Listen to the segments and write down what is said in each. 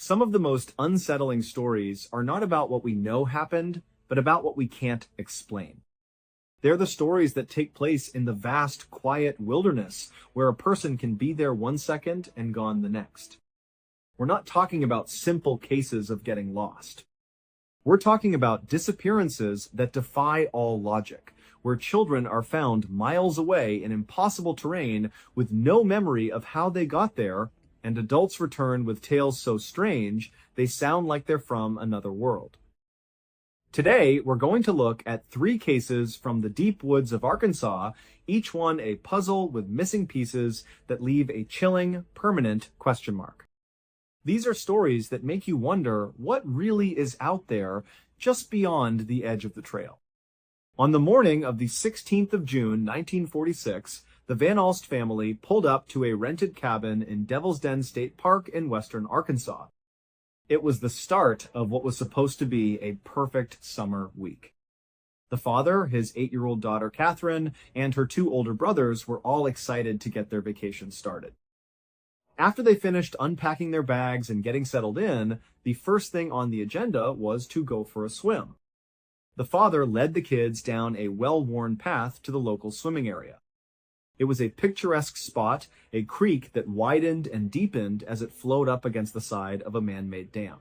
Some of the most unsettling stories are not about what we know happened, but about what we can't explain. They're the stories that take place in the vast, quiet wilderness, where a person can be there 1 second and gone the next. We're not talking about simple cases of getting lost. We're talking about disappearances that defy all logic, where children are found miles away in impossible terrain with no memory of how they got there, and adults return with tales so strange they sound like they're from another world. Today, we're going to look at 3 cases from the deep woods of Arkansas, each one a puzzle with missing pieces that leave a chilling, permanent question mark. These are stories that make you wonder what really is out there just beyond the edge of the trail. On the morning of the 16th of June, 1946, the Van Alst family pulled up to a rented cabin in Devil's Den State Park in western Arkansas. It was the start of what was supposed to be a perfect summer week. The father, his 8-year-old daughter Catherine, and her 2 older brothers were all excited to get their vacation started. After they finished unpacking their bags and getting settled in, the first thing on the agenda was to go for a swim. The father led the kids down a well-worn path to the local swimming area. It was a picturesque spot, a creek that widened and deepened as it flowed up against the side of a man-made dam.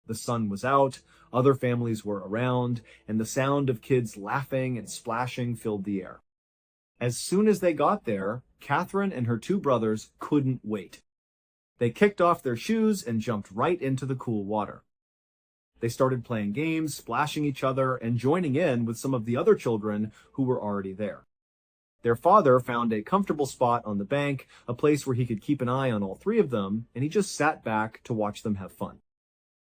The sun was out, other families were around, and the sound of kids laughing and splashing filled the air. As soon as they got there, Catherine and her 2 brothers couldn't wait. They kicked off their shoes and jumped right into the cool water. They started playing games, splashing each other, and joining in with some of the other children who were already there. Their father found a comfortable spot on the bank, a place where he could keep an eye on all 3 of them, and he just sat back to watch them have fun.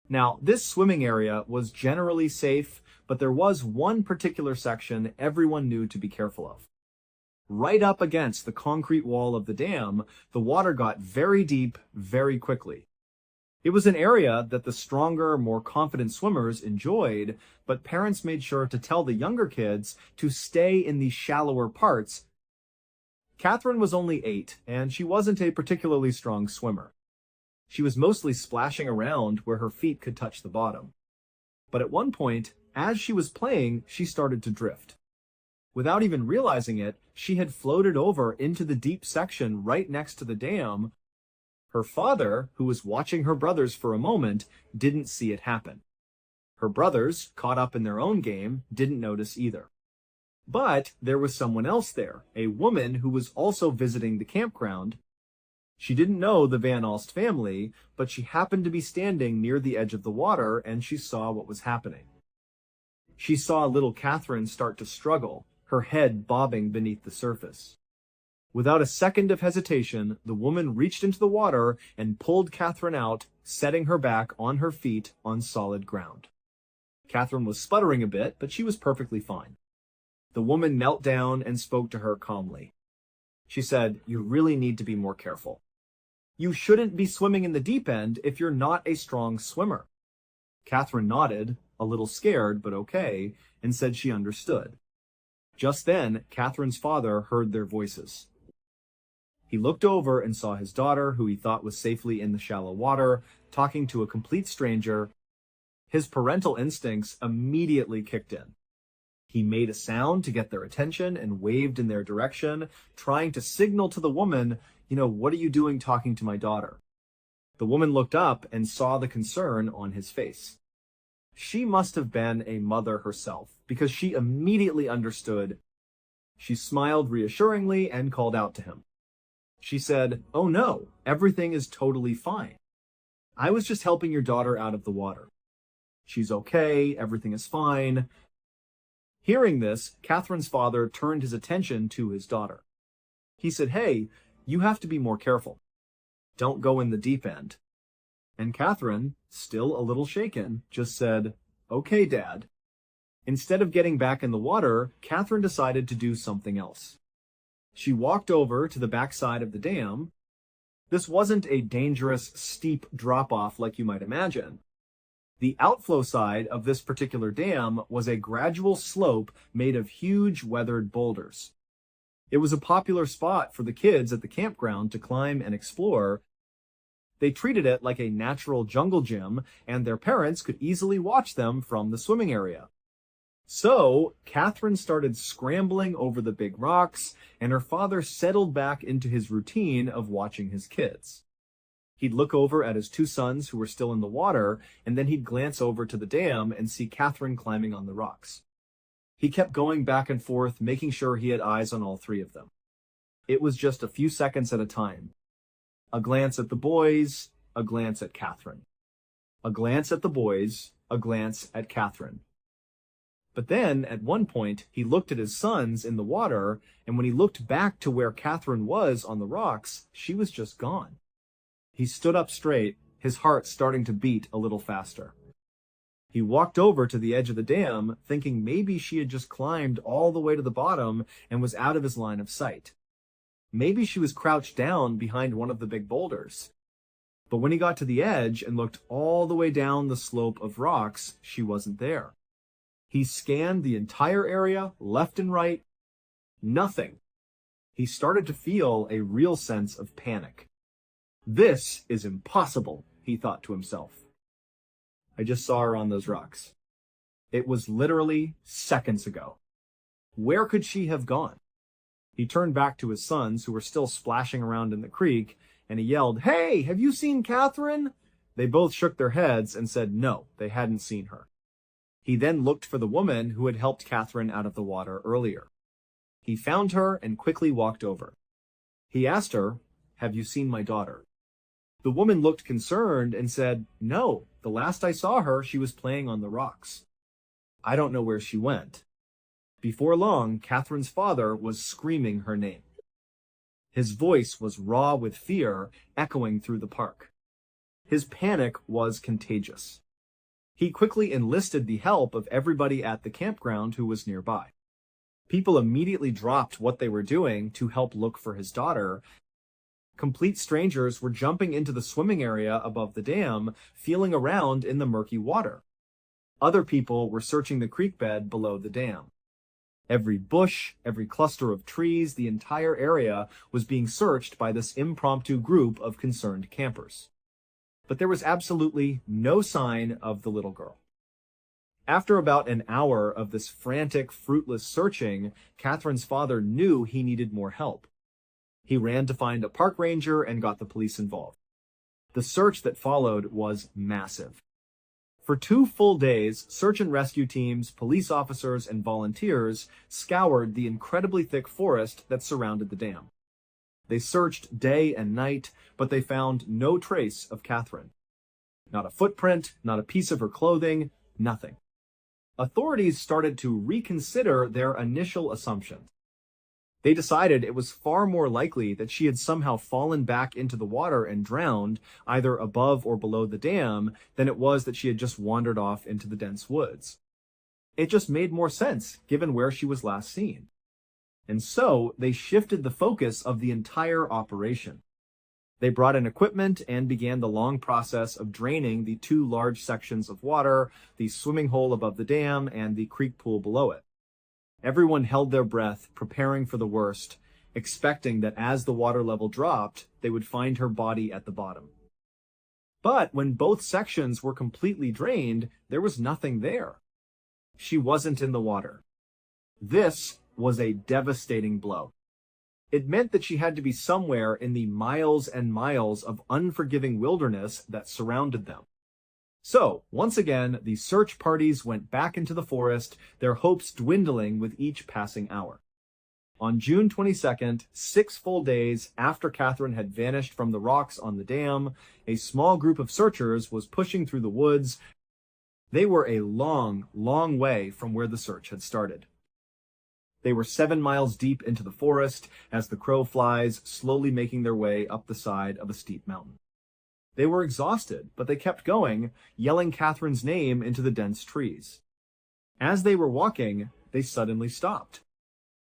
Now, this swimming area was generally safe, but there was one particular section everyone knew to be careful of. Right up against the concrete wall of the dam, the water got very deep very quickly. It was an area that the stronger, more confident swimmers enjoyed, but parents made sure to tell the younger kids to stay in the shallower parts. Catherine was only 8, and she wasn't a particularly strong swimmer. She was mostly splashing around where her feet could touch the bottom. But at one point, as she was playing, she started to drift. Without even realizing it, she had floated over into the deep section right next to the dam. Her father, who was watching her brothers for a moment, didn't see it happen. Her brothers, caught up in their own game, didn't notice either. But there was someone else there, a woman who was also visiting the campground. She didn't know the Van Alst family, but she happened to be standing near the edge of the water, and she saw what was happening. She saw little Catherine start to struggle, her head bobbing beneath the surface. Without a second of hesitation, the woman reached into the water and pulled Catherine out, setting her back on her feet on solid ground. Catherine was sputtering a bit, but she was perfectly fine. The woman knelt down and spoke to her calmly. She said, "You really need to be more careful. You shouldn't be swimming in the deep end if you're not a strong swimmer." Catherine nodded, a little scared, but okay, and said she understood. Just then, Catherine's father heard their voices. He looked over and saw his daughter, who he thought was safely in the shallow water, talking to a complete stranger. His parental instincts immediately kicked in. He made a sound to get their attention and waved in their direction, trying to signal to the woman, "What are you doing talking to my daughter?" The woman looked up and saw the concern on his face. She must have been a mother herself, because she immediately understood. She smiled reassuringly and called out to him. She said, "Oh no, everything is totally fine. I was just helping your daughter out of the water. She's okay, everything is fine." Hearing this, Catherine's father turned his attention to his daughter. He said, "Hey, you have to be more careful. Don't go in the deep end." And Catherine, still a little shaken, just said, "Okay, Dad." Instead of getting back in the water, Catherine decided to do something else. She walked over to the backside of the dam. This wasn't a dangerous, steep drop-off like you might imagine. The outflow side of this particular dam was a gradual slope made of huge weathered boulders. It was a popular spot for the kids at the campground to climb and explore. They treated it like a natural jungle gym, and their parents could easily watch them from the swimming area. So, Catherine started scrambling over the big rocks, and her father settled back into his routine of watching his kids. He'd look over at his two sons who were still in the water, and then he'd glance over to the dam and see Catherine climbing on the rocks. He kept going back and forth, making sure he had eyes on all three of them. It was just a few seconds at a time. A glance at the boys, a glance at Catherine. A glance at the boys, a glance at Catherine. But then, at one point, he looked at his sons in the water, and when he looked back to where Catherine was on the rocks, she was just gone. He stood up straight, his heart starting to beat a little faster. He walked over to the edge of the dam, thinking maybe she had just climbed all the way to the bottom and was out of his line of sight. Maybe she was crouched down behind one of the big boulders. But when he got to the edge and looked all the way down the slope of rocks, she wasn't there. He scanned the entire area, left and right. Nothing. He started to feel a real sense of panic. This is impossible, he thought to himself. I just saw her on those rocks. It was literally seconds ago. Where could she have gone? He turned back to his sons, who were still splashing around in the creek, and he yelled, "Hey, have you seen Catherine?" They both shook their heads and said no, they hadn't seen her. He then looked for the woman who had helped Catherine out of the water earlier. He found her and quickly walked over. He asked her, "Have you seen my daughter?" The woman looked concerned and said, "No, the last I saw her, she was playing on the rocks. I don't know where she went." Before long, Catherine's father was screaming her name. His voice was raw with fear, echoing through the park. His panic was contagious. He quickly enlisted the help of everybody at the campground who was nearby. People immediately dropped what they were doing to help look for his daughter. Complete strangers were jumping into the swimming area above the dam, feeling around in the murky water. Other people were searching the creek bed below the dam. Every bush, every cluster of trees, the entire area was being searched by this impromptu group of concerned campers. But there was absolutely no sign of the little girl. After about an hour of this frantic, fruitless searching, Catherine's father knew he needed more help. He ran to find a park ranger and got the police involved. The search that followed was massive. For 2 full days, search and rescue teams, police officers, and volunteers scoured the incredibly thick forest that surrounded the dam. They searched day and night, but they found no trace of Catherine. Not a footprint, not a piece of her clothing, nothing. Authorities started to reconsider their initial assumptions. They decided it was far more likely that she had somehow fallen back into the water and drowned, either above or below the dam, than it was that she had just wandered off into the dense woods. It just made more sense, given where she was last seen. And so, they shifted the focus of the entire operation. They brought in equipment and began the long process of draining the 2 large sections of water, the swimming hole above the dam and the creek pool below it. Everyone held their breath, preparing for the worst, expecting that as the water level dropped, they would find her body at the bottom. But when both sections were completely drained, there was nothing there. She wasn't in the water. This was a devastating blow. It meant that she had to be somewhere in the miles and miles of unforgiving wilderness that surrounded them. So, once again, the search parties went back into the forest, their hopes dwindling with each passing hour. On June 22nd, 6 full days after Catherine had vanished from the rocks on the dam, a small group of searchers was pushing through the woods. They were a long, long way from where the search had started. They were 7 miles deep into the forest as the crow flies, slowly making their way up the side of a steep mountain. They were exhausted, but they kept going, yelling Catherine's name into the dense trees. As they were walking, they suddenly stopped.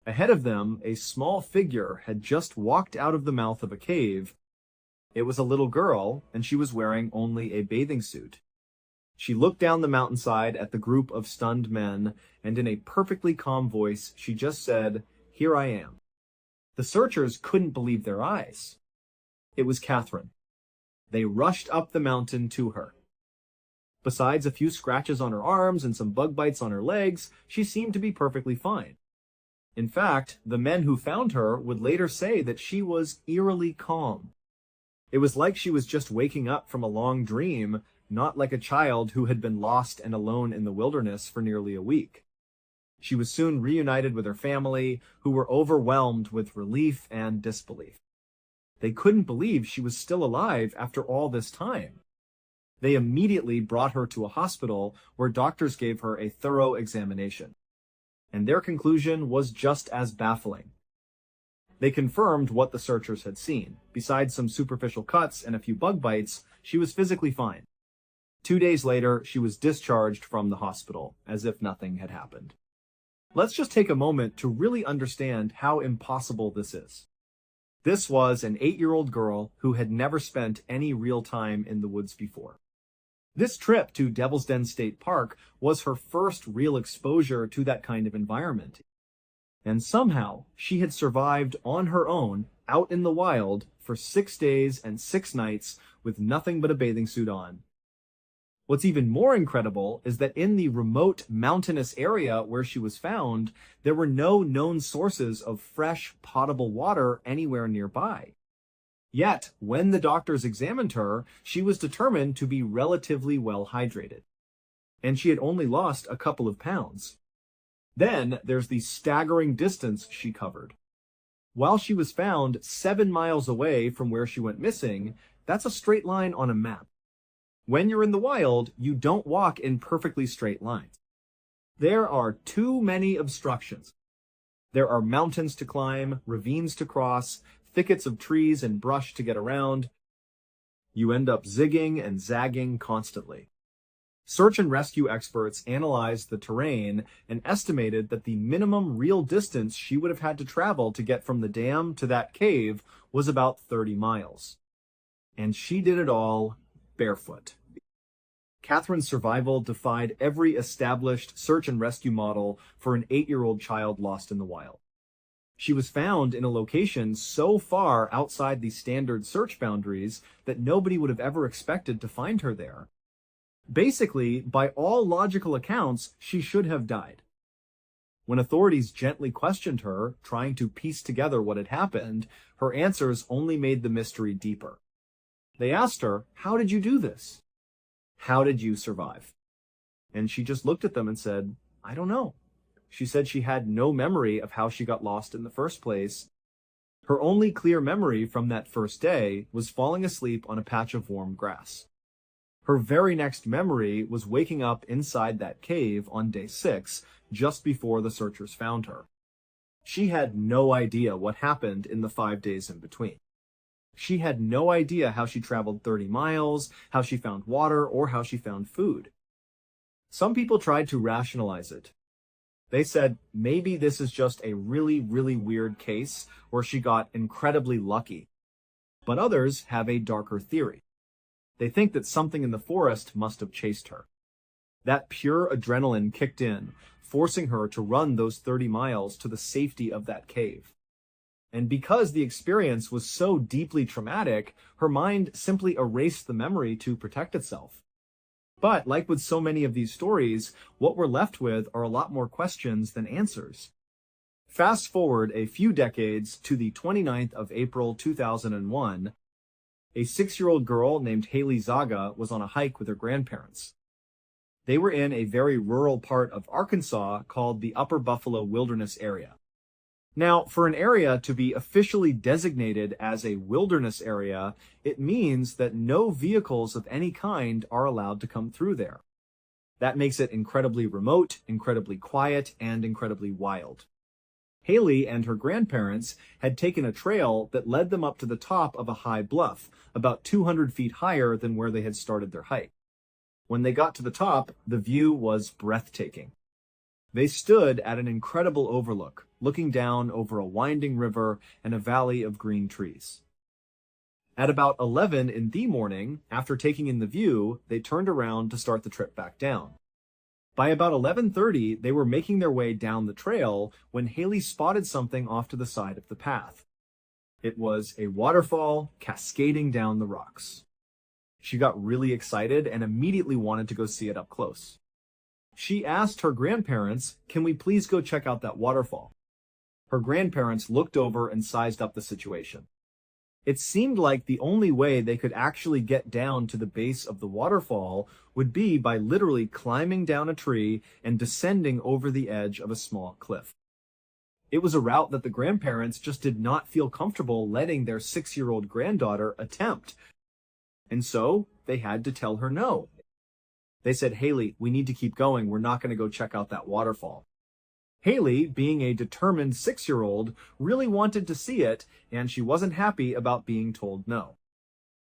Ahead of them, a small figure had just walked out of the mouth of a cave. It was a little girl, and she was wearing only a bathing suit. She looked down the mountainside at the group of stunned men, and in a perfectly calm voice, she just said, "Here I am." The searchers couldn't believe their eyes. It was Catherine. They rushed up the mountain to her. Besides a few scratches on her arms and some bug bites on her legs, she seemed to be perfectly fine. In fact, the men who found her would later say that she was eerily calm. It was like she was just waking up from a long dream, not like a child who had been lost and alone in the wilderness for nearly a week. She was soon reunited with her family, who were overwhelmed with relief and disbelief. They couldn't believe she was still alive after all this time. They immediately brought her to a hospital where doctors gave her a thorough examination. And their conclusion was just as baffling. They confirmed what the searchers had seen. Besides some superficial cuts and a few bug bites, she was physically fine. 2 days later, she was discharged from the hospital, as if nothing had happened. Let's just take a moment to really understand how impossible this is. This was an 8-year-old girl who had never spent any real time in the woods before. This trip to Devil's Den State Park was her first real exposure to that kind of environment. And somehow, she had survived on her own, out in the wild, for 6 days and 6 nights with nothing but a bathing suit on. What's even more incredible is that in the remote mountainous area where she was found, there were no known sources of fresh, potable water anywhere nearby. Yet, when the doctors examined her, she was determined to be relatively well hydrated. And she had only lost a couple of pounds. Then, there's the staggering distance she covered. While she was found 7 miles away from where she went missing, that's a straight line on a map. When you're in the wild, you don't walk in perfectly straight lines. There are too many obstructions. There are mountains to climb, ravines to cross, thickets of trees and brush to get around. You end up zigging and zagging constantly. Search and rescue experts analyzed the terrain and estimated that the minimum real distance she would have had to travel to get from the dam to that cave was about 30 miles. And she did it all barefoot. Catherine's survival defied every established search and rescue model for an 8-year-old child lost in the wild. She was found in a location so far outside the standard search boundaries that nobody would have ever expected to find her there. Basically, by all logical accounts, she should have died. When authorities gently questioned her, trying to piece together what had happened, her answers only made the mystery deeper. They asked her, "How did you do this? How did you survive?" And she just looked at them and said, "I don't know." She said she had no memory of how she got lost in the first place. Her only clear memory from that first day was falling asleep on a patch of warm grass. Her very next memory was waking up inside that cave on day 6, just before the searchers found her. She had no idea what happened in the 5 days in between. She had no idea how she traveled 30 miles, how she found water, or how she found food. Some people tried to rationalize it. They said, maybe this is just a really, really weird case where she got incredibly lucky. But others have a darker theory. They think that something in the forest must have chased her. That pure adrenaline kicked in, forcing her to run those 30 miles to the safety of that cave. And because the experience was so deeply traumatic, her mind simply erased the memory to protect itself. But like with so many of these stories, what we're left with are a lot more questions than answers. Fast forward a few decades to the 29th of April 2001, a 6-year-old girl named Haley Zaga was on a hike with her grandparents. They were in a very rural part of Arkansas called the Upper Buffalo Wilderness Area. Now, for an area to be officially designated as a wilderness area, it means that no vehicles of any kind are allowed to come through there. That makes it incredibly remote, incredibly quiet, and incredibly wild. Haley and her grandparents had taken a trail that led them up to the top of a high bluff, about 200 feet higher than where they had started their hike. When they got to the top, the view was breathtaking. They stood at an incredible overlook, looking down over a winding river and a valley of green trees. At about 11 in the morning, after taking in the view, they turned around to start the trip back down. By about 11:30, they were making their way down the trail when Haley spotted something off to the side of the path. It was a waterfall cascading down the rocks. She got really excited and immediately wanted to go see it up close. She asked her grandparents, "Can we please go check out that waterfall?" Her grandparents looked over and sized up the situation. It seemed like the only way they could actually get down to the base of the waterfall would be by literally climbing down a tree and descending over the edge of a small cliff. It was a route that the grandparents just did not feel comfortable letting their 6-year-old granddaughter attempt. And so they had to tell her no. They said, "Haley, we need to keep going. We're not going to go check out that waterfall." Haley, being a determined 6-year-old, really wanted to see it, and she wasn't happy about being told no.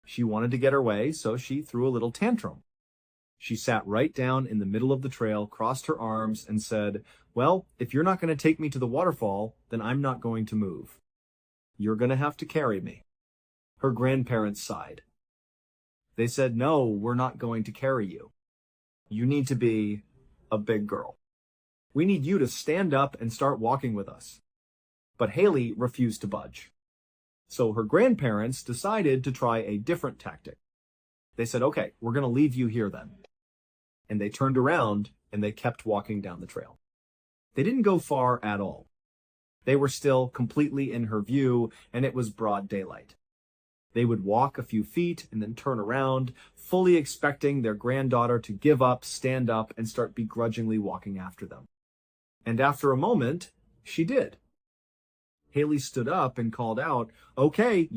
She wanted to get her way, so she threw a little tantrum. She sat right down in the middle of the trail, crossed her arms, and said, "Well, if you're not going to take me to the waterfall, then I'm not going to move. You're going to have to carry me." Her grandparents sighed. They said, "No, we're not going to carry you. You need to be a big girl. We need you to stand up and start walking with us." But Haley refused to budge. So her grandparents decided to try a different tactic. They said, "Okay, we're going to leave you here then." And they turned around and they kept walking down the trail. They didn't go far at all. They were still completely in her view, and it was broad daylight. They would walk a few feet and then turn around, fully expecting their granddaughter to give up, stand up, and start begrudgingly walking after them. And after a moment, she did. Haley stood up and called out, "Okay,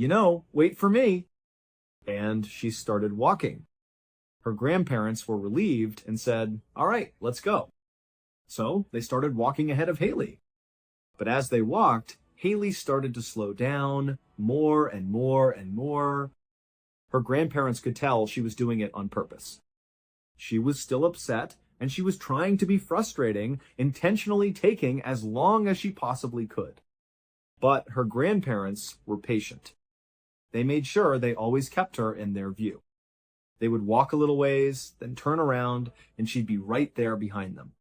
wait for me." And she started walking. Her grandparents were relieved and said, "All right, let's go." So they started walking ahead of Haley. But as they walked, Haley started to slow down more and more and more. Her grandparents could tell she was doing it on purpose. She was still upset, and she was trying to be frustrating, intentionally taking as long as she possibly could. But her grandparents were patient. They made sure they always kept her in their view. They would walk a little ways, then turn around, and she'd be right there behind them.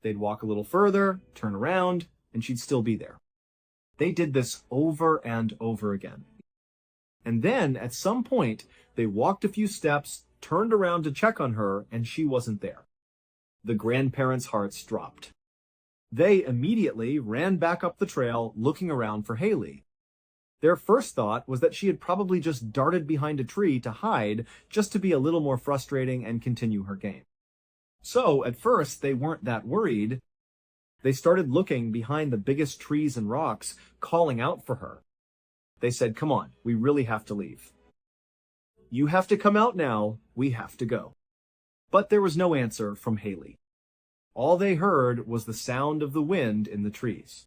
They'd walk a little further, turn around, and she'd still be there. They did this over and over again. And then, at some point, they walked a few steps, turned around to check on her, and she wasn't there. The grandparents' hearts dropped. They immediately ran back up the trail, looking around for Haley. Their first thought was that she had probably just darted behind a tree to hide, just to be a little more frustrating and continue her game. So, at first, they weren't that worried. They started looking behind the biggest trees and rocks, calling out for her. They said, "Come on, we really have to leave. You have to come out now, we have to go." But there was no answer from Haley. All they heard was the sound of the wind in the trees.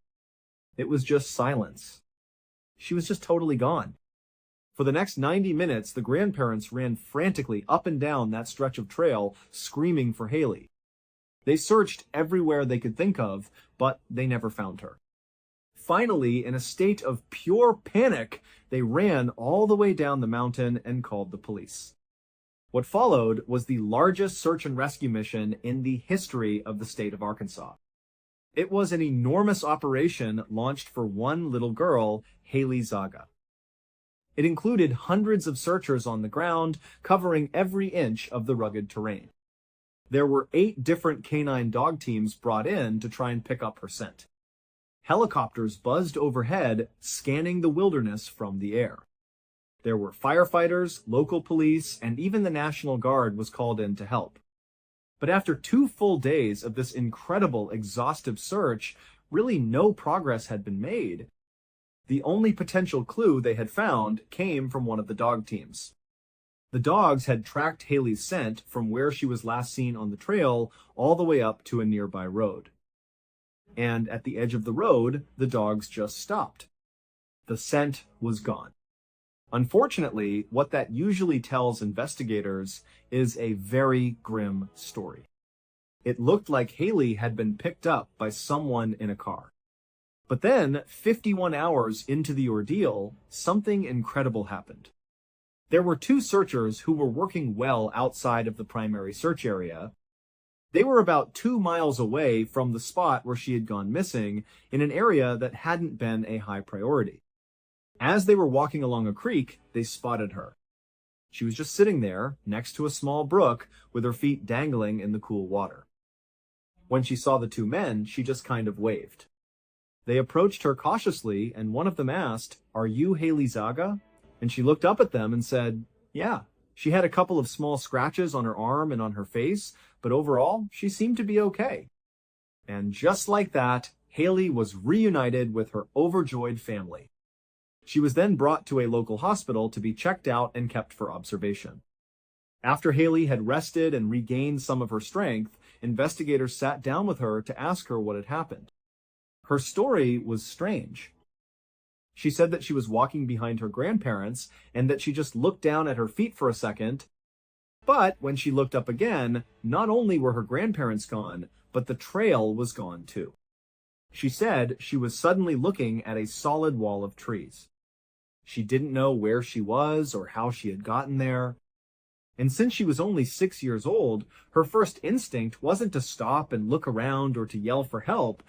It was just silence. She was just totally gone. For the next 90 minutes, the grandparents ran frantically up and down that stretch of trail, screaming for Haley. They searched everywhere they could think of, but they never found her. Finally, in a state of pure panic, they ran all the way down the mountain and called the police. What followed was the largest search and rescue mission in the history of the state of Arkansas. It was an enormous operation launched for one little girl, Haley Zaga. It included hundreds of searchers on the ground, covering every inch of the rugged terrain. There were 8 different canine dog teams brought in to try and pick up her scent. Helicopters buzzed overhead, scanning the wilderness from the air. There were firefighters, local police, and even the National Guard was called in to help. But after 2 full days of this incredible, exhaustive search, really no progress had been made. The only potential clue they had found came from one of the dog teams. The dogs had tracked Haley's scent from where she was last seen on the trail all the way up to a nearby road. And at the edge of the road, the dogs just stopped. The scent was gone. Unfortunately, what that usually tells investigators is a very grim story. It looked like Haley had been picked up by someone in a car. But then, 51 hours into the ordeal, something incredible happened. There were 2 searchers who were working well outside of the primary search area. They were about 2 miles away from the spot where she had gone missing, in an area that hadn't been a high priority. As they were walking along a creek, they spotted her. She was just sitting there next to a small brook with her feet dangling in the cool water. When she saw the two men, she just kind of waved. They approached her cautiously, and one of them asked, "Are you Haley Zaga?" And she looked up at them and said, "Yeah." She had a couple of small scratches on her arm and on her face, but overall, she seemed to be okay. And just like that, Haley was reunited with her overjoyed family. She was then brought to a local hospital to be checked out and kept for observation. After Haley had rested and regained some of her strength, investigators sat down with her to ask her what had happened. Her story was strange. She said that she was walking behind her grandparents and that she just looked down at her feet for a second. But when she looked up again, not only were her grandparents gone, but the trail was gone too. She said she was suddenly looking at a solid wall of trees. She didn't know where she was or how she had gotten there. And since she was only 6 years old, her first instinct wasn't to stop and look around or to yell for help.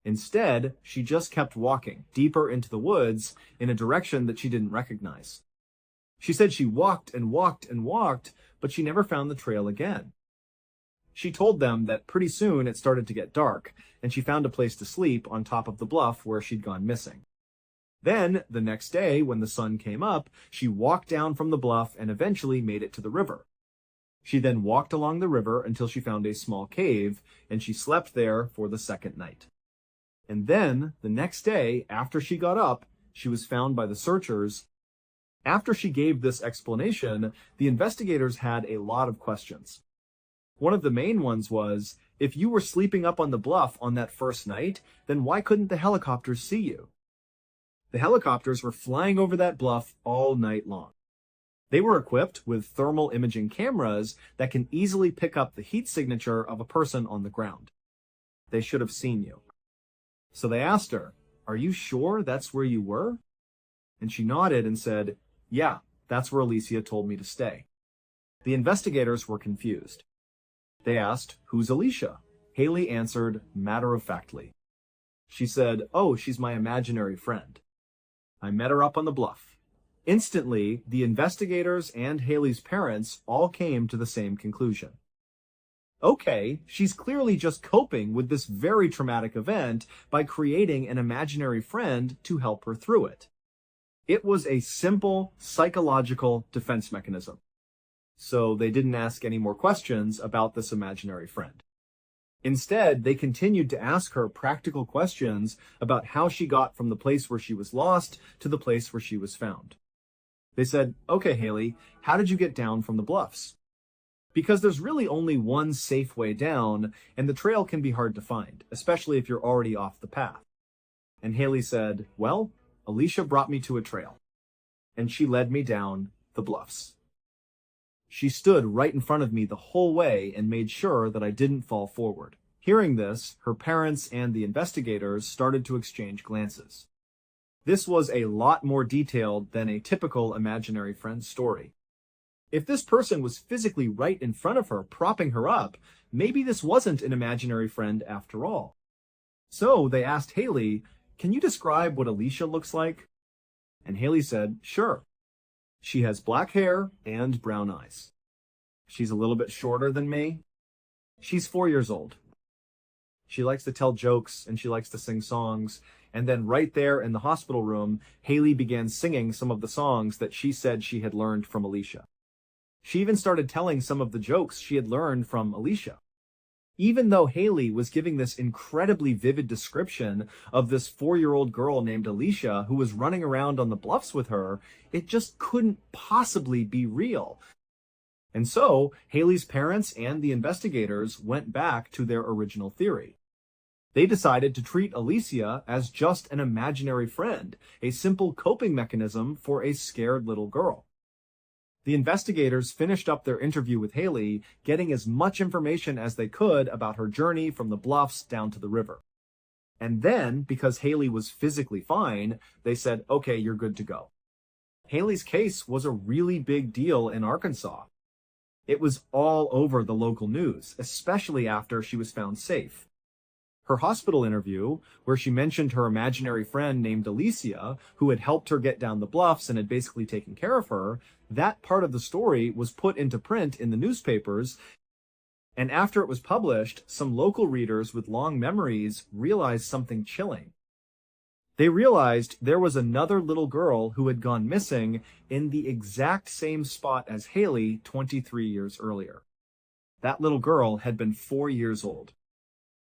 Instead, she just kept walking deeper into the woods in a direction that she didn't recognize. She said she walked and walked and walked, but she never found the trail again. She told them that pretty soon it started to get dark, and she found a place to sleep on top of the bluff where she'd gone missing. Then, the next day, when the sun came up, she walked down from the bluff and eventually made it to the river. She then walked along the river until she found a small cave, and she slept there for the second night. And then, the next day, after she got up, she was found by the searchers. After she gave this explanation, the investigators had a lot of questions. One of the main ones was, if you were sleeping up on the bluff on that first night, then why couldn't the helicopters see you? The helicopters were flying over that bluff all night long. They were equipped with thermal imaging cameras that can easily pick up the heat signature of a person on the ground. They should have seen you. So they asked her, "Are you sure that's where you were?" And she nodded and said, "Yeah, that's where Alicia told me to stay." The investigators were confused. They asked, "Who's Alicia?" Haley answered matter-of-factly. She said, "Oh, she's my imaginary friend. I met her up on the bluff." Instantly, the investigators and Haley's parents all came to the same conclusion. Okay, she's clearly just coping with this very traumatic event by creating an imaginary friend to help her through it. It was a simple psychological defense mechanism. So they didn't ask any more questions about this imaginary friend. Instead, they continued to ask her practical questions about how she got from the place where she was lost to the place where she was found. They said, "Okay, Haley, how did you get down from the bluffs?" Because there's really only one safe way down, and the trail can be hard to find, especially if you're already off the path. And Haley said, "Well, Alicia brought me to a trail, and she led me down the bluffs. She stood right in front of me the whole way and made sure that I didn't fall forward." Hearing this, her parents and the investigators started to exchange glances. This was a lot more detailed than a typical imaginary friend story. If this person was physically right in front of her, propping her up, maybe this wasn't an imaginary friend after all. So they asked Haley, "Can you describe what Alicia looks like?" And Haley said, "Sure. She has black hair and brown eyes. She's a little bit shorter than me. She's 4 years old. She likes to tell jokes and she likes to sing songs." And then right there in the hospital room, Haley began singing some of the songs that she said she had learned from Alicia. She even started telling some of the jokes she had learned from Alicia. Even though Haley was giving this incredibly vivid description of this 4-year-old girl named Alicia who was running around on the bluffs with her, it just couldn't possibly be real. And so, Haley's parents and the investigators went back to their original theory. They decided to treat Alicia as just an imaginary friend, a simple coping mechanism for a scared little girl. The investigators finished up their interview with Haley, getting as much information as they could about her journey from the bluffs down to the river. And then, because Haley was physically fine, they said, "Okay, you're good to go." Haley's case was a really big deal in Arkansas. It was all over the local news, especially after she was found safe. Her hospital interview, where she mentioned her imaginary friend named Alicia, who had helped her get down the bluffs and had basically taken care of her, that part of the story was put into print in the newspapers. And after it was published, some local readers with long memories realized something chilling. They realized there was another little girl who had gone missing in the exact same spot as Haley 23 years earlier. That little girl had been 4 years old.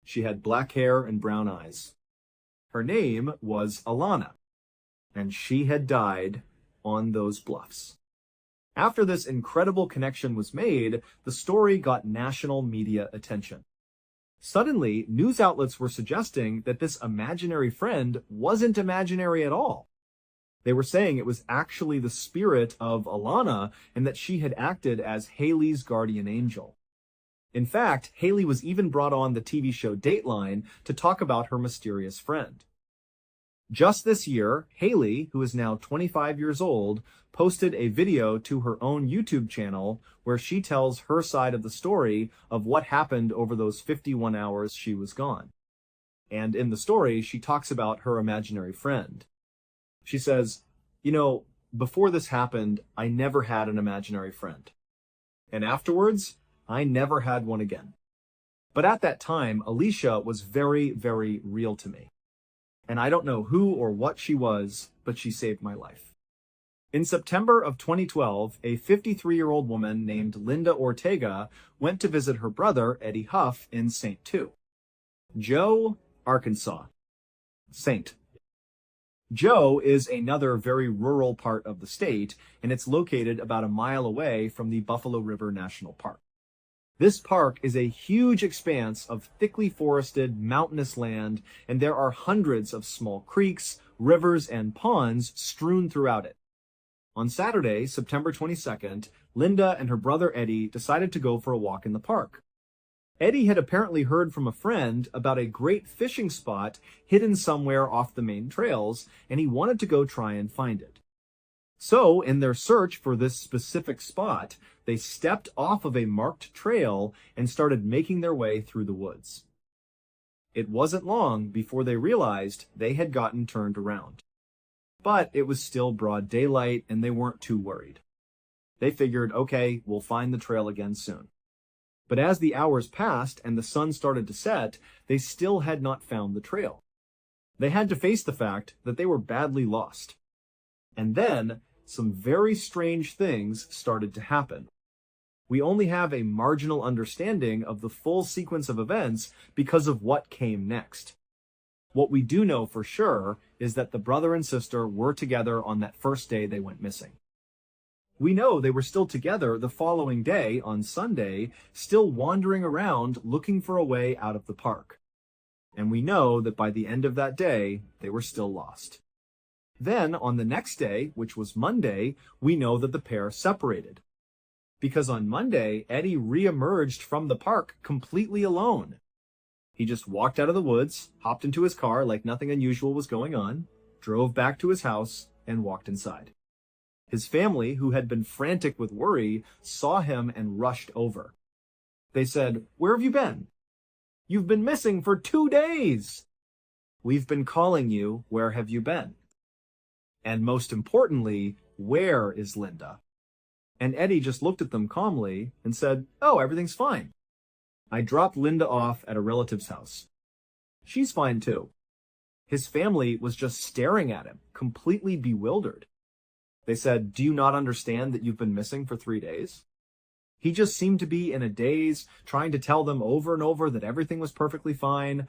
She had black hair and brown eyes. Her name was Alana, and she had died on those bluffs. After this incredible connection was made, the story got national media attention. Suddenly, news outlets were suggesting that this imaginary friend wasn't imaginary at all. They were saying it was actually the spirit of Alana and that she had acted as Haley's guardian angel. In fact, Haley was even brought on the TV show Dateline to talk about her mysterious friend. Just this year, Haley, who is now 25 years old, posted a video to her own YouTube channel where she tells her side of the story of what happened over those 51 hours she was gone. And in the story, she talks about her imaginary friend. She says, before this happened, I never had an imaginary friend. And afterwards, I never had one again. But at that time, Alicia was very, very real to me. And I don't know who or what she was, but she saved my life. In September of 2012, a 53-year-old woman named Linda Ortega went to visit her brother, Eddie Huff, in St. Joe, Arkansas. St. Joe is another very rural part of the state, and it's located about a mile away from the Buffalo River National Park. This park is a huge expanse of thickly forested, mountainous land, and there are hundreds of small creeks, rivers, and ponds strewn throughout it. On Saturday, September 22nd, Linda and her brother Eddie decided to go for a walk in the park. Eddie had apparently heard from a friend about a great fishing spot hidden somewhere off the main trails, and he wanted to go try and find it. So, in their search for this specific spot, they stepped off of a marked trail and started making their way through the woods. It wasn't long before they realized they had gotten turned around. But it was still broad daylight and they weren't too worried. They figured, okay, we'll find the trail again soon. But as the hours passed and the sun started to set, they still had not found the trail. They had to face the fact that they were badly lost. And then, some very strange things started to happen. We only have a marginal understanding of the full sequence of events because of what came next. What we do know for sure is that the brother and sister were together on that first day they went missing. We know they were still together the following day, on Sunday, still wandering around looking for a way out of the park. And we know that by the end of that day, they were still lost. Then, on the next day, which was Monday, we know that the pair separated. Because on Monday, Eddie re-emerged from the park completely alone. He just walked out of the woods, hopped into his car like nothing unusual was going on, drove back to his house, and walked inside. His family, who had been frantic with worry, saw him and rushed over. They said, "Where have you been? You've been missing for 2 days. We've been calling you. Where have you been? And most importantly, where is Linda?" And Eddie just looked at them calmly and said, "Oh, everything's fine. I dropped Linda off at a relative's house. She's fine too." His family was just staring at him, completely bewildered. They said, "Do you not understand that you've been missing for 3 days?" He just seemed to be in a daze, trying to tell them over and over that everything was perfectly fine.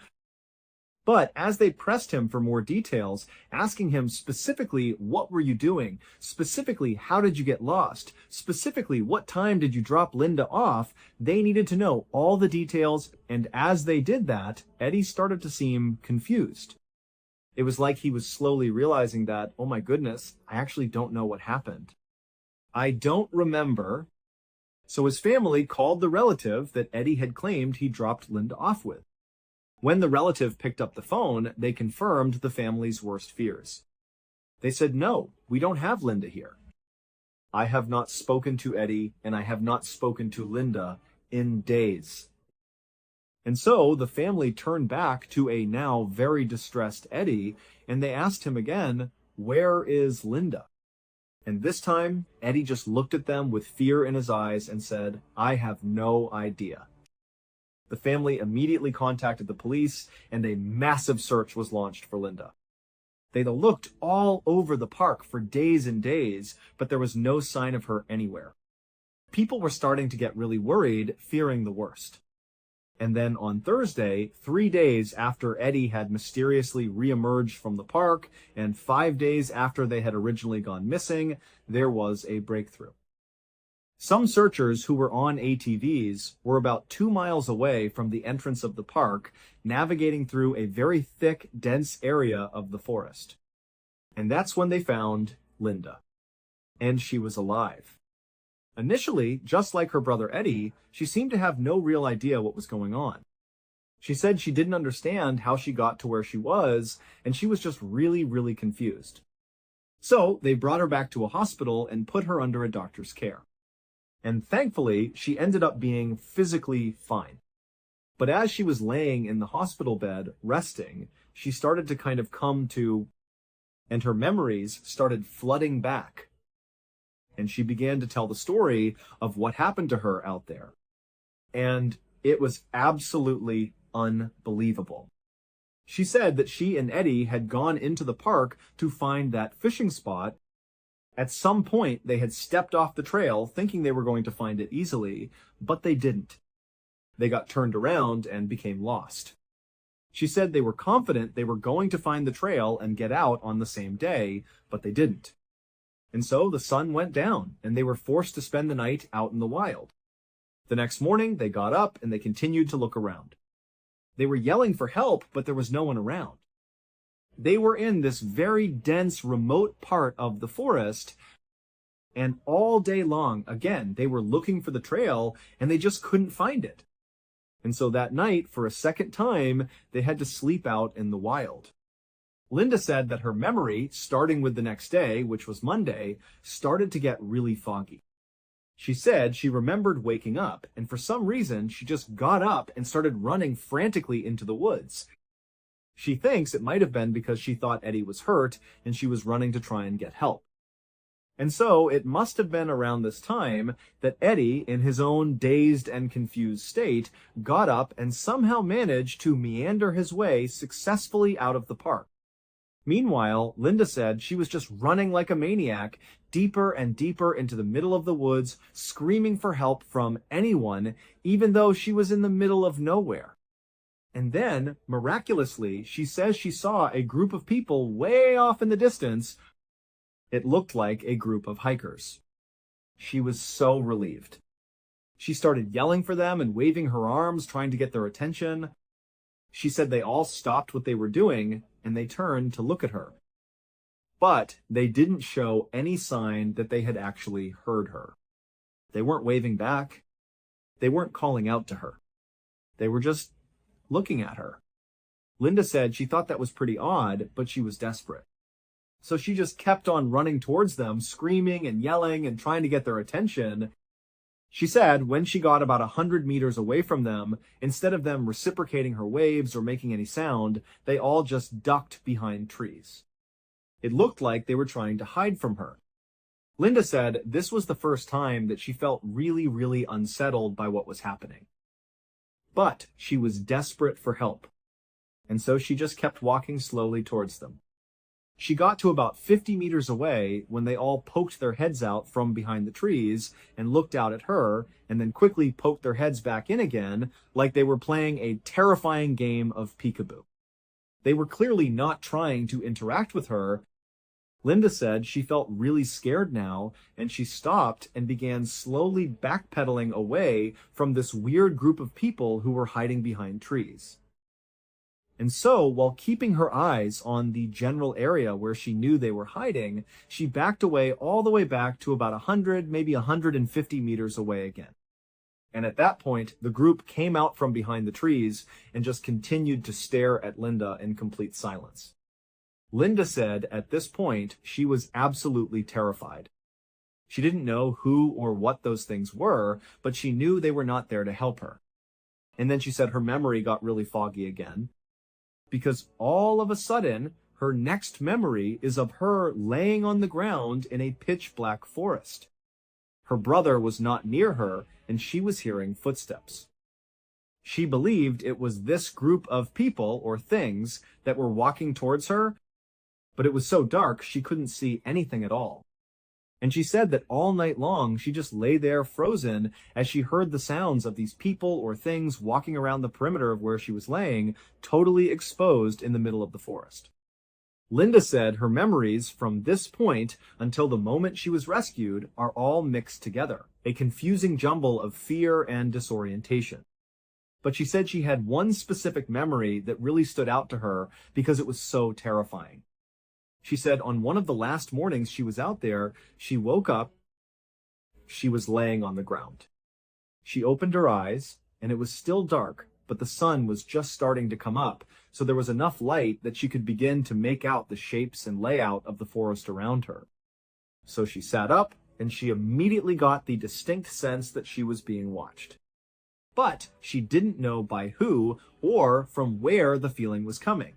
But as they pressed him for more details, asking him specifically, what were you doing? Specifically, how did you get lost? Specifically, what time did you drop Linda off? They needed to know all the details, and as they did that, Eddie started to seem confused. It was like he was slowly realizing that, oh my goodness, I actually don't know what happened. I don't remember. So his family called the relative that Eddie had claimed he dropped Linda off with. When the relative picked up the phone, they confirmed the family's worst fears. They said, "No, we don't have Linda here. I have not spoken to Eddie, and I have not spoken to Linda in days." And so the family turned back to a now very distressed Eddie, and they asked him again, "Where is Linda?" And this time, Eddie just looked at them with fear in his eyes and said, "I have no idea." The family immediately contacted the police, and a massive search was launched for Linda. They looked all over the park for days and days, but there was no sign of her anywhere. People were starting to get really worried, fearing the worst. And then on Thursday, 3 days after Eddie had mysteriously reemerged from the park, and 5 days after they had originally gone missing, there was a breakthrough. Some searchers who were on ATVs were about 2 miles away from the entrance of the park, navigating through a very thick, dense area of the forest. And that's when they found Linda. And she was alive. Initially, just like her brother Eddie, she seemed to have no real idea what was going on. She said she didn't understand how she got to where she was, and she was just really, really confused. So they brought her back to a hospital and put her under a doctor's care. And thankfully, she ended up being physically fine. But as she was laying in the hospital bed, resting, she started to kind of come to, and her memories started flooding back. And she began to tell the story of what happened to her out there. And it was absolutely unbelievable. She said that she and Eddie had gone into the park to find that fishing spot. At some point, they had stepped off the trail thinking they were going to find it easily, but they didn't. They got turned around and became lost. She said they were confident they were going to find the trail and get out on the same day, but they didn't. And so the sun went down, and they were forced to spend the night out in the wild. The next morning, they got up and they continued to look around. They were yelling for help, but there was no one around. They were in this very dense, remote part of the forest, and all day long, again, they were looking for the trail, and they just couldn't find it. And so that night, for a second time, they had to sleep out in the wild. Linda said that her memory, starting with the next day, which was Monday, started to get really foggy. She said she remembered waking up, and for some reason, she just got up and started running frantically into the woods. She thinks it might have been because she thought Eddie was hurt, and she was running to try and get help. And so it must have been around this time that Eddie, in his own dazed and confused state, got up and somehow managed to meander his way successfully out of the park. Meanwhile, Linda said she was just running like a maniac, deeper and deeper into the middle of the woods, screaming for help from anyone, even though she was in the middle of nowhere. And then, miraculously, she says she saw a group of people way off in the distance. It looked like a group of hikers. She was so relieved. She started yelling for them and waving her arms, trying to get their attention. She said they all stopped what they were doing, and they turned to look at her. But they didn't show any sign that they had actually heard her. They weren't waving back. They weren't calling out to her. They were just looking at her. Linda said she thought that was pretty odd, but she was desperate. So she just kept on running towards them, screaming and yelling and trying to get their attention. She said when she got about 100 meters away from them, instead of them reciprocating her waves or making any sound, they all just ducked behind trees. It looked like they were trying to hide from her. Linda said this was the first time that she felt really, really unsettled by what was happening. But she was desperate for help, and so she just kept walking slowly towards them. She got to about 50 meters away when they all poked their heads out from behind the trees and looked out at her, and then quickly poked their heads back in again like they were playing a terrifying game of peekaboo. They were clearly not trying to interact with her. Linda said she felt really scared now, and she stopped and began slowly backpedaling away from this weird group of people who were hiding behind trees. And so, while keeping her eyes on the general area where she knew they were hiding, she backed away all the way back to about 100, maybe 150 meters away again. And at that point, the group came out from behind the trees and just continued to stare at Linda in complete silence. Linda said at this point, she was absolutely terrified. She didn't know who or what those things were, but she knew they were not there to help her. And then she said her memory got really foggy again, because all of a sudden, her next memory is of her laying on the ground in a pitch black forest. Her brother was not near her, and she was hearing footsteps. She believed it was this group of people or things that were walking towards her, but it was so dark she couldn't see anything at all. And she said that all night long she just lay there frozen as she heard the sounds of these people or things walking around the perimeter of where she was laying, totally exposed in the middle of the forest. Linda said her memories from this point until the moment she was rescued are all mixed together, a confusing jumble of fear and disorientation. But she said she had one specific memory that really stood out to her because it was so terrifying. She said on one of the last mornings she was out there, she woke up, she was laying on the ground. She opened her eyes, and it was still dark, but the sun was just starting to come up, so there was enough light that she could begin to make out the shapes and layout of the forest around her. So she sat up, and she immediately got the distinct sense that she was being watched. But she didn't know by who or from where the feeling was coming.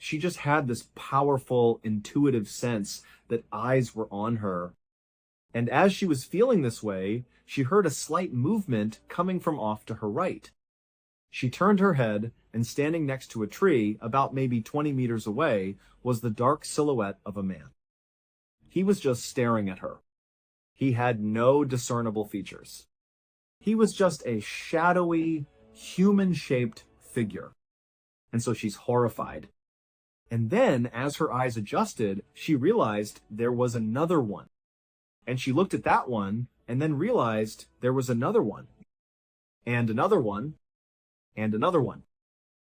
She just had this powerful, intuitive sense that eyes were on her. And as she was feeling this way, she heard a slight movement coming from off to her right. She turned her head, and standing next to a tree, about maybe 20 meters away, was the dark silhouette of a man. He was just staring at her. He had no discernible features. He was just a shadowy, human-shaped figure. And so she's horrified. And then, as her eyes adjusted, she realized there was another one. And she looked at that one, and then realized there was another one. And another one. And another one.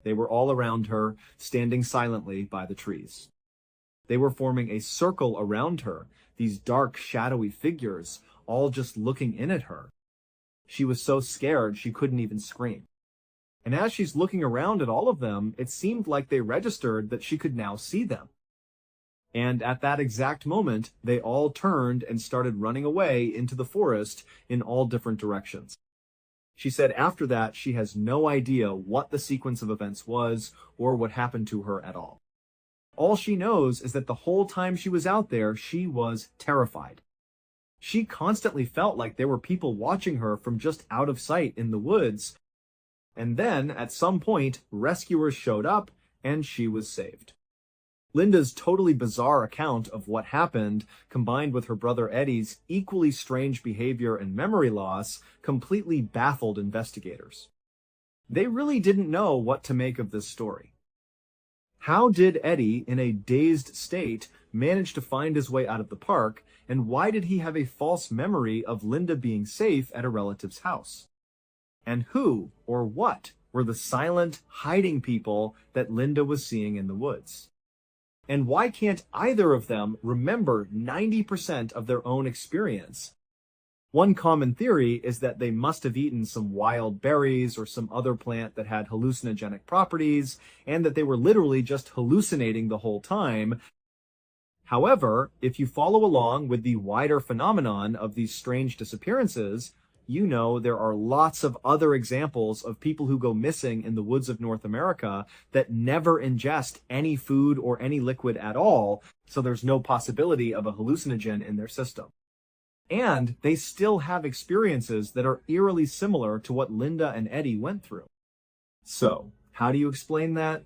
They were all around her, standing silently by the trees. They were forming a circle around her, these dark, shadowy figures, all just looking in at her. She was so scared she couldn't even scream. And as she's looking around at all of them, it seemed like they registered that she could now see them. And at that exact moment, they all turned and started running away into the forest in all different directions. She said after that, she has no idea what the sequence of events was or what happened to her at all. All she knows is that the whole time she was out there, she was terrified. She constantly felt like there were people watching her from just out of sight in the woods. And then, at some point, rescuers showed up, and she was saved. Linda's totally bizarre account of what happened, combined with her brother Eddie's equally strange behavior and memory loss, completely baffled investigators. They really didn't know what to make of this story. How did Eddie, in a dazed state, manage to find his way out of the park, and why did he have a false memory of Linda being safe at a relative's house? And who, or what, were the silent, hiding people that Linda was seeing in the woods? And why can't either of them remember 90% of their own experience? One common theory is that they must have eaten some wild berries or some other plant that had hallucinogenic properties, and that they were literally just hallucinating the whole time. However, if you follow along with the wider phenomenon of these strange disappearances, you know there are lots of other examples of people who go missing in the woods of North America that never ingest any food or any liquid at all, so there's no possibility of a hallucinogen in their system. And they still have experiences that are eerily similar to what Linda and Eddie went through. So, how do you explain that?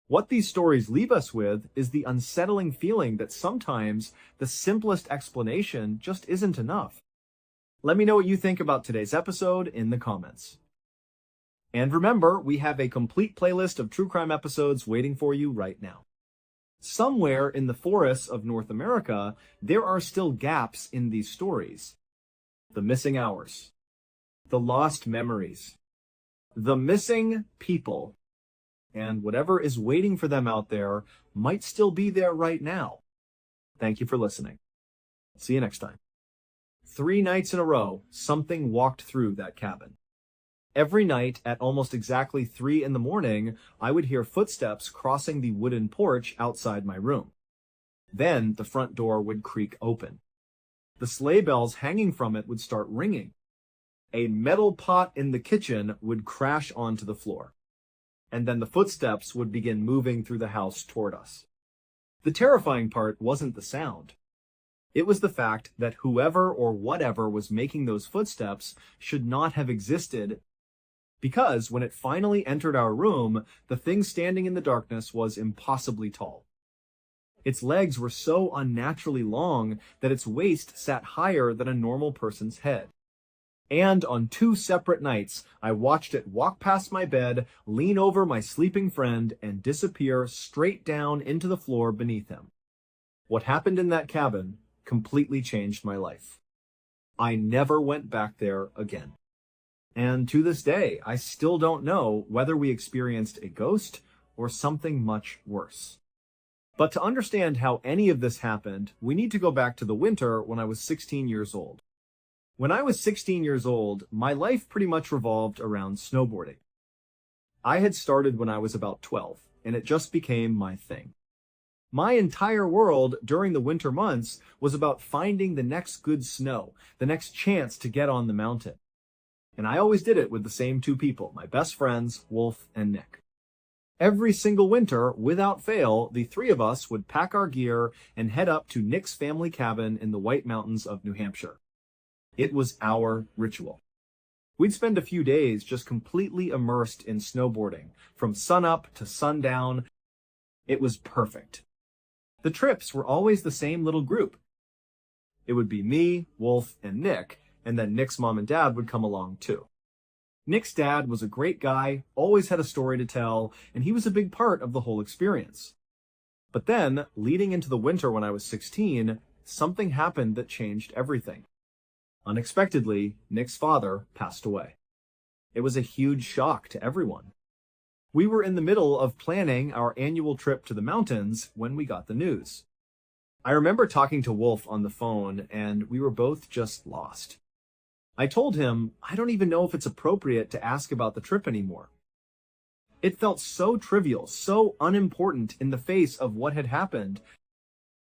What these stories leave us with is the unsettling feeling that sometimes the simplest explanation just isn't enough. Let me know what you think about today's episode in the comments. And remember, we have a complete playlist of true crime episodes waiting for you right now. Somewhere in the forests of North America, there are still gaps in these stories. The missing hours, the lost memories, the missing people, and whatever is waiting for them out there might still be there right now. Thank you for listening. See you next time. 3 nights in a row, something walked through that cabin. Every night at almost exactly 3 in the morning, I would hear footsteps crossing the wooden porch outside my room. Then the front door would creak open. The sleigh bells hanging from it would start ringing. a metal pot in the kitchen would crash onto the floor, and then the footsteps would begin moving through the house toward us. The terrifying part wasn't the sound. It was the fact that whoever or whatever was making those footsteps should not have existed, because when it finally entered our room, the thing standing in the darkness was impossibly tall. Its legs were so unnaturally long that its waist sat higher than a normal person's head. And on 2 separate nights, I watched it walk past my bed, lean over my sleeping friend, and disappear straight down into the floor beneath him. What happened in that cabin completely changed my life. I never went back there again. And to this day, I still don't know whether we experienced a ghost or something much worse. But to understand how any of this happened, we need to go back to the winter when I was 16 years old. When I was 16 years old, my life pretty much revolved around snowboarding. I had started when I was about 12, and it just became my thing. My entire world during the winter months was about finding the next good snow, the next chance to get on the mountain. And I always did it with the same 2 people, my best friends, Wolf and Nick. Every single winter, without fail, the 3 of us would pack our gear and head up to Nick's family cabin in the White Mountains of New Hampshire. It was our ritual. We'd spend a few days just completely immersed in snowboarding, from sunup to sundown. It was perfect. The trips were always the same little group. It would be me, Wolf, and Nick, and then Nick's mom and dad would come along too. Nick's dad was a great guy, always had a story to tell, and he was a big part of the whole experience. But then, leading into the winter when I was 16, something happened that changed everything. Unexpectedly, Nick's father passed away. It was a huge shock to everyone. We were in the middle of planning our annual trip to the mountains when we got the news. I remember talking to Wolf on the phone, and we were both just lost. I told him, I don't even know if it's appropriate to ask about the trip anymore. It felt so trivial, so unimportant in the face of what had happened.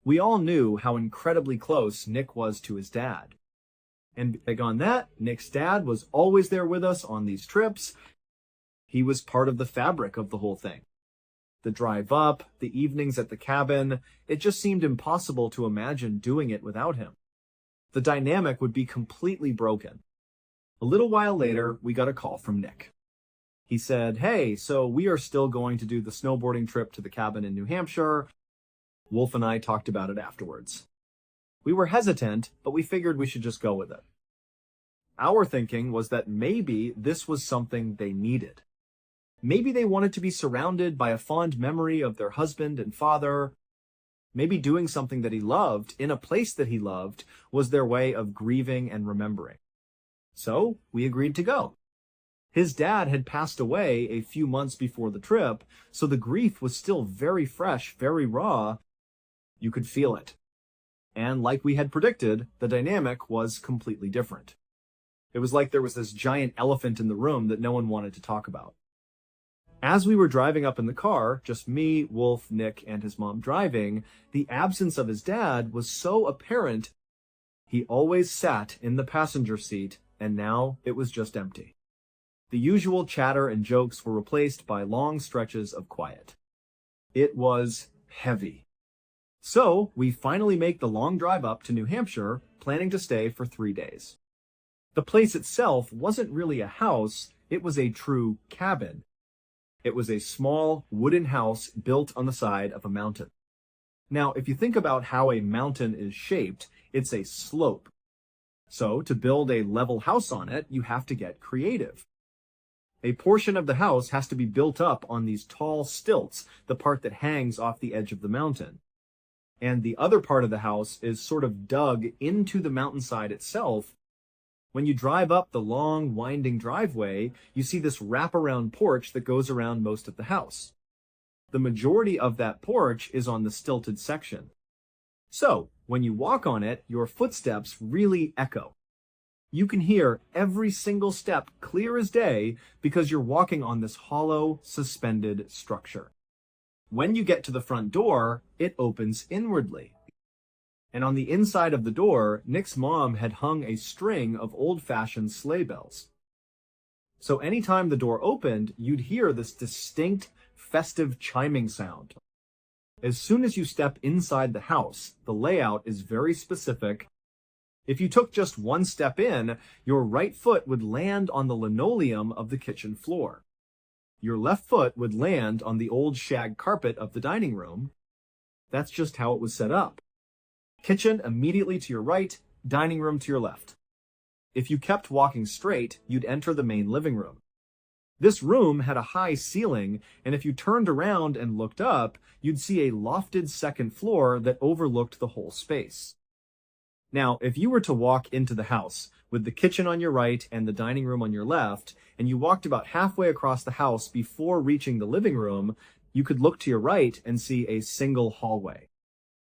We all knew how incredibly close Nick was to his dad. And big on that, Nick's dad was always there with us on these trips. He was part of the fabric of the whole thing. The drive up, the evenings at the cabin, it just seemed impossible to imagine doing it without him. The dynamic would be completely broken. A little while later, we got a call from Nick. He said, hey, so we are still going to do the snowboarding trip to the cabin in New Hampshire. Wolf and I talked about it afterwards. We were hesitant, but we figured we should just go with it. Our thinking was that maybe this was something they needed. Maybe they wanted to be surrounded by a fond memory of their husband and father. Maybe doing something that he loved in a place that he loved was their way of grieving and remembering. So we agreed to go. His dad had passed away a few months before the trip, so the grief was still very fresh, very raw. You could feel it. And like we had predicted, the dynamic was completely different. It was like there was this giant elephant in the room that no one wanted to talk about. As we were driving up in the car, just me, Wolf, Nick, and his mom driving, the absence of his dad was so apparent. He always sat in the passenger seat, and now it was just empty. The usual chatter and jokes were replaced by long stretches of quiet. It was heavy. So we finally make the long drive up to New Hampshire, planning to stay for 3 days. The place itself wasn't really a house, it was a true cabin. It was a small wooden house built on the side of a mountain. Now, if you think about how a mountain is shaped, it's a slope. So to build a level house on it, you have to get creative. A portion of the house has to be built up on these tall stilts, the part that hangs off the edge of the mountain. And the other part of the house is sort of dug into the mountainside itself. When you drive up the long, winding driveway, you see this wraparound porch that goes around most of the house. The majority of that porch is on the stilted section. So, when you walk on it, your footsteps really echo. You can hear every single step clear as day because you're walking on this hollow, suspended structure. When you get to the front door, it opens inwardly. And on the inside of the door, Nick's mom had hung a string of old-fashioned sleigh bells. So anytime the door opened, you'd hear this distinct, festive chiming sound. As soon as you step inside the house, the layout is very specific. If you took just one step in, your right foot would land on the linoleum of the kitchen floor. Your left foot would land on the old shag carpet of the dining room. That's just how it was set up. Kitchen immediately to your right, dining room to your left. If you kept walking straight, you'd enter the main living room. This room had a high ceiling, and if you turned around and looked up, you'd see a lofted second floor that overlooked the whole space. Now, if you were to walk into the house with the kitchen on your right and the dining room on your left, and you walked about halfway across the house before reaching the living room, you could look to your right and see a single hallway.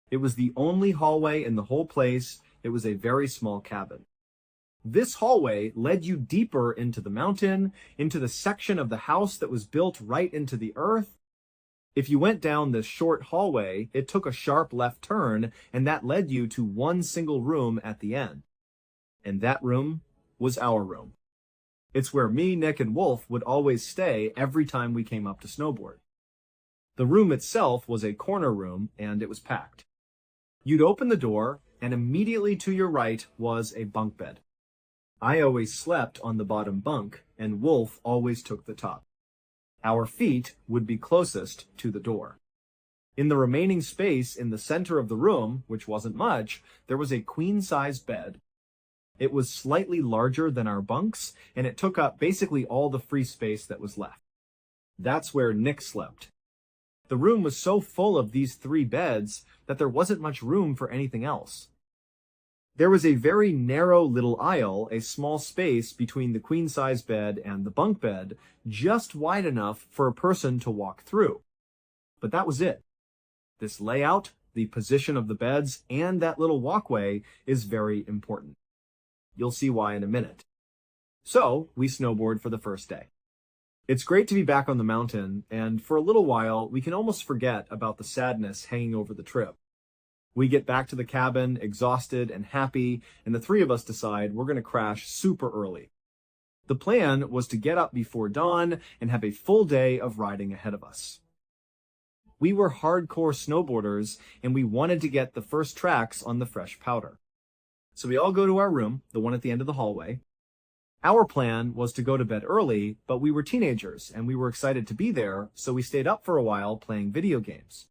It was the only hallway in the whole place. It was a very small cabin. This hallway led you deeper into the mountain, into the section of the house that was built right into the earth. If you went down this short hallway, it took a sharp left turn, and that led you to one single room at the end. And that room was our room. It's where me, Nick, and Wolf would always stay every time we came up to snowboard. The room itself was a corner room, and it was packed. You'd open the door, and immediately to your right was a bunk bed. I always slept on the bottom bunk, and Wolf always took the top. Our feet would be closest to the door. In the remaining space in the center of the room, which wasn't much, there was a queen-size bed. It was slightly larger than our bunks, and it took up basically all the free space that was left. That's where Nick slept. The room was so full of these three beds that there wasn't much room for anything else. There was a very narrow little aisle, a small space between the queen-size bed and the bunk bed, just wide enough for a person to walk through. But that was it. This layout, the position of the beds, and that little walkway is very important. You'll see why in a minute. So, we snowboard for the first day. It's great to be back on the mountain, and for a little while, we can almost forget about the sadness hanging over the trip. We get back to the cabin, exhausted and happy, and the three of us decide we're going to crash super early. The plan was to get up before dawn and have a full day of riding ahead of us. We were hardcore snowboarders, and we wanted to get the first tracks on the fresh powder. So we all go to our room, the one at the end of the hallway. Our plan was to go to bed early, but we were teenagers, and we were excited to be there, so we stayed up for a while playing video games.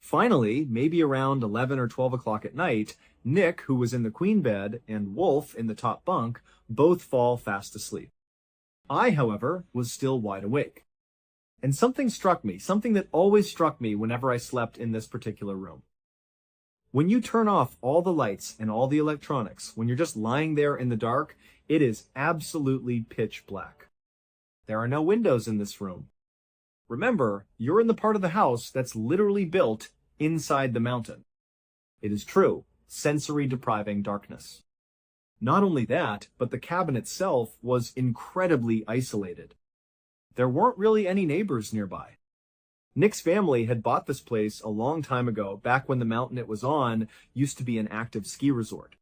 Finally, maybe around 11 or 12 o'clock at night, Nick, who was in the queen bed, and Wolf in the top bunk, both fall fast asleep. I, however, was still wide awake. And something struck me, something that always struck me whenever I slept in this particular room. When you turn off all the lights and all the electronics, when you're just lying there in the dark, it is absolutely pitch black. There are no windows in this room. Remember, you're in the part of the house that's literally built inside the mountain. It is true, sensory-depriving darkness. Not only that, but the cabin itself was incredibly isolated. There weren't really any neighbors nearby. Nick's family had bought this place a long time ago, back when the mountain it was on used to be an active ski resort.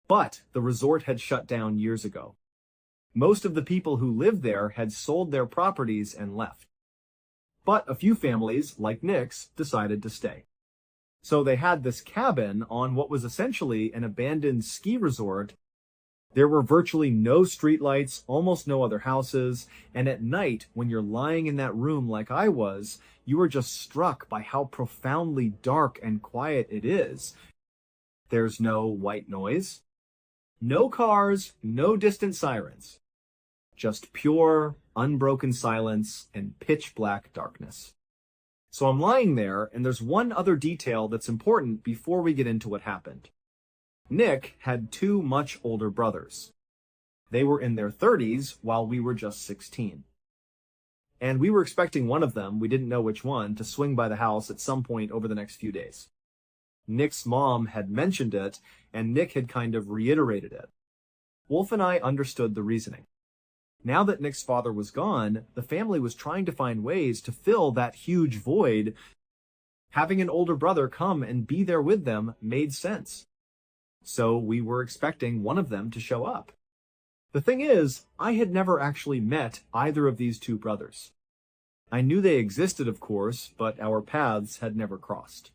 But the resort had shut down years ago. Most of the people who lived there had sold their properties and left. But a few families, like Nick's, decided to stay. So they had this cabin on what was essentially an abandoned ski resort. There were virtually no streetlights, almost no other houses, and at night, when you're lying in that room like I was, you were just struck by how profoundly dark and quiet it is. There's no white noise, no cars, no distant sirens. Just pure, unbroken silence and pitch black darkness. So I'm lying there, and there's one other detail that's important before we get into what happened. Nick had two much older brothers. They were in their 30s while we were just 16. And we were expecting one of them, we didn't know which one, to swing by the house at some point over the next few days. Nick's mom had mentioned it, and Nick had kind of reiterated it. Wolf and I understood the reasoning. Now that Nick's father was gone, the family was trying to find ways to fill that huge void. Having an older brother come and be there with them made sense. So we were expecting one of them to show up. The thing is, I had never actually met either of these two brothers. I knew they existed, of course, but our paths had never crossed.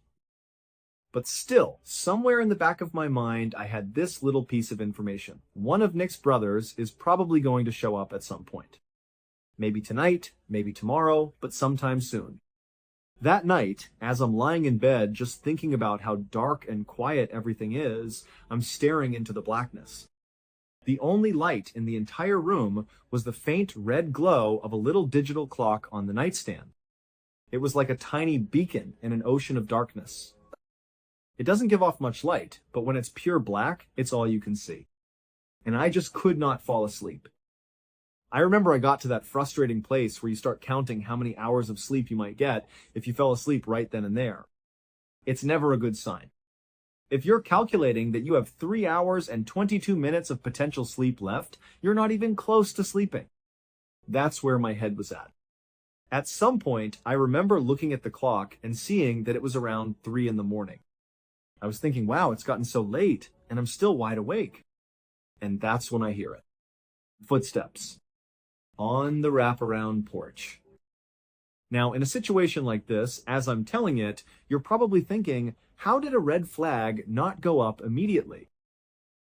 But still, somewhere in the back of my mind, I had this little piece of information. One of Nick's brothers is probably going to show up at some point. Maybe tonight, maybe tomorrow, but sometime soon. That night, as I'm lying in bed just thinking about how dark and quiet everything is, I'm staring into the blackness. The only light in the entire room was the faint red glow of a little digital clock on the nightstand. It was like a tiny beacon in an ocean of darkness. It doesn't give off much light, but when it's pure black, it's all you can see. And I just could not fall asleep. I remember I got to that frustrating place where you start counting how many hours of sleep you might get if you fell asleep right then and there. It's never a good sign. If you're calculating that you have 3 hours and 22 minutes of potential sleep left, you're not even close to sleeping. That's where my head was at. At some point, I remember looking at the clock and seeing that it was around 3 in the morning. I was thinking, wow, it's gotten so late, and I'm still wide awake. And that's when I hear it. Footsteps. On the wraparound porch. Now, in a situation like this, as I'm telling it, you're probably thinking, how did a red flag not go up immediately?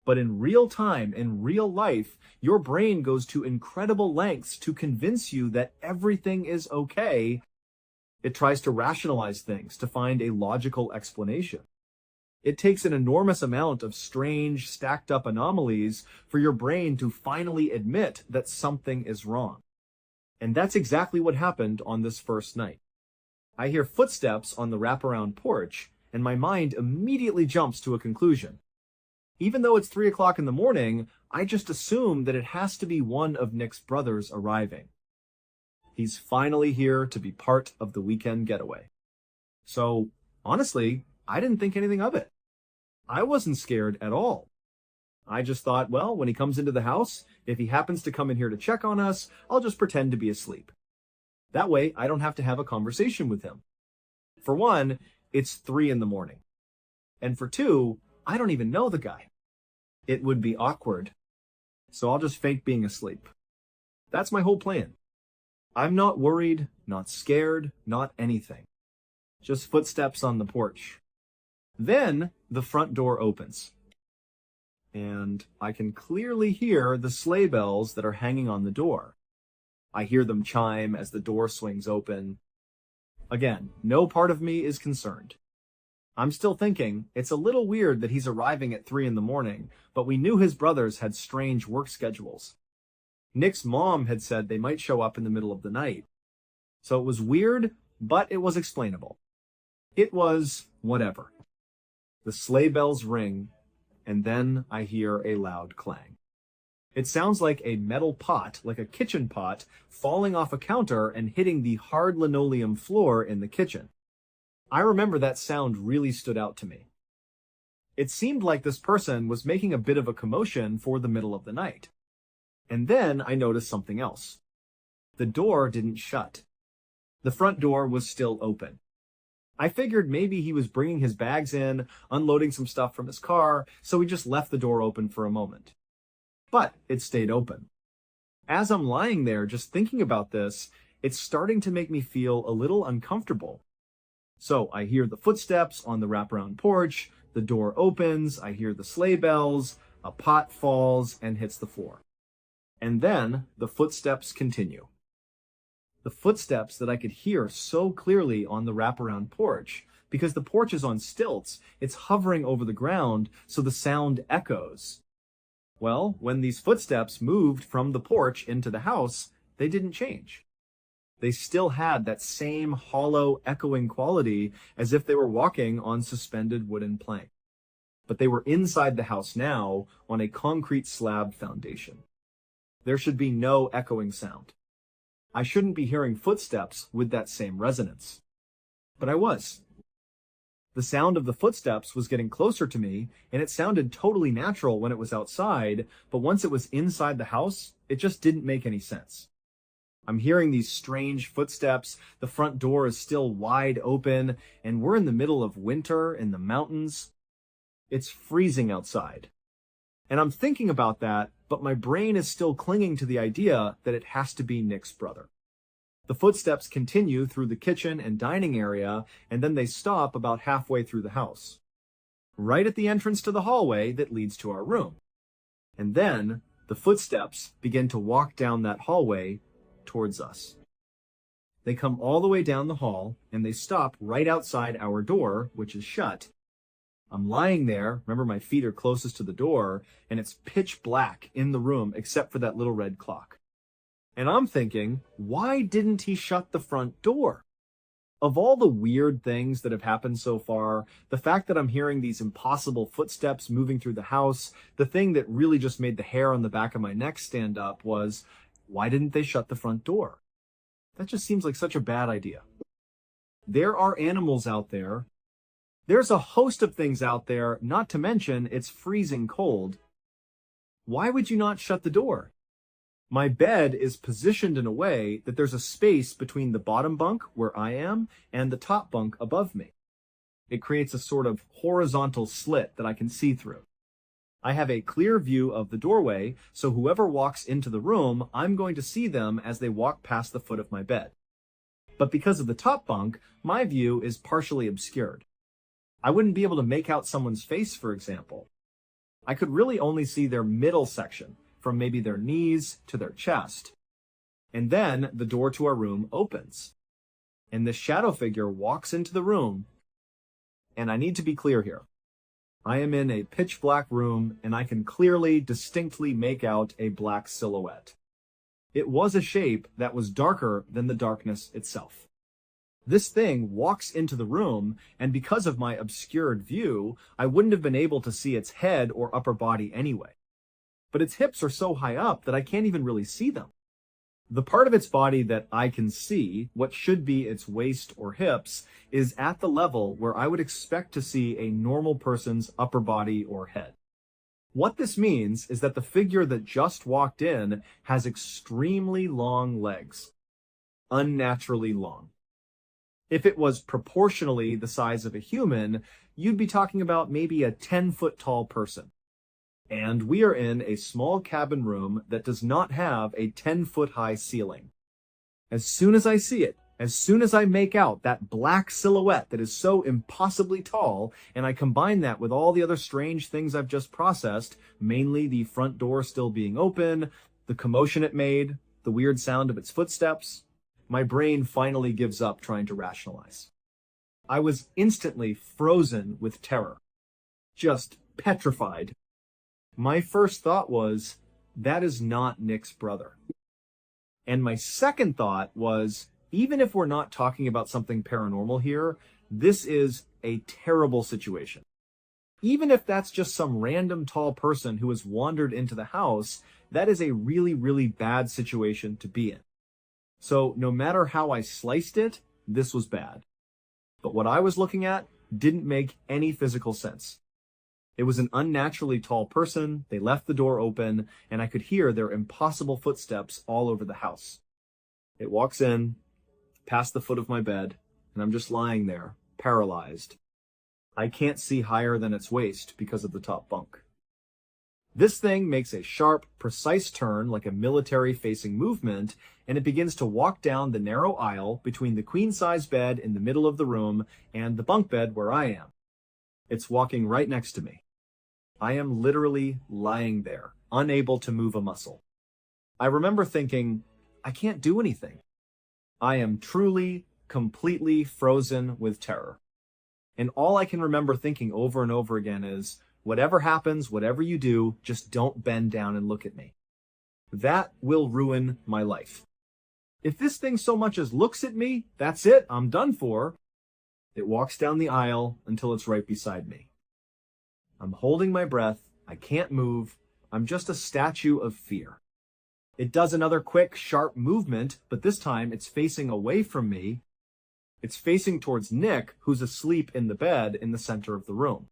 But in real time, in real life, your brain goes to incredible lengths to convince you that everything is okay. It tries to rationalize things, to find a logical explanation. It takes an enormous amount of strange, stacked up anomalies for your brain to finally admit that something is wrong. And that's exactly what happened on this first night. I hear footsteps on the wraparound porch, and my mind immediately jumps to a conclusion. Even though it's 3 o'clock in the morning, I just assume that it has to be one of Nick's brothers arriving. He's finally here to be part of the weekend getaway. So, honestly, I didn't think anything of it. I wasn't scared at all. I just thought, well, when he comes into the house, if he happens to come in here to check on us, I'll just pretend to be asleep. That way, I don't have to have a conversation with him. For one, it's 3 in the morning. And for two, I don't even know the guy. It would be awkward. So I'll just fake being asleep. That's my whole plan. I'm not worried, not scared, not anything. Just footsteps on the porch. Then the front door opens. And I can clearly hear the sleigh bells that are hanging on the door. I hear them chime as the door swings open. Again, no part of me is concerned. I'm still thinking, it's a little weird that he's arriving at 3 in the morning, but we knew his brothers had strange work schedules. Nick's mom had said they might show up in the middle of the night. So it was weird, but it was explainable. It was whatever. The sleigh bells ring, and then I hear a loud clang. It sounds like a metal pot, like a kitchen pot, falling off a counter and hitting the hard linoleum floor in the kitchen. I remember that sound really stood out to me. It seemed like this person was making a bit of a commotion for the middle of the night. And then I noticed something else. The door didn't shut. The front door was still open. I figured maybe he was bringing his bags in, unloading some stuff from his car, so he just left the door open for a moment. But it stayed open. As I'm lying there just thinking about this, it's starting to make me feel a little uncomfortable. So I hear the footsteps on the wraparound porch, the door opens, I hear the sleigh bells, a pot falls and hits the floor. And then the footsteps continue. The footsteps that I could hear so clearly on the wraparound porch, because the porch is on stilts, it's hovering over the ground, so the sound echoes. Well, when these footsteps moved from the porch into the house, they didn't change. They still had that same hollow, echoing quality as if they were walking on suspended wooden plank. But they were inside the house now on a concrete slab foundation. There should be no echoing sound. I shouldn't be hearing footsteps with that same resonance. But I was. The sound of the footsteps was getting closer to me, and it sounded totally natural when it was outside, but once it was inside the house, it just didn't make any sense. I'm hearing these strange footsteps. The front door is still wide open, and we're in the middle of winter in the mountains. It's freezing outside. And I'm thinking about that, but my brain is still clinging to the idea that it has to be Nick's brother. The footsteps continue through the kitchen and dining area, and then they stop about halfway through the house, right at the entrance to the hallway that leads to our room. And then the footsteps begin to walk down that hallway towards us. They come all the way down the hall, and they stop right outside our door, which is shut. I'm lying there, remember my feet are closest to the door, and it's pitch black in the room except for that little red clock. And I'm thinking, why didn't he shut the front door? Of all the weird things that have happened so far, the fact that I'm hearing these impossible footsteps moving through the house, the thing that really just made the hair on the back of my neck stand up was, why didn't they shut the front door? That just seems like such a bad idea. There are animals out there. There's a host of things out there, not to mention it's freezing cold. Why would you not shut the door? My bed is positioned in a way that there's a space between the bottom bunk, where I am, and the top bunk above me. It creates a sort of horizontal slit that I can see through. I have a clear view of the doorway, so whoever walks into the room, I'm going to see them as they walk past the foot of my bed. But because of the top bunk, my view is partially obscured. I wouldn't be able to make out someone's face, for example. I could really only see their middle section, from maybe their knees to their chest. And then the door to our room opens. And this shadow figure walks into the room. And I need to be clear here. I am in a pitch black room, and I can clearly, distinctly make out a black silhouette. It was a shape that was darker than the darkness itself. This thing walks into the room, and because of my obscured view, I wouldn't have been able to see its head or upper body anyway. But its hips are so high up that I can't even really see them. The part of its body that I can see, what should be its waist or hips, is at the level where I would expect to see a normal person's upper body or head. What this means is that the figure that just walked in has extremely long legs. Unnaturally long. If it was proportionally the size of a human, you'd be talking about maybe a 10-foot tall person. And we are in a small cabin room that does not have a 10-foot high ceiling. As soon as I see it, as soon as I make out that black silhouette that is so impossibly tall, and I combine that with all the other strange things I've just processed, mainly the front door still being open, the commotion it made, the weird sound of its footsteps, my brain finally gives up trying to rationalize. I was instantly frozen with terror. Just petrified. My first thought was, that is not Nick's brother. And my second thought was, even if we're not talking about something paranormal here, this is a terrible situation. Even if that's just some random tall person who has wandered into the house, that is a really, really bad situation to be in. So no matter how I sliced it, this was bad. But what I was looking at didn't make any physical sense. It was an unnaturally tall person, they left the door open, and I could hear their impossible footsteps all over the house. It walks in, past the foot of my bed, and I'm just lying there, paralyzed. I can't see higher than its waist because of the top bunk. This thing makes a sharp, precise turn like a military-facing movement, and it begins to walk down the narrow aisle between the queen-size bed in the middle of the room and the bunk bed where I am. It's walking right next to me. I am literally lying there, unable to move a muscle. I remember thinking, I can't do anything. I am truly, completely frozen with terror. And all I can remember thinking over and over again is, whatever happens, whatever you do, just don't bend down and look at me. That will ruin my life. If this thing so much as looks at me, that's it, I'm done for. It walks down the aisle until it's right beside me. I'm holding my breath, I can't move, I'm just a statue of fear. It does another quick, sharp movement, but this time it's facing away from me. It's facing towards Nick, who's asleep in the bed in the center of the room.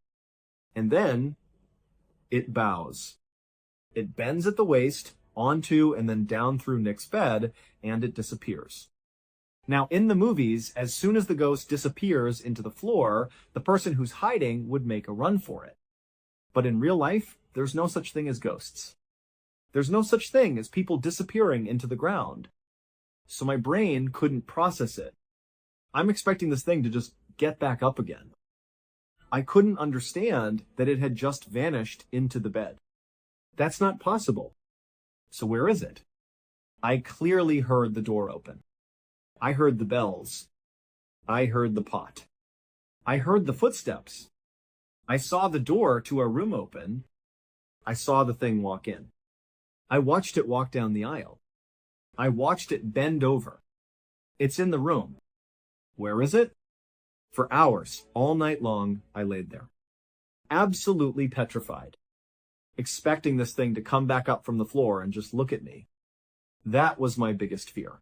And then it bows. It bends at the waist, onto and then down through Nick's bed, and it disappears. Now, in the movies, as soon as the ghost disappears into the floor, the person who's hiding would make a run for it. But in real life, there's no such thing as ghosts. There's no such thing as people disappearing into the ground. So my brain couldn't process it. I'm expecting this thing to just get back up again. I couldn't understand that it had just vanished into the bed. That's not possible. So where is it? I clearly heard the door open. I heard the bells. I heard the pot. I heard the footsteps. I saw the door to our room open. I saw the thing walk in. I watched it walk down the aisle. I watched it bend over. It's in the room. Where is it? For hours, all night long, I laid there, absolutely petrified, expecting this thing to come back up from the floor and just look at me. That was my biggest fear.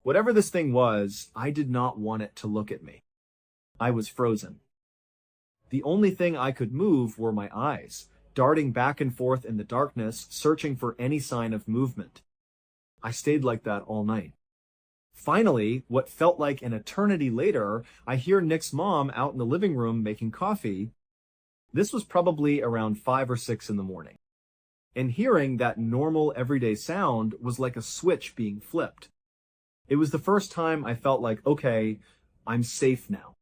Whatever this thing was, I did not want it to look at me. I was frozen. The only thing I could move were my eyes, darting back and forth in the darkness, searching for any sign of movement. I stayed like that all night. Finally, what felt like an eternity later, I hear Nick's mom out in the living room making coffee. This was probably around 5 or 6 in the morning. And hearing that normal everyday sound was like a switch being flipped. It was the first time I felt like, okay, I'm safe now.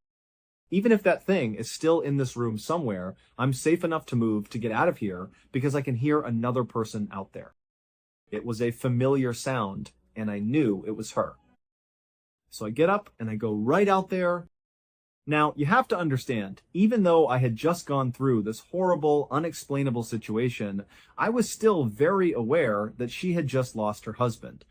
Even if that thing is still in this room somewhere, I'm safe enough to move to get out of here because I can hear another person out there. It was a familiar sound, and I knew it was her. So I get up and I go right out there. Now, you have to understand, even though I had just gone through this horrible, unexplainable situation, I was still very aware that she had just lost her husband.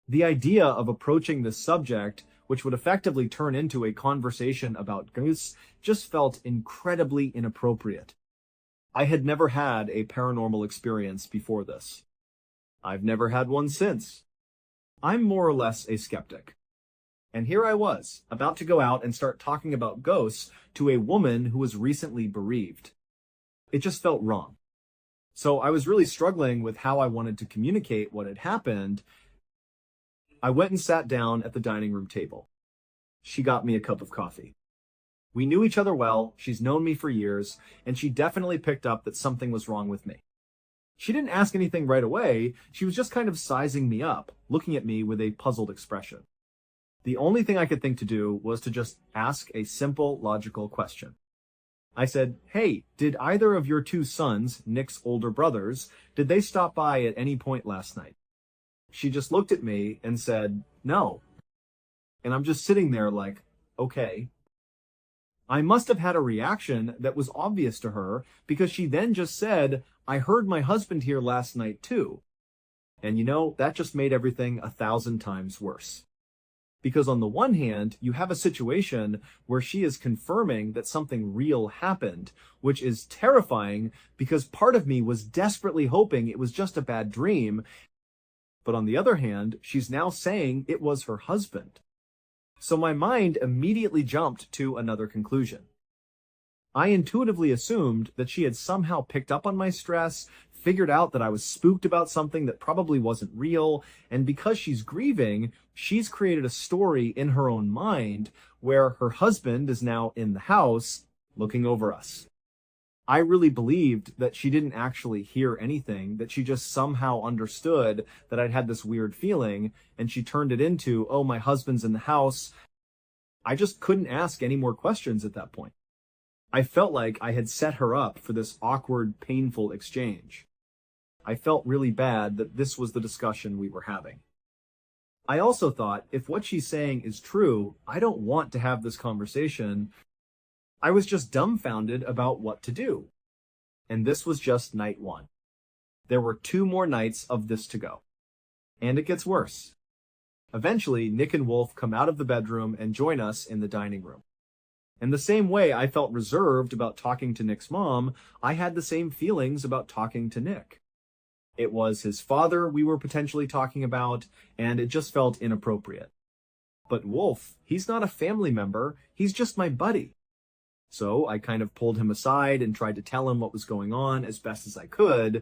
The idea of approaching this subject, which would effectively turn into a conversation about ghosts, just felt incredibly inappropriate. I had never had a paranormal experience before this. I've never had one since. I'm more or less a skeptic. And here I was, about to go out and start talking about ghosts to a woman who was recently bereaved. It just felt wrong. So I was really struggling with how I wanted to communicate what had happened. I went and sat down at the dining room table. She got me a cup of coffee. We knew each other well, she's known me for years, and she definitely picked up that something was wrong with me. She didn't ask anything right away, she was just kind of sizing me up, looking at me with a puzzled expression. The only thing I could think to do was to just ask a simple, logical question. I said, hey, did either of your 2 sons, Nick's older brothers, did they stop by at any point last night? She just looked at me and said, no. And I'm just sitting there like, okay. I must have had a reaction that was obvious to her because she then just said, I heard my husband here last night too. And you know, that just made everything 1,000 times worse. Because on the one hand, you have a situation where she is confirming that something real happened, which is terrifying because part of me was desperately hoping it was just a bad dream. But on the other hand, she's now saying it was her husband. So my mind immediately jumped to another conclusion. I intuitively assumed that she had somehow picked up on my stress, figured out that I was spooked about something that probably wasn't real, and because she's grieving, she's created a story in her own mind where her husband is now in the house looking over us. I really believed that she didn't actually hear anything, that she just somehow understood that I'd had this weird feeling, and she turned it into, oh, my husband's in the house. I just couldn't ask any more questions at that point. I felt like I had set her up for this awkward, painful exchange. I felt really bad that this was the discussion we were having. I also thought, if what she's saying is true, I don't want to have this conversation. I was just dumbfounded about what to do. And this was just night 1. There were 2 more nights of this to go. And it gets worse. Eventually, Nick and Wolf come out of the bedroom and join us in the dining room. In the same way I felt reserved about talking to Nick's mom, I had the same feelings about talking to Nick. It was his father we were potentially talking about, and it just felt inappropriate. But Wolf, he's not a family member, he's just my buddy. So I kind of pulled him aside and tried to tell him what was going on as best as I could.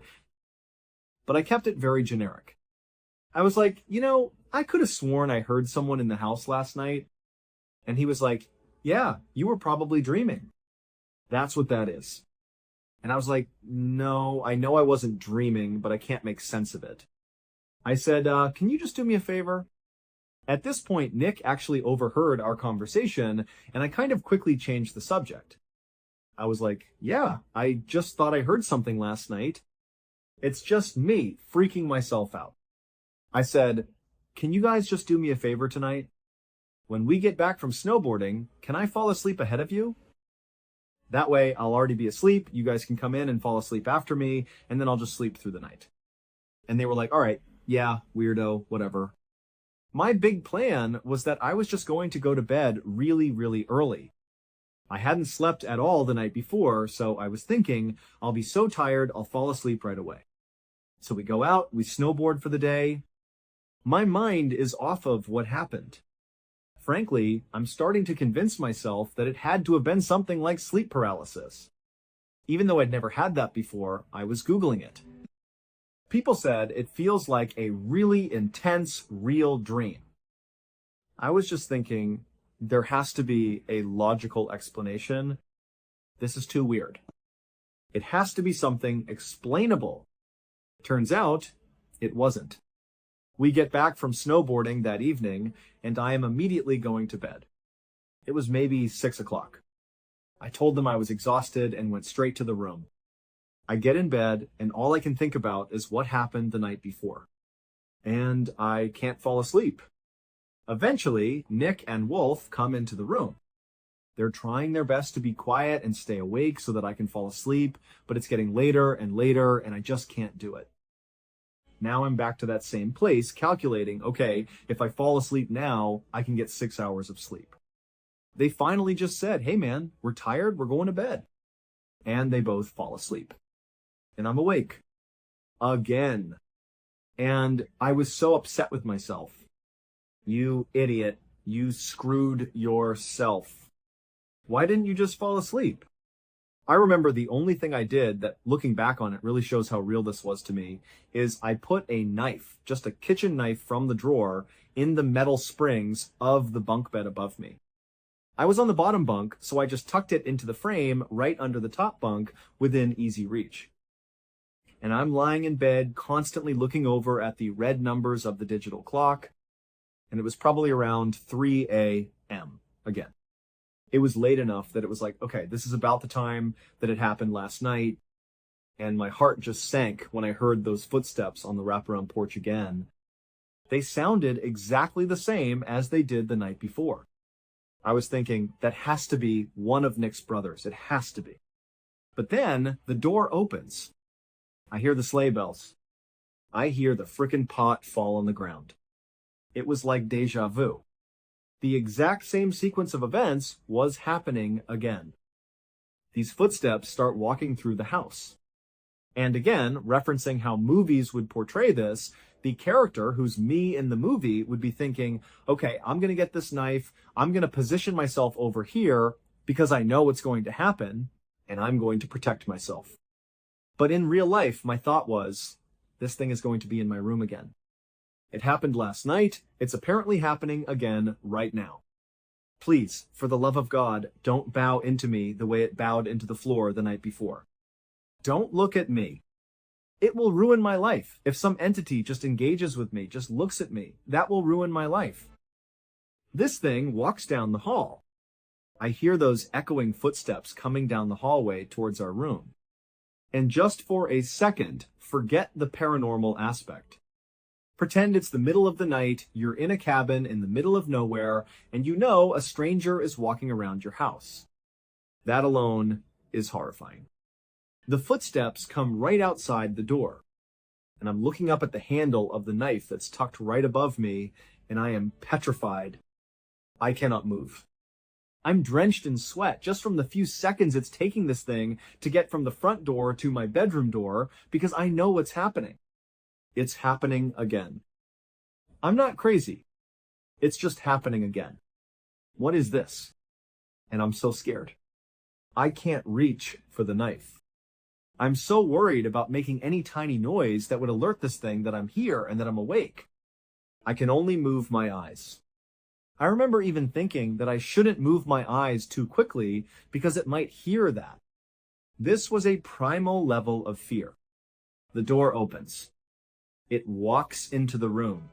but I kept it very generic. I was like, I could have sworn I heard someone in the house last night. And he was like, yeah, you were probably dreaming. That's what that is. And I was like, no, I know I wasn't dreaming, but I can't make sense of it. I said, can you just do me a favor? At this point, Nick actually overheard our conversation, and I kind of quickly changed the subject. I was like, yeah, I just thought I heard something last night. It's just me freaking myself out. I said, can you guys just do me a favor tonight? When we get back from snowboarding, can I fall asleep ahead of you? That way, I'll already be asleep, you guys can come in and fall asleep after me, and then I'll just sleep through the night. And they were like, all right, yeah, weirdo, whatever. My big plan was that I was just going to go to bed really, really early. I hadn't slept at all the night before, so I was thinking, I'll be so tired, I'll fall asleep right away. So we go out, we snowboard for the day. My mind is off of what happened. Frankly, I'm starting to convince myself that it had to have been something like sleep paralysis. Even though I'd never had that before, I was Googling it. People said it feels like a really intense, real dream. I was just thinking, there has to be a logical explanation. This is too weird. It has to be something explainable. Turns out, it wasn't. We get back from snowboarding that evening, and I am immediately going to bed. It was maybe 6 o'clock. I told them I was exhausted and went straight to the room. I get in bed, and all I can think about is what happened the night before. And I can't fall asleep. Eventually, Nick and Wolf come into the room. They're trying their best to be quiet and stay awake so that I can fall asleep, but it's getting later, and I just can't do it. Now I'm back to that same place, calculating, okay, if I fall asleep now, I can get 6 hours of sleep. They finally just said, hey man, we're tired, we're going to bed. And they both fall asleep. And I'm awake. Again. And I was so upset with myself. You idiot, you screwed yourself. Why didn't you just fall asleep? I remember the only thing I did that, looking back on it, really shows how real this was to me, is I put a knife, just a kitchen knife from the drawer, in the metal springs of the bunk bed above me. I was on the bottom bunk, so I just tucked it into the frame right under the top bunk within easy reach. And I'm lying in bed, constantly looking over at the red numbers of the digital clock, and it was probably around 3 a.m. again. It was late enough that it was like, okay, this is about the time that it happened last night. And my heart just sank when I heard those footsteps on the wraparound porch again. They sounded exactly the same as they did the night before. I was thinking, that has to be one of Nick's brothers. It has to be. But then the door opens. I hear the sleigh bells. I hear the frickin' pot fall on the ground. It was like deja vu. The exact same sequence of events was happening again. These footsteps start walking through the house. And again, referencing how movies would portray this, the character, who's me in the movie, would be thinking, okay, I'm going to get this knife, I'm going to position myself over here because I know what's going to happen, and I'm going to protect myself. But in real life, my thought was, this thing is going to be in my room again. It happened last night. It's apparently happening again right now. Please, for the love of God, don't bow into me the way it bowed into the floor the night before. Don't look at me. It will ruin my life. If some entity just engages with me, just looks at me, that will ruin my life. This thing walks down the hall. I hear those echoing footsteps coming down the hallway towards our room. And just for a second, forget the paranormal aspect. Pretend it's the middle of the night, you're in a cabin in the middle of nowhere, and you know a stranger is walking around your house. That alone is horrifying. The footsteps come right outside the door, and I'm looking up at the handle of the knife that's tucked right above me, and I am petrified. I cannot move. I'm drenched in sweat just from the few seconds it's taking this thing to get from the front door to my bedroom door, because I know what's happening. It's happening again. I'm not crazy. It's just happening again. What is this? And I'm so scared. I can't reach for the knife. I'm so worried about making any tiny noise that would alert this thing that I'm here and that I'm awake. I can only move my eyes. I remember even thinking that I shouldn't move my eyes too quickly because it might hear that. This was a primal level of fear. The door opens. It walks into the room.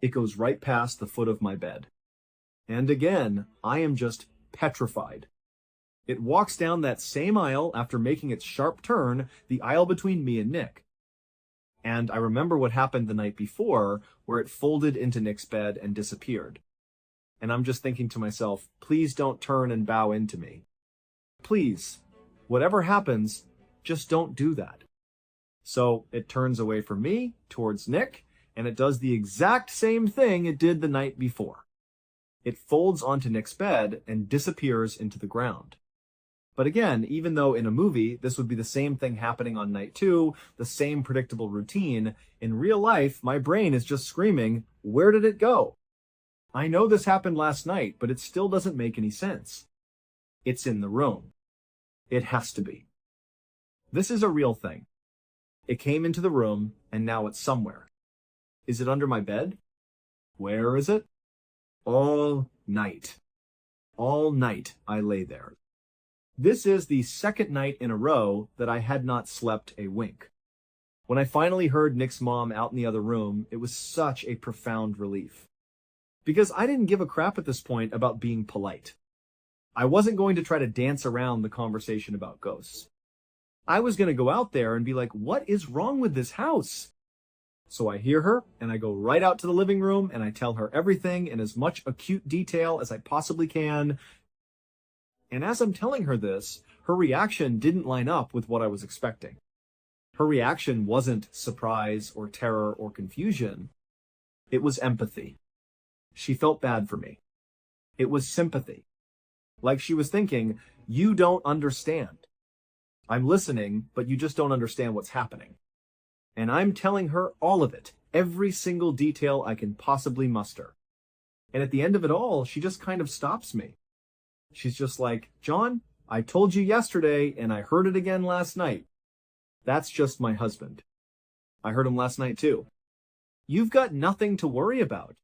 It goes right past the foot of my bed. And again, I am just petrified. It walks down that same aisle after making its sharp turn, the aisle between me and Nick. And I remember what happened the night before, where it folded into Nick's bed and disappeared. And I'm just thinking to myself, please don't turn and bow into me. Please, whatever happens, just don't do that. So it turns away from me, towards Nick, and it does the exact same thing it did the night before. It folds onto Nick's bed and disappears into the ground. But again, even though in a movie, this would be the same thing happening on night 2, the same predictable routine, in real life, my brain is just screaming, where did it go? I know this happened last night, but it still doesn't make any sense. It's in the room. It has to be. This is a real thing. It came into the room, and now it's somewhere. Is it under my bed? Where is it? All night. All night I lay there. This is the second night in a row that I had not slept a wink. When I finally heard Nick's mom out in the other room, it was such a profound relief. Because I didn't give a crap at this point about being polite. I wasn't going to try to dance around the conversation about ghosts. I was going to go out there and be like, what is wrong with this house? So I hear her, and I go right out to the living room, and I tell her everything in as much acute detail as I possibly can. And as I'm telling her this, her reaction didn't line up with what I was expecting. Her reaction wasn't surprise or terror or confusion. It was empathy. She felt bad for me. It was sympathy. Like she was thinking, you don't understand. I'm listening, but you just don't understand what's happening. And I'm telling her all of it, every single detail I can possibly muster. And at the end of it all, she just kind of stops me. She's just like, John, I told you yesterday, and I heard it again last night. That's just my husband. I heard him last night too. You've got nothing to worry about.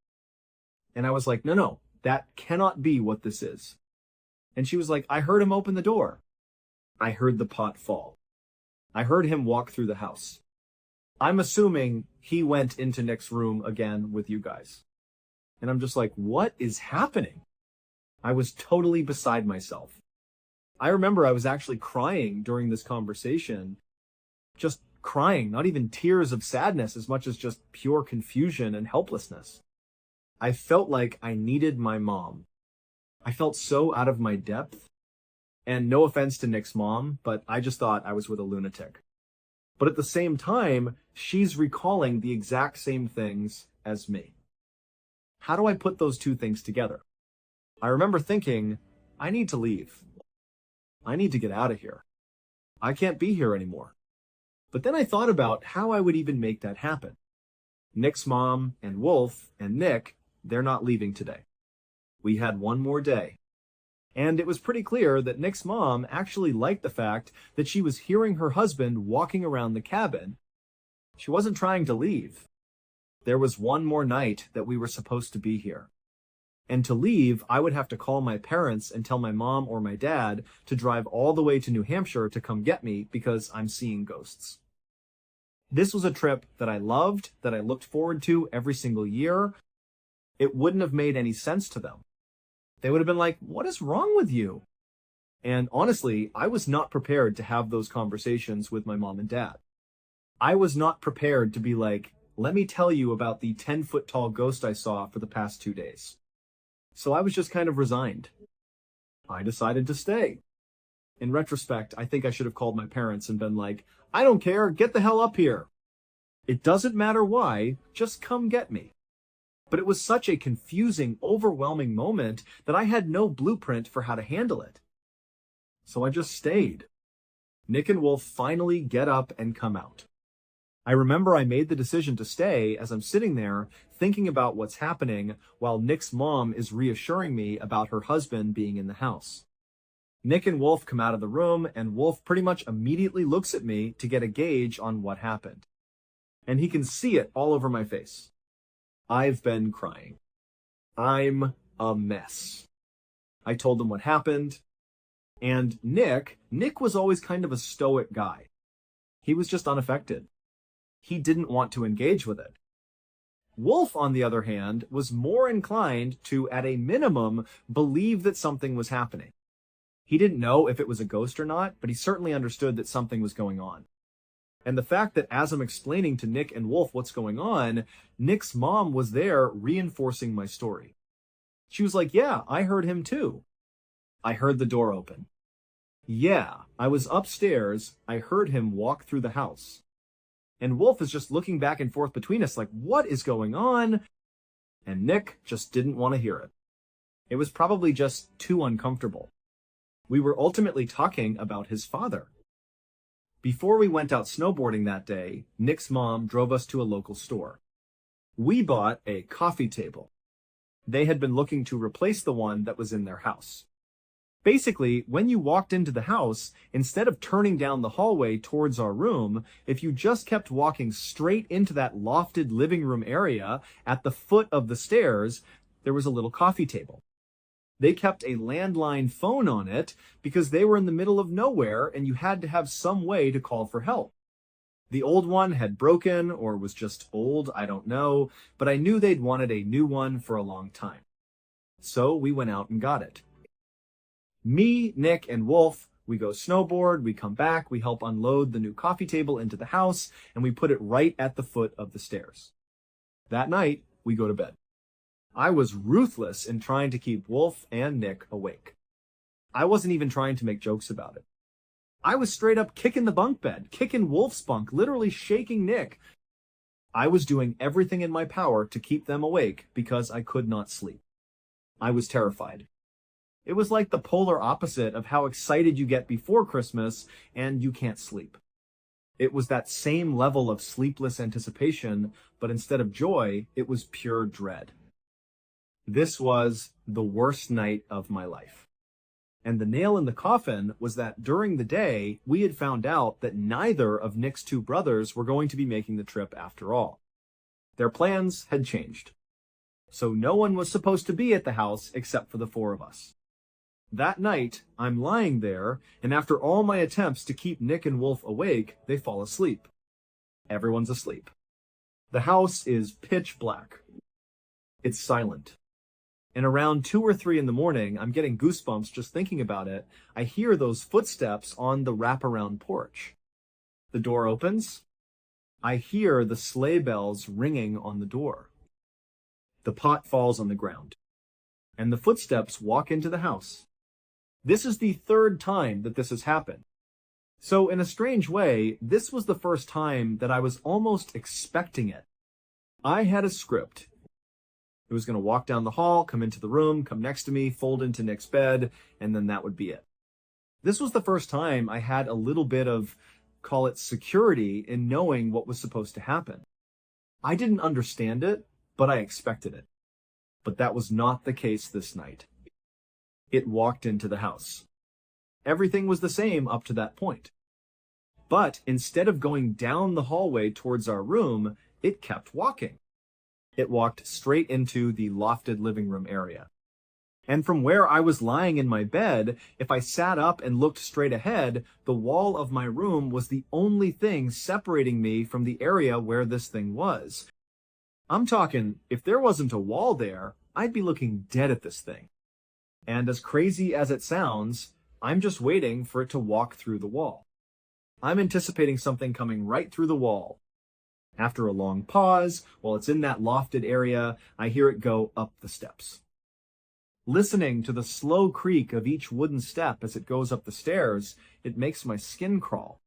And I was like, no, that cannot be what this is. And she was like, I heard him open the door. I heard the pot fall. I heard him walk through the house. I'm assuming he went into Nick's room again with you guys. And I'm just like, what is happening? I was totally beside myself. I remember I was actually crying during this conversation. Just crying, not even tears of sadness as much as just pure confusion and helplessness. I felt like I needed my mom. I felt so out of my depth. And no offense to Nick's mom, but I just thought I was with a lunatic. But at the same time, she's recalling the exact same things as me. How do I put those two things together? I remember thinking, I need to leave. I need to get out of here. I can't be here anymore. But then I thought about how I would even make that happen. Nick's mom and Wolf and Nick, they're not leaving today. We had one more day. And it was pretty clear that Nick's mom actually liked the fact that she was hearing her husband walking around the cabin. She wasn't trying to leave. There was one more night that we were supposed to be here. And to leave, I would have to call my parents and tell my mom or my dad to drive all the way to New Hampshire to come get me because I'm seeing ghosts. This was a trip that I loved, that I looked forward to every single year. It wouldn't have made any sense to them. They would have been like, what is wrong with you? And honestly, I was not prepared to have those conversations with my mom and dad. I was not prepared to be like, let me tell you about the 10-foot tall ghost I saw for the past 2 days. So I was just kind of resigned. I decided to stay. In retrospect, I think I should have called my parents and been like, I don't care, get the hell up here. It doesn't matter why, just come get me. But it was such a confusing, overwhelming moment that I had no blueprint for how to handle it. So I just stayed. Nick and Wolf finally get up and come out. I remember I made the decision to stay as I'm sitting there thinking about what's happening while Nick's mom is reassuring me about her husband being in the house. Nick and Wolf come out of the room, and Wolf pretty much immediately looks at me to get a gauge on what happened. And he can see it all over my face. I've been crying. I'm a mess. I told them what happened. And Nick was always kind of a stoic guy. He was just unaffected. He didn't want to engage with it. Wolf, on the other hand, was more inclined to, at a minimum, believe that something was happening. He didn't know if it was a ghost or not, but he certainly understood that something was going on. And the fact that as I'm explaining to Nick and Wolf what's going on, Nick's mom was there reinforcing my story. She was like, yeah, I heard him too. I heard the door open. Yeah, I was upstairs. I heard him walk through the house. And Wolf is just looking back and forth between us like, what is going on? And Nick just didn't want to hear it. It was probably just too uncomfortable. We were ultimately talking about his father. Before we went out snowboarding that day, Nick's mom drove us to a local store. We bought a coffee table. They had been looking to replace the one that was in their house. Basically, when you walked into the house, instead of turning down the hallway towards our room, if you just kept walking straight into that lofted living room area, at the foot of the stairs, there was a little coffee table. They kept a landline phone on it because they were in the middle of nowhere and you had to have some way to call for help. The old one had broken or was just old, I don't know, but I knew they'd wanted a new one for a long time. So we went out and got it. Me, Nick, and Wolf, we go snowboard, we come back, we help unload the new coffee table into the house, and we put it right at the foot of the stairs. That night, we go to bed. I was ruthless in trying to keep Wolf and Nick awake. I wasn't even trying to make jokes about it. I was straight up kicking the bunk bed, kicking Wolf's bunk, literally shaking Nick. I was doing everything in my power to keep them awake because I could not sleep. I was terrified. It was like the polar opposite of how excited you get before Christmas and you can't sleep. It was that same level of sleepless anticipation, but instead of joy, it was pure dread. This was the worst night of my life. And the nail in the coffin was that during the day, we had found out that neither of Nick's two brothers were going to be making the trip after all. Their plans had changed. So no one was supposed to be at the house except for the four of us. That night, I'm lying there, and after all my attempts to keep Nick and Wolf awake, they fall asleep. Everyone's asleep. The house is pitch black. It's silent. And around 2 or 3 in the morning, I'm getting goosebumps just thinking about it. I hear those footsteps on the wraparound porch. The door opens. I hear the sleigh bells ringing on the door. The pot falls on the ground. And the footsteps walk into the house. This is the 3rd time that this has happened. So in a strange way, this was the first time that I was almost expecting it. I had a script. It was going to walk down the hall, come into the room, come next to me, fold into Nick's bed, and then that would be it. This was the first time I had a little bit of, call it security, in knowing what was supposed to happen. I didn't understand it, but I expected it. But that was not the case this night. It walked into the house. Everything was the same up to that point. But instead of going down the hallway towards our room, it kept walking. It walked straight into the lofted living room area. And from where I was lying in my bed, if I sat up and looked straight ahead, the wall of my room was the only thing separating me from the area where this thing was. I'm talking, if there wasn't a wall there, I'd be looking dead at this thing. And as crazy as it sounds, I'm just waiting for it to walk through the wall. I'm anticipating something coming right through the wall. After a long pause, while it's in that lofted area, I hear it go up the steps. Listening to the slow creak of each wooden step as it goes up the stairs, it makes my skin crawl.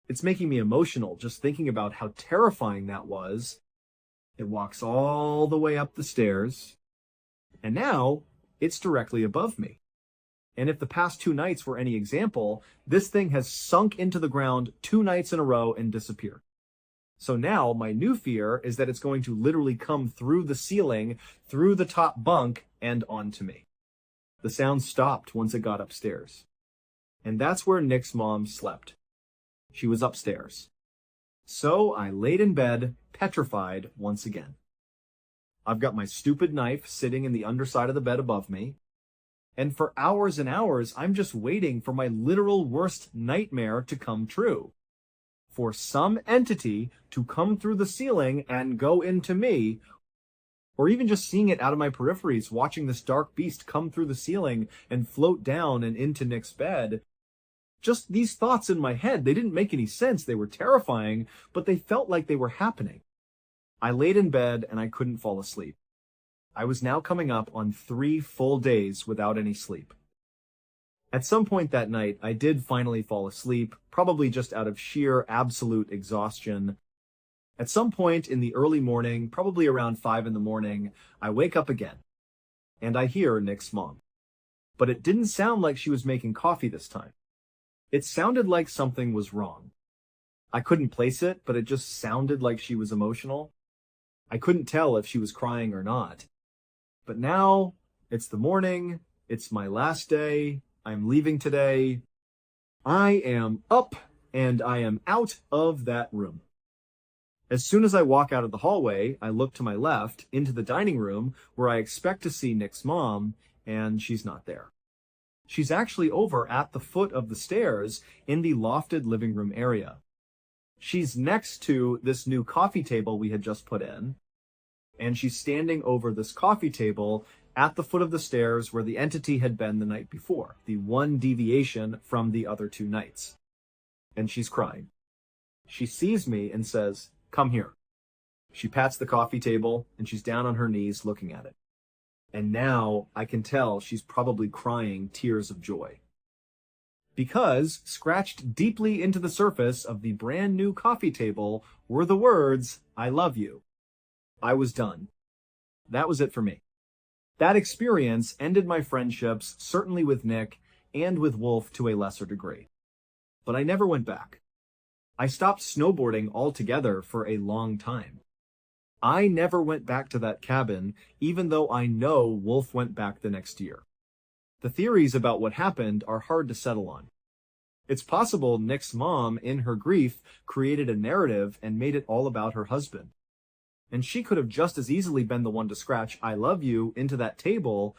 It's making me emotional just thinking about how terrifying that was. It walks all the way up the stairs, and now it's directly above me. And if the past 2 nights were any example, this thing has sunk into the ground 2 nights in a row and disappeared. So now my new fear is that it's going to literally come through the ceiling, through the top bunk, and onto me. The sound stopped once it got upstairs. And that's where Nick's mom slept. She was upstairs. So I laid in bed, petrified once again. I've got my stupid knife sitting in the underside of the bed above me. And for hours and hours, I'm just waiting for my literal worst nightmare to come true. For some entity to come through the ceiling and go into me, or even just seeing it out of my peripheries, watching this dark beast come through the ceiling and float down and into Nick's bed. Just these thoughts in my head, they didn't make any sense. They were terrifying, but they felt like they were happening. I laid in bed and I couldn't fall asleep. I was now coming up on 3 full days without any sleep. At some point that night, I did finally fall asleep, probably just out of sheer absolute exhaustion. At some point in the early morning, probably around 5 in the morning, I wake up again, and I hear Nick's mom. But it didn't sound like she was making coffee this time. It sounded like something was wrong. I couldn't place it, but it just sounded like she was emotional. I couldn't tell if she was crying or not. But now, it's the morning, it's my last day, I'm leaving today. I am up, and I am out of that room. As soon as I walk out of the hallway, I look to my left, into the dining room, where I expect to see Nick's mom, and she's not there. She's actually over at the foot of the stairs in the lofted living room area. She's next to this new coffee table we had just put in, and she's standing over this coffee table at the foot of the stairs where the entity had been the night before, the one deviation from the other 2 nights. And she's crying. She sees me and says, "Come here." She pats the coffee table, and she's down on her knees looking at it. And now I can tell she's probably crying tears of joy. Because scratched deeply into the surface of the brand new coffee table were the words, "I love you." I was done. That was it for me. That experience ended my friendships, certainly with Nick and with Wolf to a lesser degree. But I never went back. I stopped snowboarding altogether for a long time. I never went back to that cabin, even though I know Wolf went back the next year. The theories about what happened are hard to settle on. It's possible Nick's mom, in her grief, created a narrative and made it all about her husband. And she could have just as easily been the one to scratch "I love you" into that table.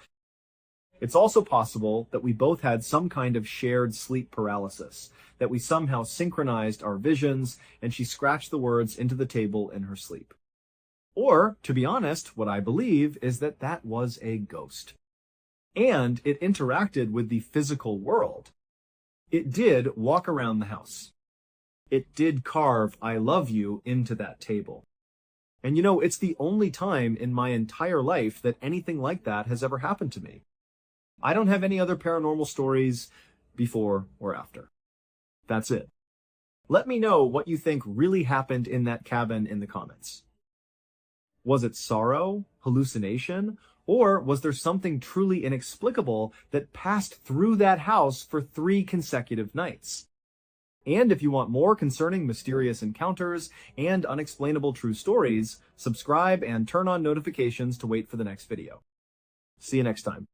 It's also possible that we both had some kind of shared sleep paralysis, that we somehow synchronized our visions and she scratched the words into the table in her sleep. Or, to be honest, what I believe is that that was a ghost. And it interacted with the physical world. It did walk around the house. It did carve "I love you" into that table. And you know, it's the only time in my entire life that anything like that has ever happened to me. I don't have any other paranormal stories before or after. That's it. Let me know what you think really happened in that cabin in the comments. Was it sorrow, hallucination, or was there something truly inexplicable that passed through that house for 3 consecutive nights? And if you want more concerning mysterious encounters and unexplainable true stories, subscribe and turn on notifications to wait for the next video. See you next time.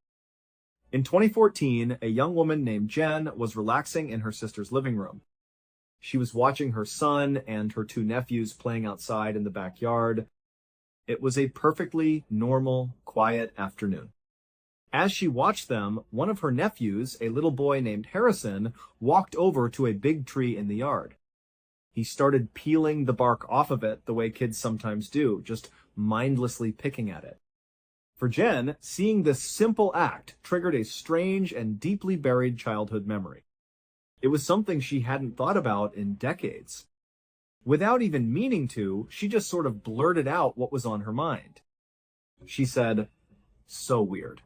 In 2014, a young woman named Jen was relaxing in her sister's living room. She was watching her son and her 2 nephews playing outside in the backyard. It was a perfectly normal, quiet afternoon. As she watched them, one of her nephews, a little boy named Harrison, walked over to a big tree in the yard. He started peeling the bark off of it the way kids sometimes do, just mindlessly picking at it. For Jen, seeing this simple act triggered a strange and deeply buried childhood memory. It was something she hadn't thought about in decades. Without even meaning to, she just sort of blurted out what was on her mind. She said, "So weird."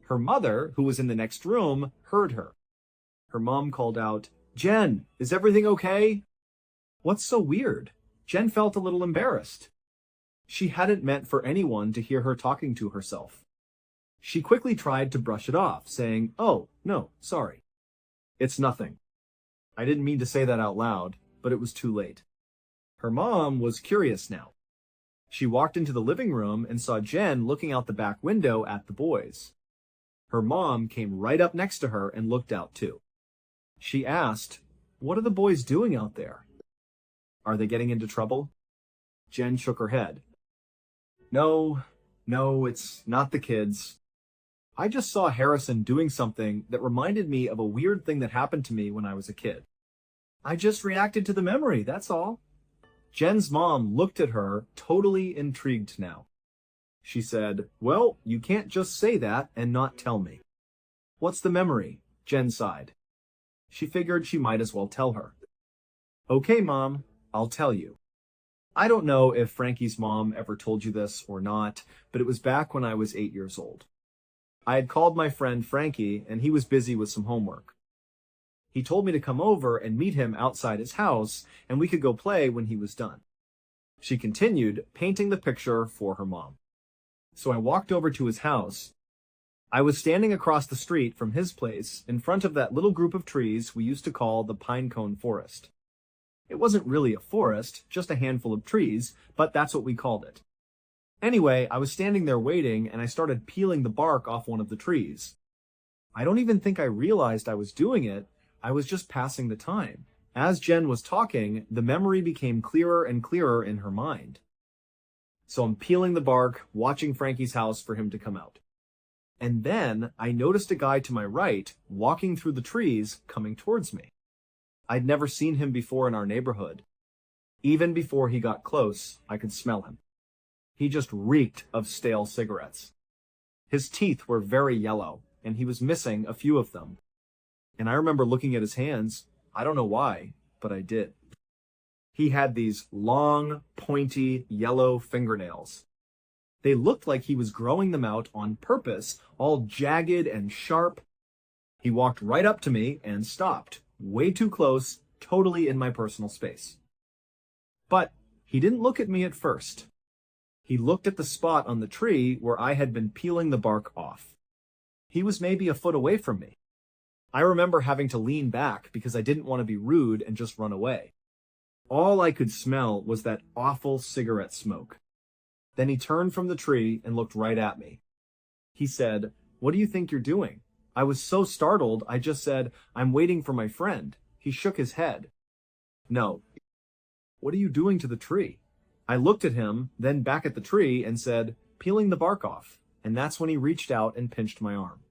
Her mother, who was in the next room, heard her. Her mom called out, "Jen, is everything okay?" "What's so weird?" Jen felt a little embarrassed. She hadn't meant for anyone to hear her talking to herself. She quickly tried to brush it off, saying, "Oh, no, sorry. It's nothing." I didn't mean to say that out loud, but it was too late. Her mom was curious now. She walked into the living room and saw Jen looking out the back window at the boys. Her mom came right up next to her and looked out too. She asked, "What are the boys doing out there? Are they getting into trouble?" Jen shook her head. No, no, it's not the kids. I just saw Harrison doing something that reminded me of a weird thing that happened to me when I was a kid. I just reacted to the memory, that's all. Jen's mom looked at her, totally intrigued now. She said, "Well, you can't just say that and not tell me." "What's the memory?" Jen sighed. She figured she might as well tell her. "Okay, Mom, I'll tell you. I don't know if Frankie's mom ever told you this or not, but it was back when I was 8 years old. I had called my friend Frankie, and he was busy with some homework. He told me to come over and meet him outside his house, and we could go play when he was done." She continued, painting the picture for her mom. "So I walked over to his house. I was standing across the street from his place in front of that little group of trees we used to call the Pinecone Forest. It wasn't really a forest, just a handful of trees, but that's what we called it. Anyway, I was standing there waiting, and I started peeling the bark off one of the trees. I don't even think I realized I was doing it. I was just passing the time. As Jen was talking, the memory became clearer and clearer in her mind. So I'm peeling the bark, watching Frankie's house for him to come out. And then I noticed a guy to my right, walking through the trees, coming towards me. I'd never seen him before in our neighborhood. Even before he got close, I could smell him. He just reeked of stale cigarettes. His teeth were very yellow, and he was missing a few of them. And I remember looking at his hands. I don't know why, but I did. He had these long, pointy, yellow fingernails. They looked like he was growing them out on purpose, all jagged and sharp. He walked right up to me and stopped, way too close, totally in my personal space. But he didn't look at me at first. He looked at the spot on the tree where I had been peeling the bark off. He was maybe a foot away from me. I remember having to lean back because I didn't want to be rude and just run away. All I could smell was that awful cigarette smoke. Then he turned from the tree and looked right at me. He said, "What do you think you're doing?" I was so startled, I just said, "I'm waiting for my friend." He shook his head. "No." "What are you doing to the tree?" I looked at him, then back at the tree and said, "Peeling the bark off." And that's when he reached out and pinched my arm.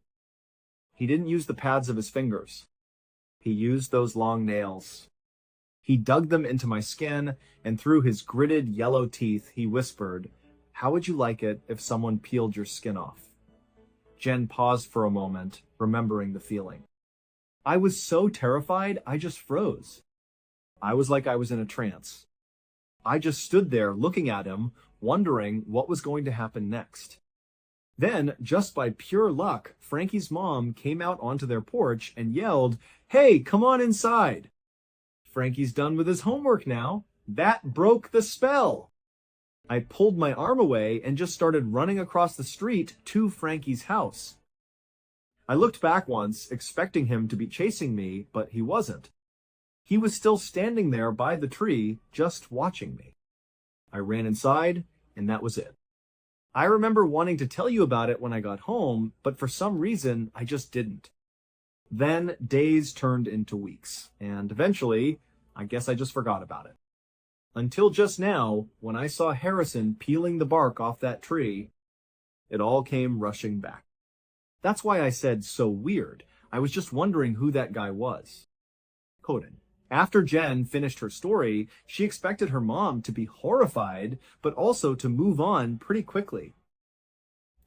He didn't use the pads of his fingers. He used those long nails. He dug them into my skin, and through his gritted yellow teeth, he whispered, "How would you like it if someone peeled your skin off?" Jen paused for a moment, remembering the feeling. I was so terrified, I just froze. I was like I was in a trance. I just stood there looking at him, wondering what was going to happen next. Then, just by pure luck, Frankie's mom came out onto their porch and yelled, "Hey, come on inside." Frankie's done with his homework now. That broke the spell. I pulled my arm away and just started running across the street to Frankie's house. I looked back once, expecting him to be chasing me, but he wasn't. He was still standing there by the tree, just watching me. I ran inside, and that was it. I remember wanting to tell you about it when I got home, but for some reason, I just didn't. Then days turned into weeks, and eventually, I guess I just forgot about it. Until just now, when I saw Harrison peeling the bark off that tree, it all came rushing back. That's why I said so weird. I was just wondering who that guy was. Coden. After Jen finished her story, she expected her mom to be horrified, but also to move on pretty quickly.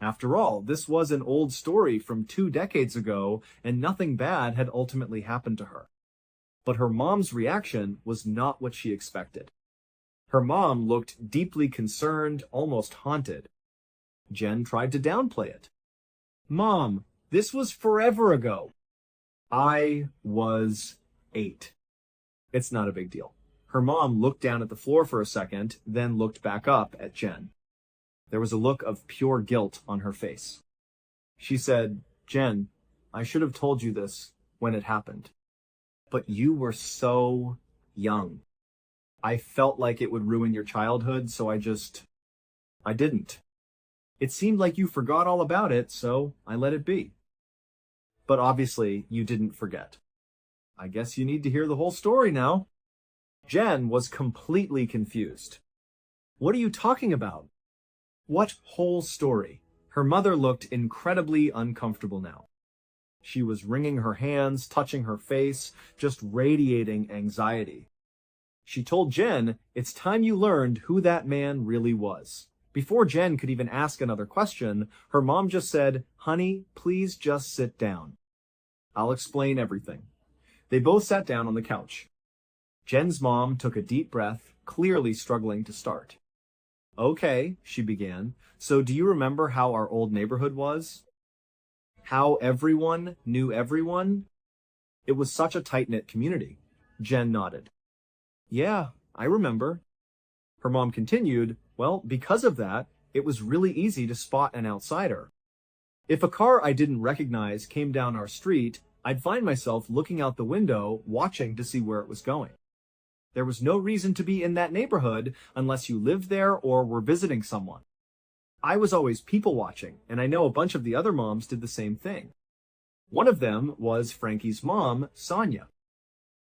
After all, this was an old story from 2 decades ago, and nothing bad had ultimately happened to her. But her mom's reaction was not what she expected. Her mom looked deeply concerned, almost haunted. Jen tried to downplay it. "Mom, this was forever ago." I was 8. It's not a big deal. Her mom looked down at the floor for a second, then looked back up at Jen. There was a look of pure guilt on her face. She said, "Jen, I should have told you this when it happened. But you were so young. I felt like it would ruin your childhood, so I didn't. It seemed like you forgot all about it, so I let it be." But obviously, you didn't forget. I guess you need to hear the whole story now. Jen was completely confused. What are you talking about? What whole story? Her mother looked incredibly uncomfortable now. She was wringing her hands, touching her face, just radiating anxiety. She told Jen, it's time you learned who that man really was. Before Jen could even ask another question, her mom just said, honey, please just sit down. I'll explain everything. They both sat down on the couch. Jen's mom took a deep breath, clearly struggling to start. Okay, she began. So do you remember how our old neighborhood was? How everyone knew everyone? It was such a tight-knit community. Jen nodded. Yeah, I remember. Her mom continued, well, because of that, it was really easy to spot an outsider. If a car I didn't recognize came down our street, I'd find myself looking out the window, watching to see where it was going. There was no reason to be in that neighborhood unless you lived there or were visiting someone. I was always people watching, and I know a bunch of the other moms did the same thing. One of them was Frankie's mom, Sonia.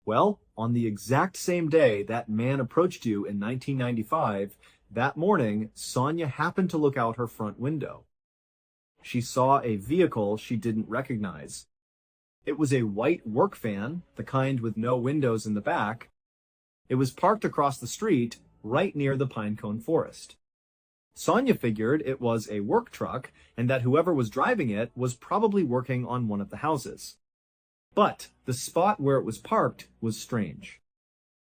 Well, on the exact same day that man approached you in 1995, that morning, Sonia happened to look out her front window. She saw a vehicle she didn't recognize. It was a white work van, the kind with no windows in the back. It was parked across the street, right near the pinecone forest. Sonia figured it was a work truck and that whoever was driving it was probably working on one of the houses. But the spot where it was parked was strange.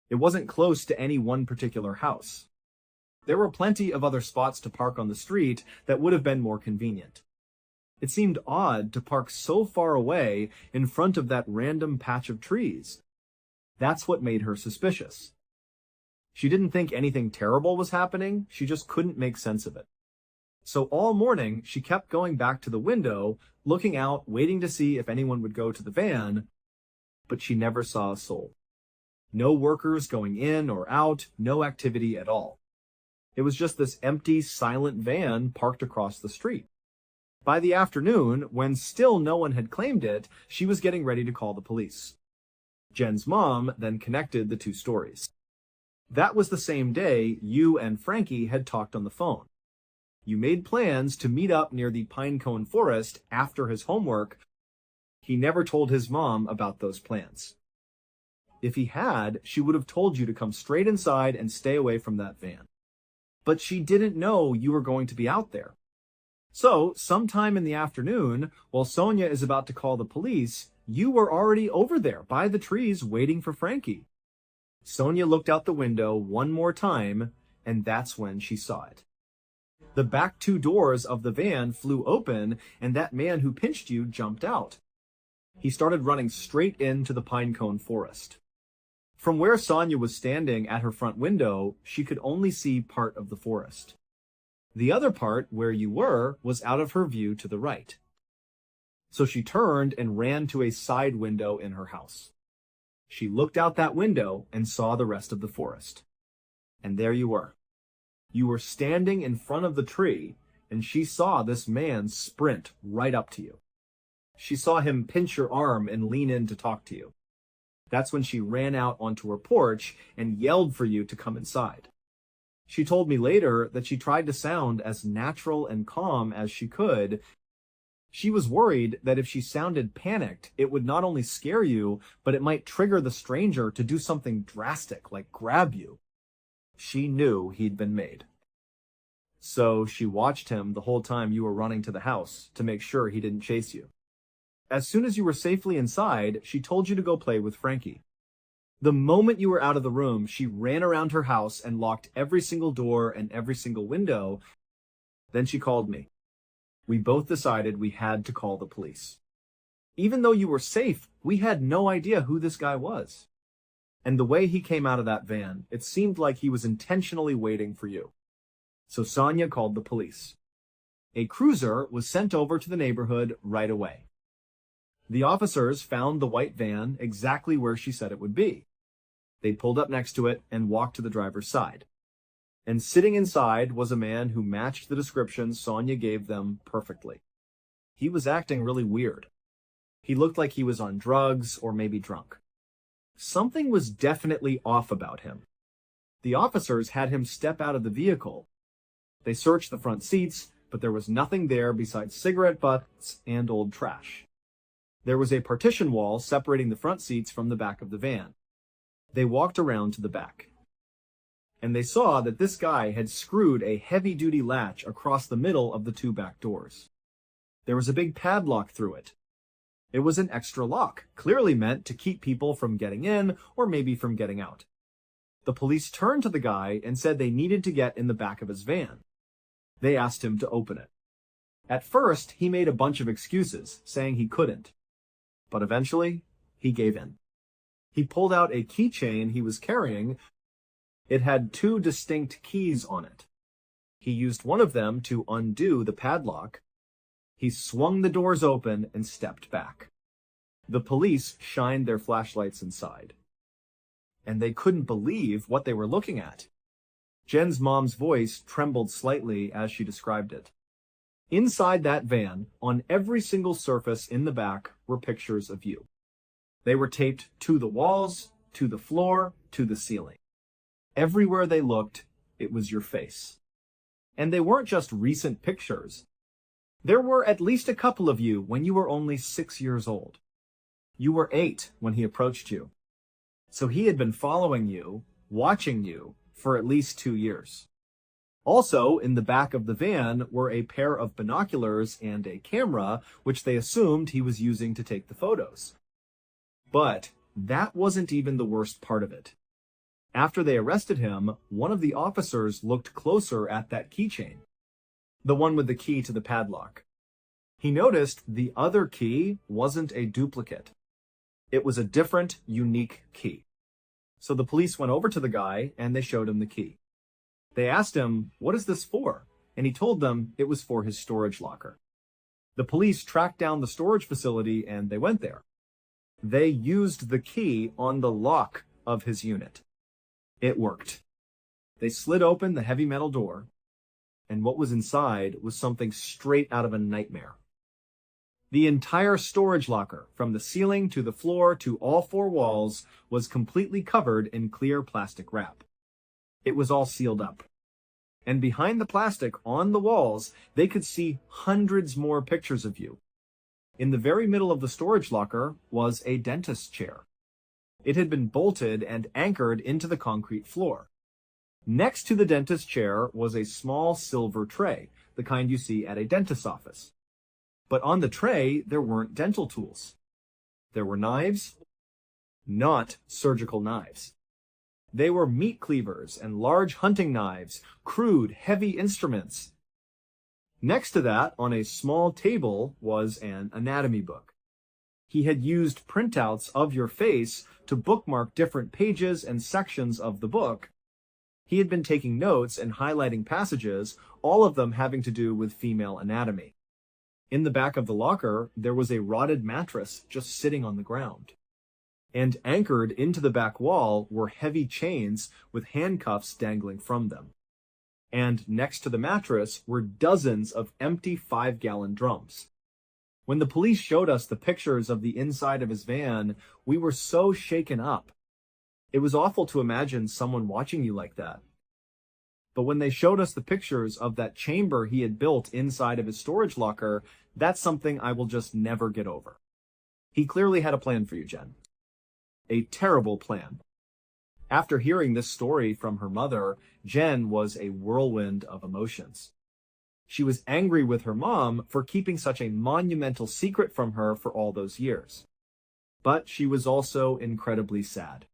It wasn't close to any one particular house. There were plenty of other spots to park on the street that would have been more convenient. It seemed odd to park so far away in front of that random patch of trees. That's what made her suspicious. She didn't think anything terrible was happening, she just couldn't make sense of it. So all morning, she kept going back to the window, looking out, waiting to see if anyone would go to the van, but she never saw a soul. No workers going in or out, no activity at all. It was just this empty, silent van parked across the street. By the afternoon, when still no one had claimed it, she was getting ready to call the police. Jen's mom then connected the two stories. That was the same day you and Frankie had talked on the phone. You made plans to meet up near the pinecone forest after his homework. He never told his mom about those plans. If he had, she would have told you to come straight inside and stay away from that van. But she didn't know you were going to be out there. So, sometime in the afternoon, while Sonia is about to call the police, you were already over there by the trees waiting for Frankie. Sonia looked out the window one more time, and that's when she saw it. The back two doors of the van flew open, and that man who pinched you jumped out. He started running straight into the pinecone forest. From where Sonia was standing at her front window, she could only see part of the forest. The other part, where you were, was out of her view to the right. So she turned and ran to a side window in her house. She looked out that window and saw the rest of the forest. And there you were. You were standing in front of the tree, and she saw this man sprint right up to you. She saw him pinch your arm and lean in to talk to you. That's when she ran out onto her porch and yelled for you to come inside. She told me later that she tried to sound as natural and calm as she could. She was worried that if she sounded panicked, it would not only scare you, but it might trigger the stranger to do something drastic, like grab you. She knew he'd been made. So she watched him the whole time you were running to the house to make sure he didn't chase you. As soon as you were safely inside, she told you to go play with Frankie. The moment you were out of the room, she ran around her house and locked every single door and every single window. Then she called me. We both decided we had to call the police. Even though you were safe, we had no idea who this guy was. And the way he came out of that van, it seemed like he was intentionally waiting for you. So Sonia called the police. A cruiser was sent over to the neighborhood right away. The officers found the white van exactly where she said it would be. They pulled up next to it and walked to the driver's side. And sitting inside was a man who matched the description Sonia gave them perfectly. He was acting really weird. He looked like he was on drugs or maybe drunk. Something was definitely off about him. The officers had him step out of the vehicle. They searched the front seats, but there was nothing there besides cigarette butts and old trash. There was a partition wall separating the front seats from the back of the van. They walked around to the back, and they saw that this guy had screwed a heavy-duty latch across the middle of the two back doors. There was a big padlock through it. It was an extra lock, clearly meant to keep people from getting in or maybe from getting out. The police turned to the guy and said they needed to get in the back of his van. They asked him to open it. At first, he made a bunch of excuses, saying he couldn't. But eventually, he gave in. He pulled out a keychain he was carrying. It had two distinct keys on it. He used one of them to undo the padlock. He swung the doors open and stepped back. The police shined their flashlights inside, and they couldn't believe what they were looking at. Jen's mom's voice trembled slightly as she described it. Inside that van, on every single surface in the back, were pictures of you. They were taped to the walls, to the floor, to the ceiling. Everywhere they looked, it was your face. And they weren't just recent pictures. There were at least a couple of you when you were only 6 years old. You were 8 when he approached you. So he had been following you, watching you, for at least 2 years. Also, in the back of the van were a pair of binoculars and a camera, which they assumed he was using to take the photos. But that wasn't even the worst part of it. After they arrested him, one of the officers looked closer at that keychain, the one with the key to the padlock. He noticed the other key wasn't a duplicate. It was a different, unique key. So the police went over to the guy and they showed him the key. They asked him, "What is this for?" And he told them it was for his storage locker. The police tracked down the storage facility and they went there. They used the key on the lock of his unit. It worked. They slid open the heavy metal door, and what was inside was something straight out of a nightmare. The entire storage locker, from the ceiling to the floor to all 4 walls, was completely covered in clear plastic wrap. It was all sealed up. And behind the plastic, on the walls, they could see hundreds more pictures of you. In the very middle of the storage locker was a dentist's chair. It had been bolted and anchored into the concrete floor. Next to the dentist's chair was a small silver tray, the kind you see at a dentist's office. But on the tray, there weren't dental tools. There were knives, not surgical knives. They were meat cleavers and large hunting knives, crude, heavy instruments. Next to that, on a small table, was an anatomy book. He had used printouts of your face to bookmark different pages and sections of the book. He had been taking notes and highlighting passages, all of them having to do with female anatomy. In the back of the locker, there was a rotted mattress just sitting on the ground. And anchored into the back wall were heavy chains with handcuffs dangling from them. And next to the mattress were dozens of empty 5-gallon drums. When the police showed us the pictures of the inside of his van, we were so shaken up. It was awful to imagine someone watching you like that. But when they showed us the pictures of that chamber he had built inside of his storage locker, that's something I will just never get over. He clearly had a plan for you, Jen. A terrible plan. After hearing this story from her mother, Jen was a whirlwind of emotions. She was angry with her mom for keeping such a monumental secret from her for all those years. But she was also incredibly sad.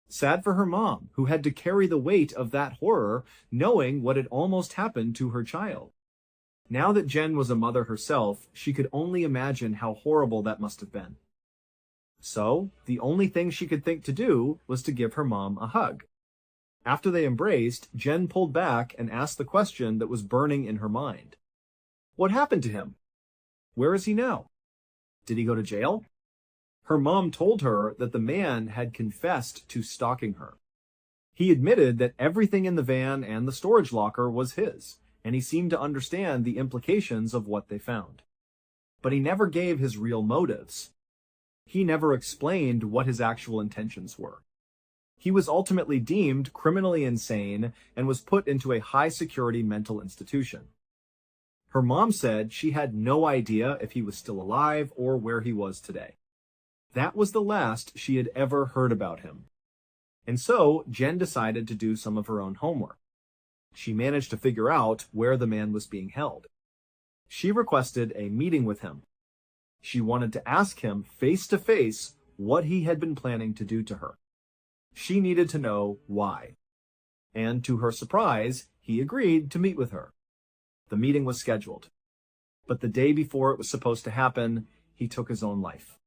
Sad for her mom, who had to carry the weight of that horror, knowing what had almost happened to her child. Now that Jen was a mother herself, she could only imagine how horrible that must have been. So, the only thing she could think to do was to give her mom a hug. After they embraced, Jen pulled back and asked the question that was burning in her mind. What happened to him? Where is he now? Did he go to jail? Her mom told her that the man had confessed to stalking her. He admitted that everything in the van and the storage locker was his, and he seemed to understand the implications of what they found. But he never gave his real motives. He never explained what his actual intentions were. He was ultimately deemed criminally insane and was put into a high-security mental institution. Her mom said she had no idea if he was still alive or where he was today. That was the last she had ever heard about him. And so, Jen decided to do some of her own homework. She managed to figure out where the man was being held. She requested a meeting with him. She wanted to ask him face to face what he had been planning to do to her. She needed to know why. And to her surprise, he agreed to meet with her. The meeting was scheduled. But the day before it was supposed to happen, he took his own life.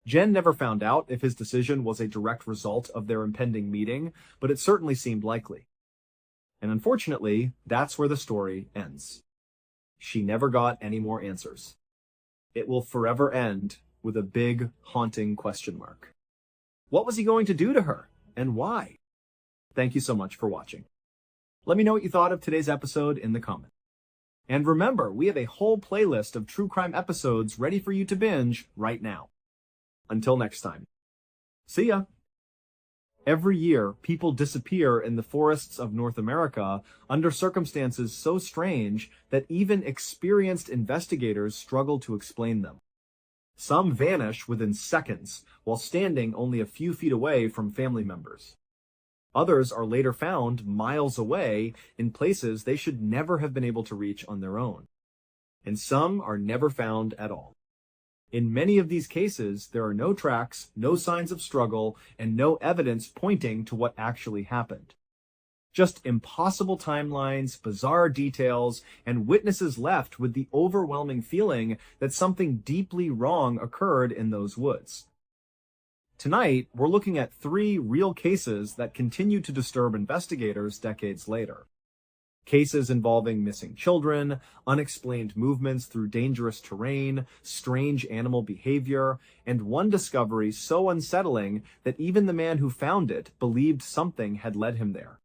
Jen never found out if his decision was a direct result of their impending meeting, but it certainly seemed likely. And unfortunately, that's where the story ends. She never got any more answers. It will forever end with a big, haunting question mark. What was he going to do to her, and why? Thank you so much for watching. Let me know what you thought of today's episode in the comments. And remember, we have a whole playlist of true crime episodes ready for you to binge right now. Until next time. See ya! Every year, people disappear in the forests of North America under circumstances so strange that even experienced investigators struggle to explain them. Some vanish within seconds while standing only a few feet away from family members. Others are later found miles away in places they should never have been able to reach on their own. And some are never found at all. In many of these cases, there are no tracks, no signs of struggle, and no evidence pointing to what actually happened. Just impossible timelines, bizarre details, and witnesses left with the overwhelming feeling that something deeply wrong occurred in those woods. Tonight, we're looking at 3 real cases that continue to disturb investigators decades later. Cases involving missing children, unexplained movements through dangerous terrain, strange animal behavior, and one discovery so unsettling that even the man who found it believed something had led him there.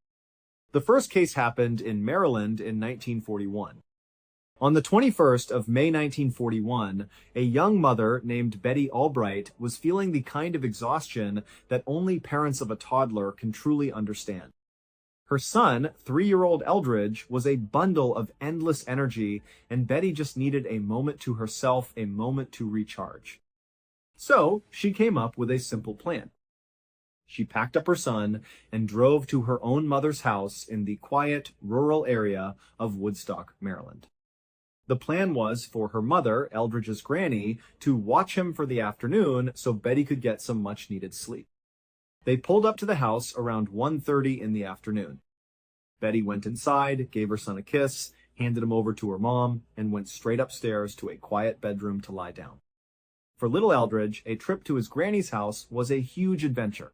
The first case happened in Maryland in 1941. On the 21st of May 1941, a young mother named Betty Albright was feeling the kind of exhaustion that only parents of a toddler can truly understand. Her son, 3-year-old Eldridge, was a bundle of endless energy, and Betty just needed a moment to herself, a moment to recharge. So, she came up with a simple plan. She packed up her son and drove to her own mother's house in the quiet, rural area of Woodstock, Maryland. The plan was for her mother, Eldridge's granny, to watch him for the afternoon so Betty could get some much-needed sleep. They pulled up to the house around 1:30 in the afternoon. Betty went inside, gave her son a kiss, handed him over to her mom, and went straight upstairs to a quiet bedroom to lie down. For little Eldridge, a trip to his granny's house was a huge adventure.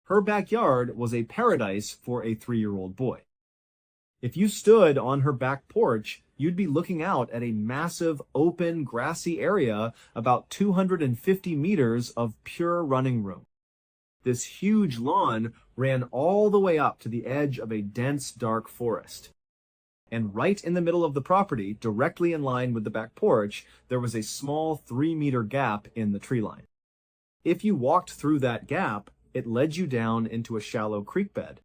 Her backyard was a paradise for a 3-year-old boy. If you stood on her back porch, you'd be looking out at a massive, open, grassy area about 250 meters of pure running room. This huge lawn ran all the way up to the edge of a dense, dark forest. And right in the middle of the property, directly in line with the back porch, there was a small 3-meter gap in the tree line. If you walked through that gap, it led you down into a shallow creek bed.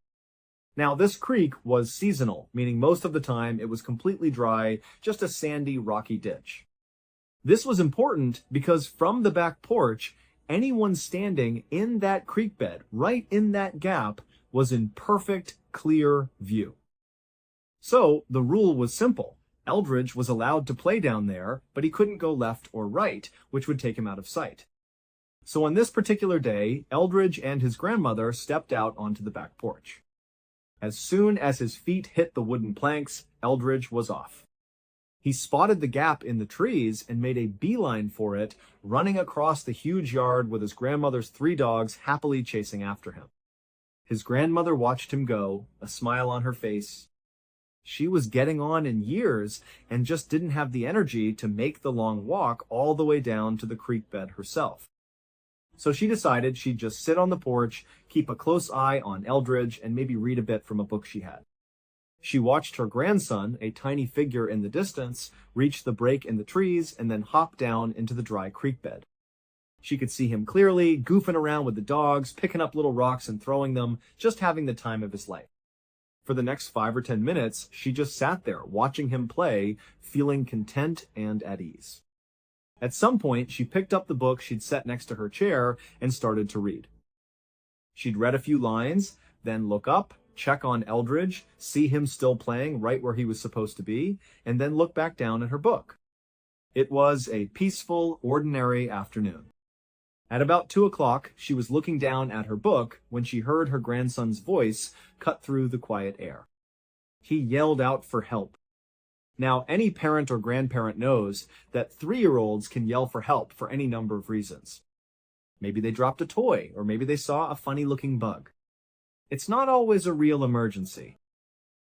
Now, this creek was seasonal, meaning most of the time it was completely dry, just a sandy, rocky ditch. This was important because from the back porch, anyone standing in that creek bed, right in that gap, was in perfect, clear view. So, the rule was simple. Eldridge was allowed to play down there, but he couldn't go left or right, which would take him out of sight. So on this particular day, Eldridge and his grandmother stepped out onto the back porch. As soon as his feet hit the wooden planks, Eldridge was off. He spotted the gap in the trees and made a beeline for it, running across the huge yard with his grandmother's 3 dogs happily chasing after him. His grandmother watched him go, a smile on her face. She was getting on in years and just didn't have the energy to make the long walk all the way down to the creek bed herself. So she decided she'd just sit on the porch, keep a close eye on Eldridge, and maybe read a bit from a book she had. She watched her grandson, a tiny figure in the distance, reach the break in the trees and then hop down into the dry creek bed. She could see him clearly, goofing around with the dogs, picking up little rocks and throwing them, just having the time of his life. For the next 5 or 10 minutes, she just sat there, watching him play, feeling content and at ease. At some point, she picked up the book she'd set next to her chair and started to read. She'd read a few lines, then look up, check on Eldridge, see him still playing right where he was supposed to be, and then look back down at her book. It was a peaceful, ordinary afternoon. At about 2 o'clock, she was looking down at her book when she heard her grandson's voice cut through the quiet air. He yelled out for help. Now, any parent or grandparent knows that 3-year-olds can yell for help for any number of reasons. Maybe they dropped a toy, or maybe they saw a funny-looking bug. It's not always a real emergency,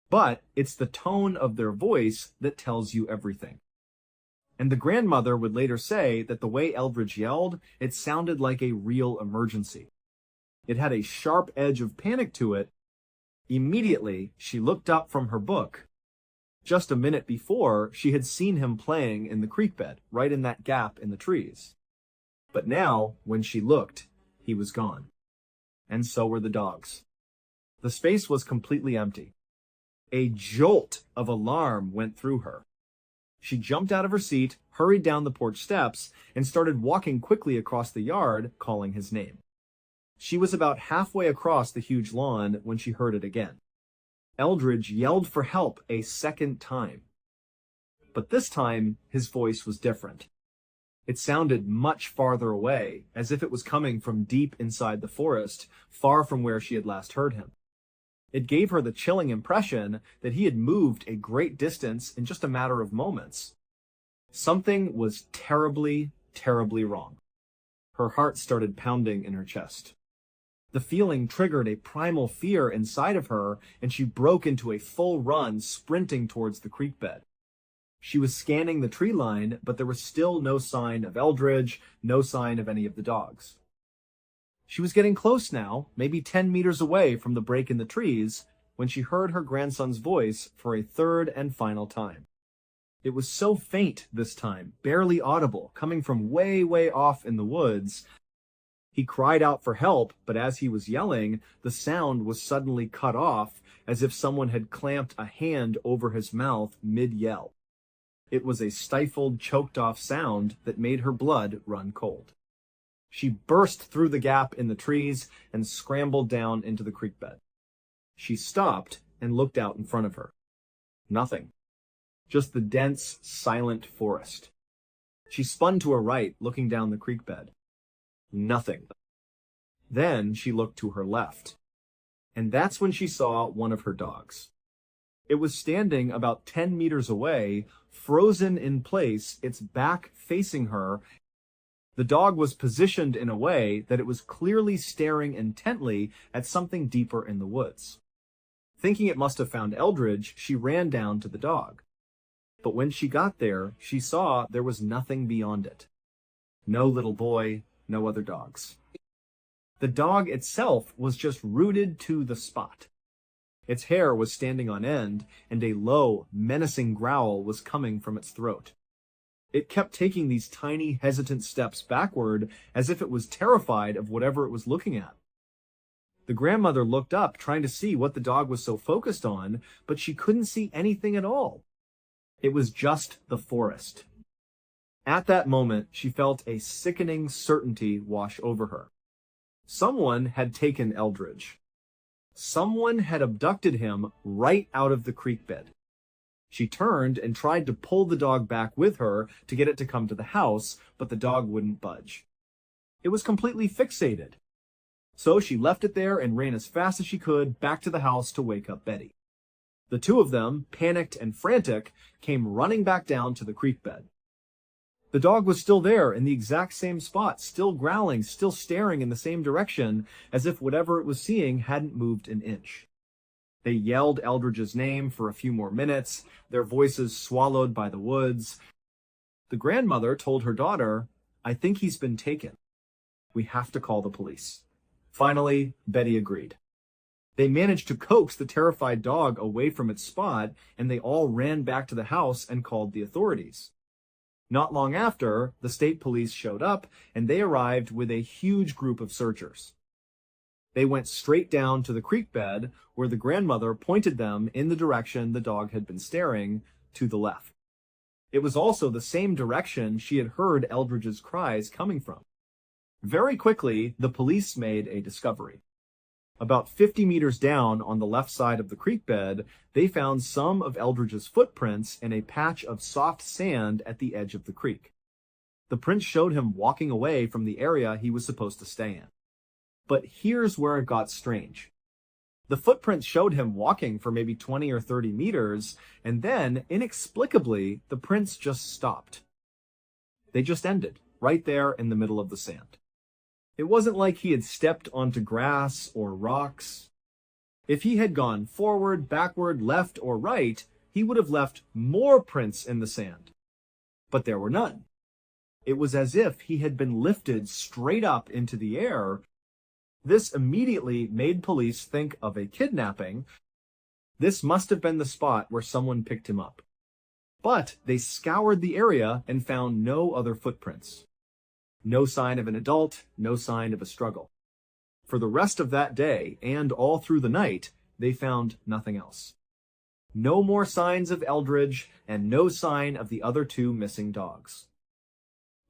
but it's the tone of their voice that tells you everything. And the grandmother would later say that the way Eldridge yelled, it sounded like a real emergency. It had a sharp edge of panic to it. Immediately, she looked up from her book. Just a minute before, she had seen him playing in the creek bed, right in that gap in the trees. But now, when she looked, he was gone. And so were the dogs. The space was completely empty. A jolt of alarm went through her. She jumped out of her seat, hurried down the porch steps, and started walking quickly across the yard, calling his name. She was about halfway across the huge lawn when she heard it again. Eldridge yelled for help a second time. But this time, his voice was different. It sounded much farther away, as if it was coming from deep inside the forest, far from where she had last heard him. It gave her the chilling impression that he had moved a great distance in just a matter of moments. Something was terribly, terribly wrong. Her heart started pounding in her chest. The feeling triggered a primal fear inside of her, and she broke into a full run, sprinting towards the creek bed. She was scanning the tree line, but there was still no sign of Eldridge, no sign of any of the dogs. She was getting close now, maybe 10 meters away from the break in the trees, when she heard her grandson's voice for a third and final time. It was so faint this time, barely audible, coming from way, way off in the woods. He cried out for help, but as he was yelling, the sound was suddenly cut off, as if someone had clamped a hand over his mouth mid-yell. It was a stifled, choked-off sound that made her blood run cold. She burst through the gap in the trees and scrambled down into the creek bed. She stopped and looked out in front of her. Nothing. Just the dense, silent forest. She spun to her right, looking down the creek bed. Nothing. Then she looked to her left. And that's when she saw one of her dogs. It was standing about 10 meters away, frozen in place, its back facing her. The dog was positioned in a way that it was clearly staring intently at something deeper in the woods. Thinking it must have found Eldridge, she ran down to the dog. But when she got there, she saw there was nothing beyond it. No little boy, no other dogs. The dog itself was just rooted to the spot. Its hair was standing on end, and a low, menacing growl was coming from its throat. It kept taking these tiny, hesitant steps backward, as if it was terrified of whatever it was looking at. The grandmother looked up, trying to see what the dog was so focused on, but she couldn't see anything at all. It was just the forest. At that moment, she felt a sickening certainty wash over her. Someone had taken Eldridge. Someone had abducted him right out of the creek bed. She turned and tried to pull the dog back with her to get it to come to the house, but the dog wouldn't budge. It was completely fixated. So she left it there and ran as fast as she could back to the house to wake up Betty. The two of them, panicked and frantic, came running back down to the creek bed. The dog was still there in the exact same spot, still growling, still staring in the same direction, as if whatever it was seeing hadn't moved an inch. They yelled Eldridge's name for a few more minutes, their voices swallowed by the woods. The grandmother told her daughter, "I think he's been taken. We have to call the police." Finally, Betty agreed. They managed to coax the terrified dog away from its spot, and they all ran back to the house and called the authorities. Not long after, the state police showed up, and they arrived with a huge group of searchers. They went straight down to the creek bed, where the grandmother pointed them in the direction the dog had been staring, to the left. It was also the same direction she had heard Eldridge's cries coming from. Very quickly, the police made a discovery. About 50 meters down on the left side of the creek bed, they found some of Eldridge's footprints in a patch of soft sand at the edge of the creek. The prints showed him walking away from the area he was supposed to stay in. But here's where it got strange. The footprints showed him walking for maybe 20 or 30 meters, and then, inexplicably, the prints just stopped. They just ended, right there in the middle of the sand. It wasn't like he had stepped onto grass or rocks. If he had gone forward, backward, left, or right, he would have left more prints in the sand. But there were none. It was as if he had been lifted straight up into the air. This immediately made police think of a kidnapping. This must have been the spot where someone picked him up. But they scoured the area and found no other footprints. No sign of an adult, no sign of a struggle. For the rest of that day, and all through the night, they found nothing else. No more signs of Eldridge, and no sign of the other two missing dogs.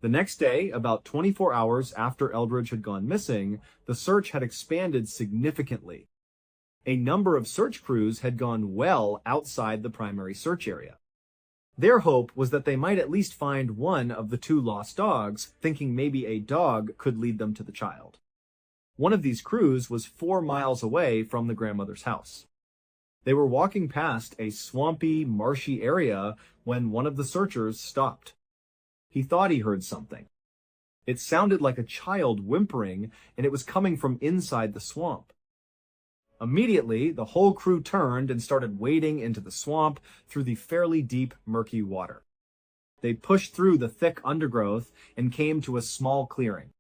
The next day, about 24 hours after Eldridge had gone missing, the search had expanded significantly. A number of search crews had gone well outside the primary search area. Their hope was that they might at least find one of the two lost dogs, thinking maybe a dog could lead them to the child. One of these crews was 4 miles away from the grandmother's house. They were walking past a swampy, marshy area when one of the searchers stopped. He thought he heard something. It sounded like a child whimpering, and it was coming from inside the swamp. Immediately, the whole crew turned and started wading into the swamp through the fairly deep, murky water. They pushed through the thick undergrowth and came to a small clearing.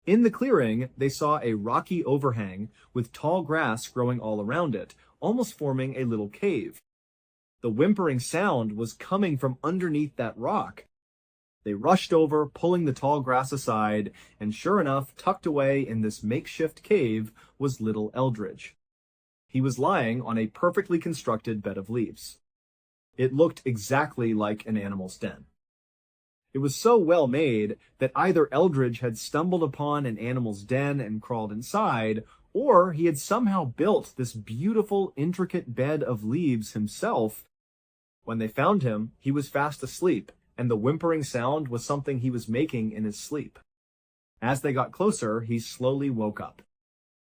In the clearing, they saw a rocky overhang with tall grass growing all around it, almost forming a little cave. The whimpering sound was coming from underneath that rock. They rushed over, pulling the tall grass aside, and sure enough, tucked away in this makeshift cave was little Eldridge. He was lying on a perfectly constructed bed of leaves. It looked exactly like an animal's den. It was so well made that either Eldridge had stumbled upon an animal's den and crawled inside, or he had somehow built this beautiful, intricate bed of leaves himself. When they found him, he was fast asleep, and the whimpering sound was something he was making in his sleep. As they got closer, he slowly woke up.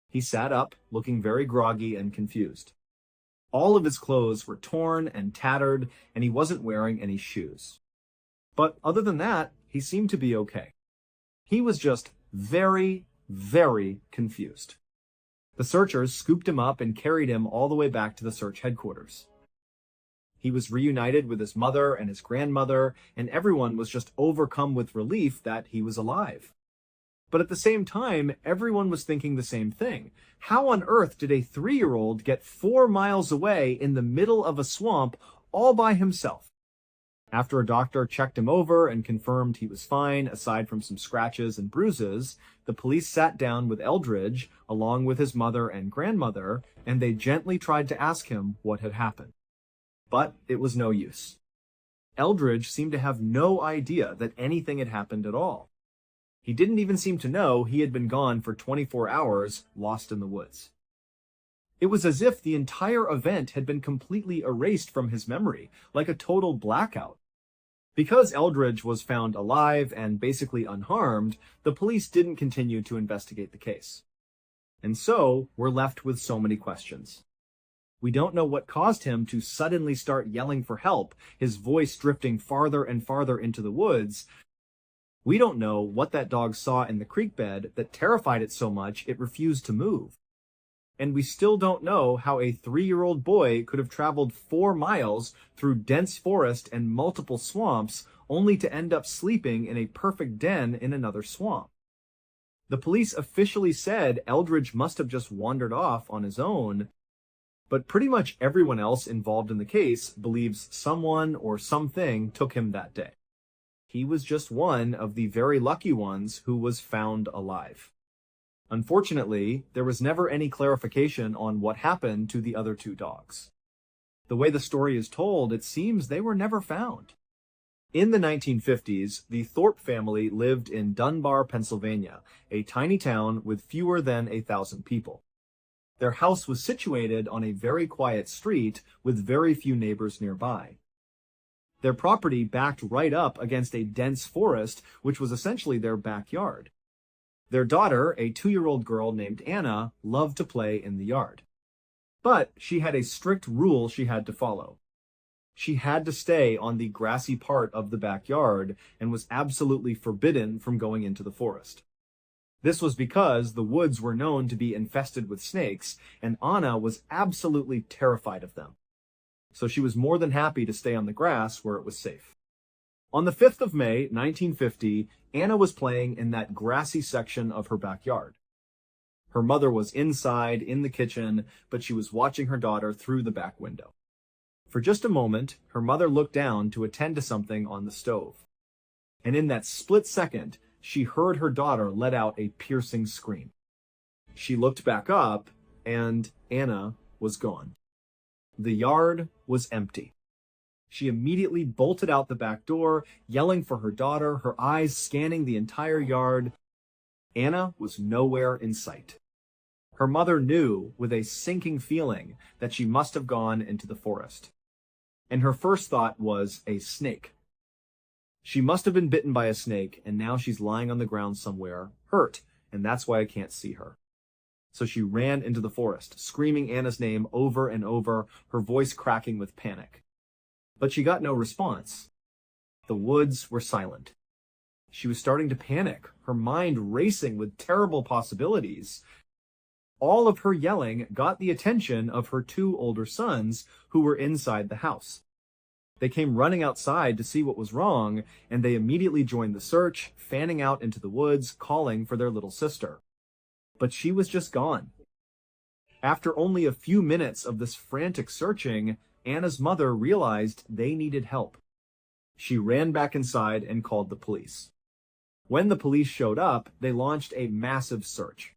He sat up, looking very groggy and confused. All of his clothes were torn and tattered, and he wasn't wearing any shoes. But other than that, he seemed to be okay. He was just very, very confused. The searchers scooped him up and carried him all the way back to the search headquarters. He was reunited with his mother and his grandmother, and everyone was just overcome with relief that he was alive. But at the same time, everyone was thinking the same thing. How on earth did a 3-year-old get 4 miles away in the middle of a swamp all by himself? After a doctor checked him over and confirmed he was fine, aside from some scratches and bruises, the police sat down with Eldridge, along with his mother and grandmother, and they gently tried to ask him what had happened. But it was no use. Eldridge seemed to have no idea that anything had happened at all. He didn't even seem to know he had been gone for 24 hours, lost in the woods. It was as if the entire event had been completely erased from his memory, like a total blackout. Because Eldridge was found alive and basically unharmed, the police didn't continue to investigate the case. And so, we're left with so many questions. We don't know what caused him to suddenly start yelling for help, his voice drifting farther and farther into the woods. We don't know what that dog saw in the creek bed that terrified it so much it refused to move. And we still don't know how a 3-year-old boy could have traveled 4 miles through dense forest and multiple swamps only to end up sleeping in a perfect den in another swamp. The police officially said Eldridge must have just wandered off on his own, but pretty much everyone else involved in the case believes someone or something took him that day. he was just one of the very lucky ones who was found alive. Unfortunately, there was never any clarification on what happened to the other two dogs. The way the story is told, it seems they were never found. In the 1950s, the Thorpe family lived in Dunbar, Pennsylvania, a tiny town with fewer than 1,000 people. Their house was situated on a very quiet street with very few neighbors nearby. Their property backed right up against a dense forest, which was essentially their backyard. Their daughter, a 2-year-old girl named Anna, loved to play in the yard. But she had a strict rule she had to follow. She had to stay on the grassy part of the backyard and was absolutely forbidden from going into the forest. This was because the woods were known to be infested with snakes, and Anna was absolutely terrified of them. So she was more than happy to stay on the grass where it was safe. On the 5th of May, 1950, Anna was playing in that grassy section of her backyard. Her mother was inside, in the kitchen, but she was watching her daughter through the back window. For just a moment, her mother looked down to attend to something on the stove. And in that split second, she heard her daughter let out a piercing scream. She looked back up, and Anna was gone. The yard was empty. She immediately bolted out the back door, yelling for her daughter, her eyes scanning the entire yard. Anna was nowhere in sight. Her mother knew with a sinking feeling that she must have gone into the forest. And her first thought was a snake. She must have been bitten by a snake, and now she's lying on the ground somewhere, hurt, and that's why I can't see her. So she ran into the forest, screaming Anna's name over and over, her voice cracking with panic. But she got no response. The woods were silent. She was starting to panic, her mind racing with terrible possibilities. All of her yelling got the attention of her 2 older sons who were inside the house. They came running outside to see what was wrong, and they immediately joined the search, fanning out into the woods, calling for their little sister. But she was just gone. After only a few minutes of this frantic searching, Anna's mother realized they needed help. She ran back inside and called the police. When the police showed up, they launched a massive search.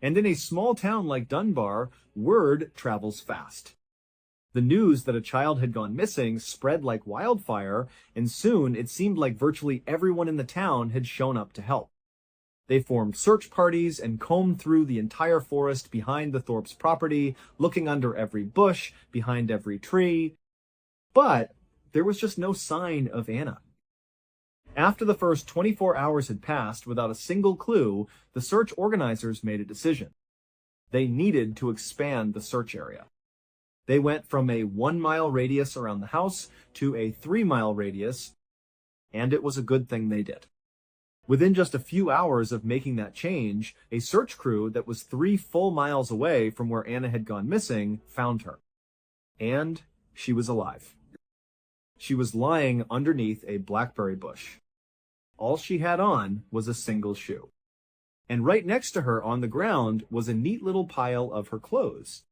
And in a small town like Dunbar, word travels fast. The news that a child had gone missing spread like wildfire, and soon it seemed like virtually everyone in the town had shown up to help. They formed search parties and combed through the entire forest behind the Thorpe's property, looking under every bush, behind every tree. But there was just no sign of Anna. After the first 24 hours had passed without a single clue, the search organizers made a decision. They needed to expand the search area. They went from a 1-mile radius around the house to a 3-mile radius, and it was a good thing they did. Within just a few hours of making that change, a search crew that was 3 full miles away from where Anna had gone missing found her. And she was alive. She was lying underneath a blackberry bush. All she had on was a single shoe. And right next to her on the ground was a neat little pile of her clothes.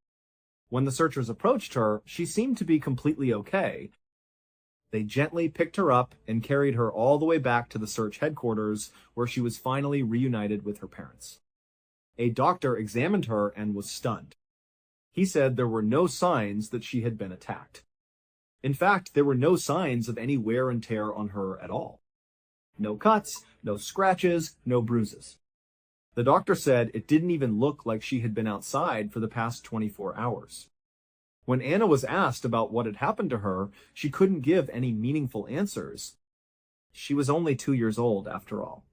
When the searchers approached her, she seemed to be completely okay. They gently picked her up and carried her all the way back to the search headquarters, where she was finally reunited with her parents. A doctor examined her and was stunned. He said there were no signs that she had been attacked. In fact, there were no signs of any wear and tear on her at all. No cuts, no scratches, no bruises. The doctor said it didn't even look like she had been outside for the past 24 hours. When Anna was asked about what had happened to her, she couldn't give any meaningful answers. She was only 2 years old, after all.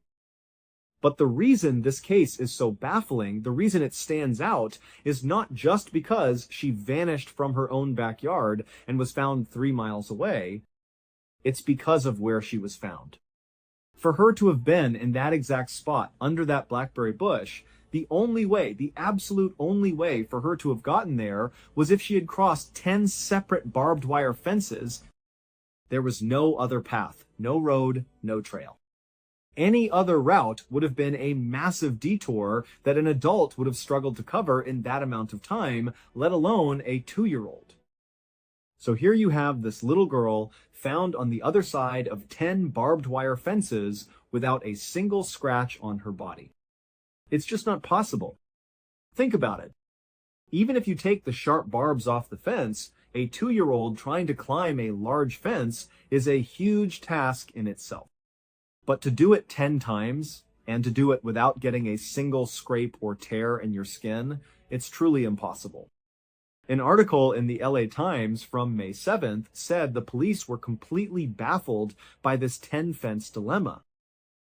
But the reason this case is so baffling, the reason it stands out, is not just because she vanished from her own backyard and was found 3 miles away. It's because of where she was found. For her to have been in that exact spot under that blackberry bush, the only way, the absolute only way for her to have gotten there was if she had crossed 10 separate barbed wire fences. There was no other path, no road, no trail. Any other route would have been a massive detour that an adult would have struggled to cover in that amount of time, let alone a 2-year-old. So here you have this little girl found on the other side of 10 barbed wire fences without a single scratch on her body. It's just not possible. Think about it. Even if you take the sharp barbs off the fence, a 2-year-old trying to climb a large fence is a huge task in itself. But to do it 10 times, and to do it without getting a single scrape or tear in your skin, it's truly impossible. An article in the LA Times from May 7th said the police were completely baffled by this 10-fence dilemma.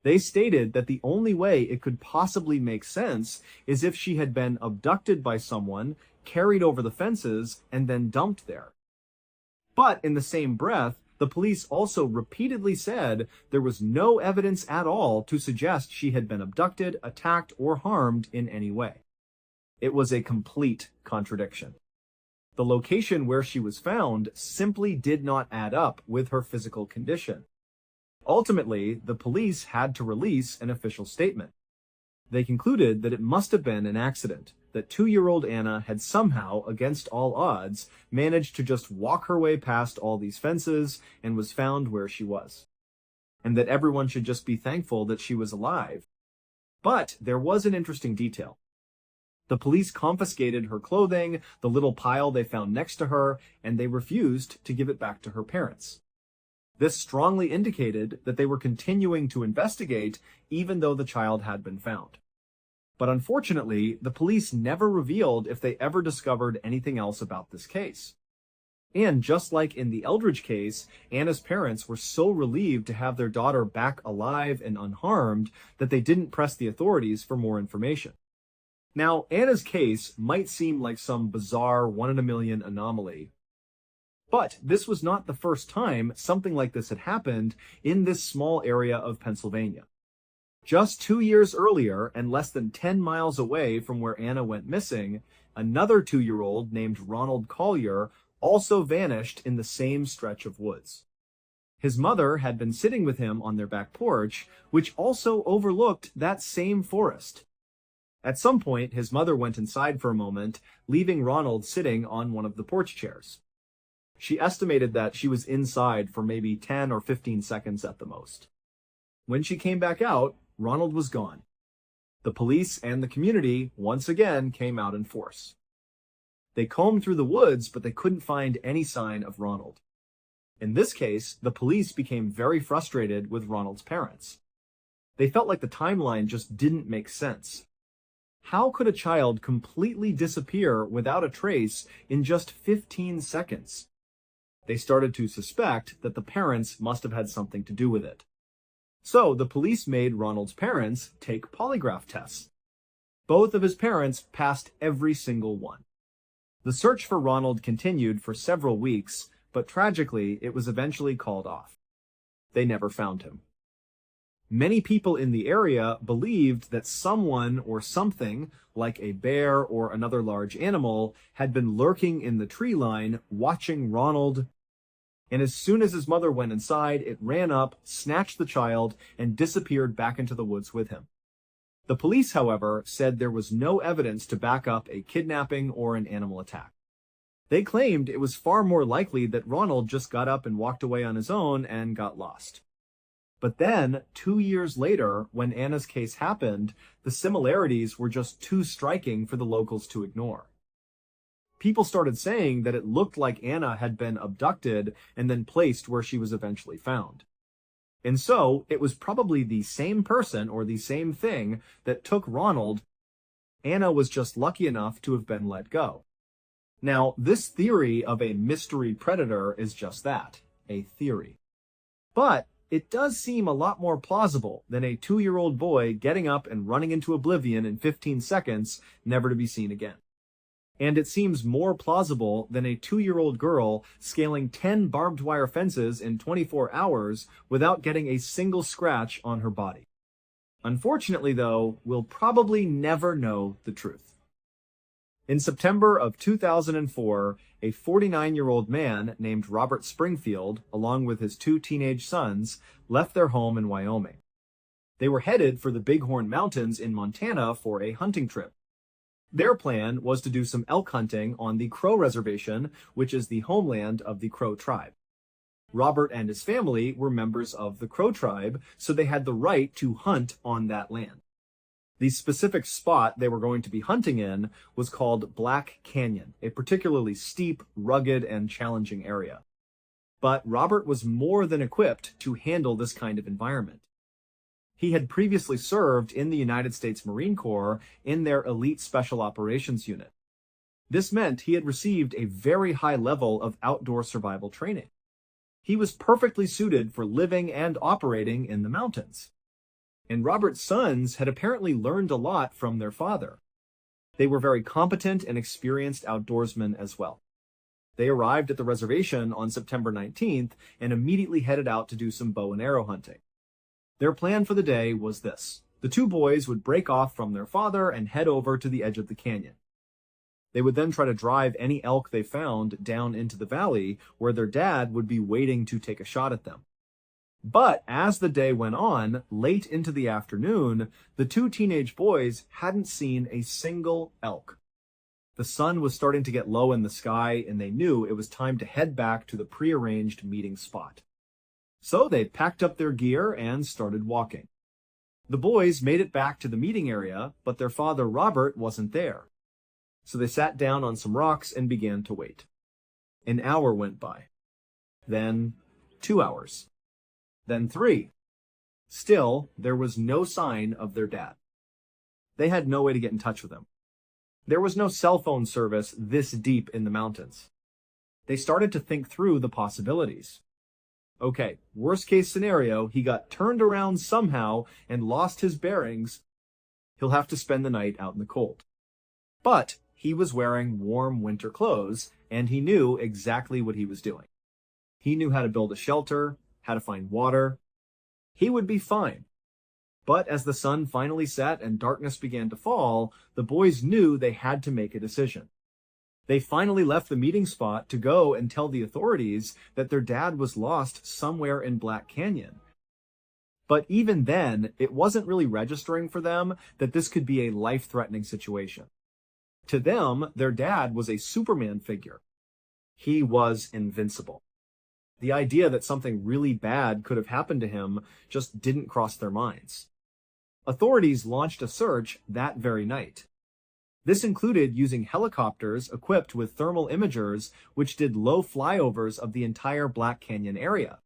They stated that the only way it could possibly make sense is if she had been abducted by someone, carried over the fences, and then dumped there. But in the same breath, the police also repeatedly said there was no evidence at all to suggest she had been abducted, attacked, or harmed in any way. It was a complete contradiction. The location where she was found simply did not add up with her physical condition. Ultimately, the police had to release an official statement. They concluded that it must have been an accident, that 2-year-old Anna had somehow, against all odds, managed to just walk her way past all these fences and was found where she was. And that everyone should just be thankful that she was alive. But there was an interesting detail. The police confiscated her clothing, the little pile they found next to her, and they refused to give it back to her parents. This strongly indicated that they were continuing to investigate even though the child had been found. But unfortunately, the police never revealed if they ever discovered anything else about this case. And just like in the Eldridge case, Anna's parents were so relieved to have their daughter back alive and unharmed that they didn't press the authorities for more information. Now, Anna's case might seem like some bizarre 1-in-a-million anomaly, but this was not the first time something like this had happened in this small area of Pennsylvania. Just 2 years earlier, and less than 10 miles away from where Anna went missing, another 2-year-old named Ronald Collier also vanished in the same stretch of woods. His mother had been sitting with him on their back porch, which also overlooked that same forest. At some point, his mother went inside for a moment, leaving Ronald sitting on one of the porch chairs. She estimated that she was inside for maybe 10 or 15 seconds at the most. When she came back out, Ronald was gone. The police and the community once again came out in force. They combed through the woods, but they couldn't find any sign of Ronald. In this case, the police became very frustrated with Ronald's parents. They felt like the timeline just didn't make sense. How could a child completely disappear without a trace in just 15 seconds? They started to suspect that the parents must have had something to do with it. So the police made Ronald's parents take polygraph tests. Both of his parents passed every single one. The search for Ronald continued for several weeks, but tragically, it was eventually called off. They never found him. Many people in the area believed that someone or something, like a bear or another large animal, had been lurking in the tree line, watching Ronald. And as soon as his mother went inside, it ran up, snatched the child, and disappeared back into the woods with him. The police, however, said there was no evidence to back up a kidnapping or an animal attack. They claimed it was far more likely that Ronald just got up and walked away on his own and got lost. But then, 2 years later, when Anna's case happened, the similarities were just too striking for the locals to ignore. People started saying that it looked like Anna had been abducted and then placed where she was eventually found. And so, it was probably the same person or the same thing that took Ronald. Anna was just lucky enough to have been let go. Now, this theory of a mystery predator is just that, a theory. But it does seem a lot more plausible than a 2-year-old boy getting up and running into oblivion in 15 seconds, never to be seen again. And it seems more plausible than a 2-year-old girl scaling 10 barbed wire fences in 24 hours without getting a single scratch on her body. Unfortunately, though, we'll probably never know the truth. In September of 2004, a 49-year-old man named Robert Springfield, along with his 2 teenage sons, left their home in Wyoming. They were headed for the Bighorn Mountains in Montana for a hunting trip. Their plan was to do some elk hunting on the Crow Reservation, which is the homeland of the Crow tribe. Robert and his family were members of the Crow tribe, so they had the right to hunt on that land. The specific spot they were going to be hunting in was called Black Canyon, a particularly steep, rugged, and challenging area. But Robert was more than equipped to handle this kind of environment. He had previously served in the United States Marine Corps in their elite special operations unit. This meant he had received a very high level of outdoor survival training. He was perfectly suited for living and operating in the mountains. And Robert's sons had apparently learned a lot from their father. They were very competent and experienced outdoorsmen as well. They arrived at the reservation on September 19th and immediately headed out to do some bow and arrow hunting. Their plan for the day was this. The two boys would break off from their father and head over to the edge of the canyon. They would then try to drive any elk they found down into the valley where their dad would be waiting to take a shot at them. But as the day went on, late into the afternoon, the two teenage boys hadn't seen a single elk. The sun was starting to get low in the sky, and they knew it was time to head back to the prearranged meeting spot. So they packed up their gear and started walking. The boys made it back to the meeting area, but their father Robert wasn't there. So they sat down on some rocks and began to wait. An hour went by. Then 2 hours. Then 3. Still, there was no sign of their dad. They had no way to get in touch with him. There was no cell phone service this deep in the mountains. They started to think through the possibilities. Okay, worst case scenario, he got turned around somehow and lost his bearings. He'll have to spend the night out in the cold. But he was wearing warm winter clothes, and he knew exactly what he was doing. He knew how to build a shelter, how to find water. He would be fine. But as the sun finally set and darkness began to fall, the boys knew they had to make a decision. They finally left the meeting spot to go and tell the authorities that their dad was lost somewhere in Black Canyon. But even then, it wasn't really registering for them that this could be a life-threatening situation. To them, their dad was a Superman figure. He was invincible. The idea that something really bad could have happened to him just didn't cross their minds. Authorities launched a search that very night. This included using helicopters equipped with thermal imagers, which did low flyovers of the entire Black Canyon area.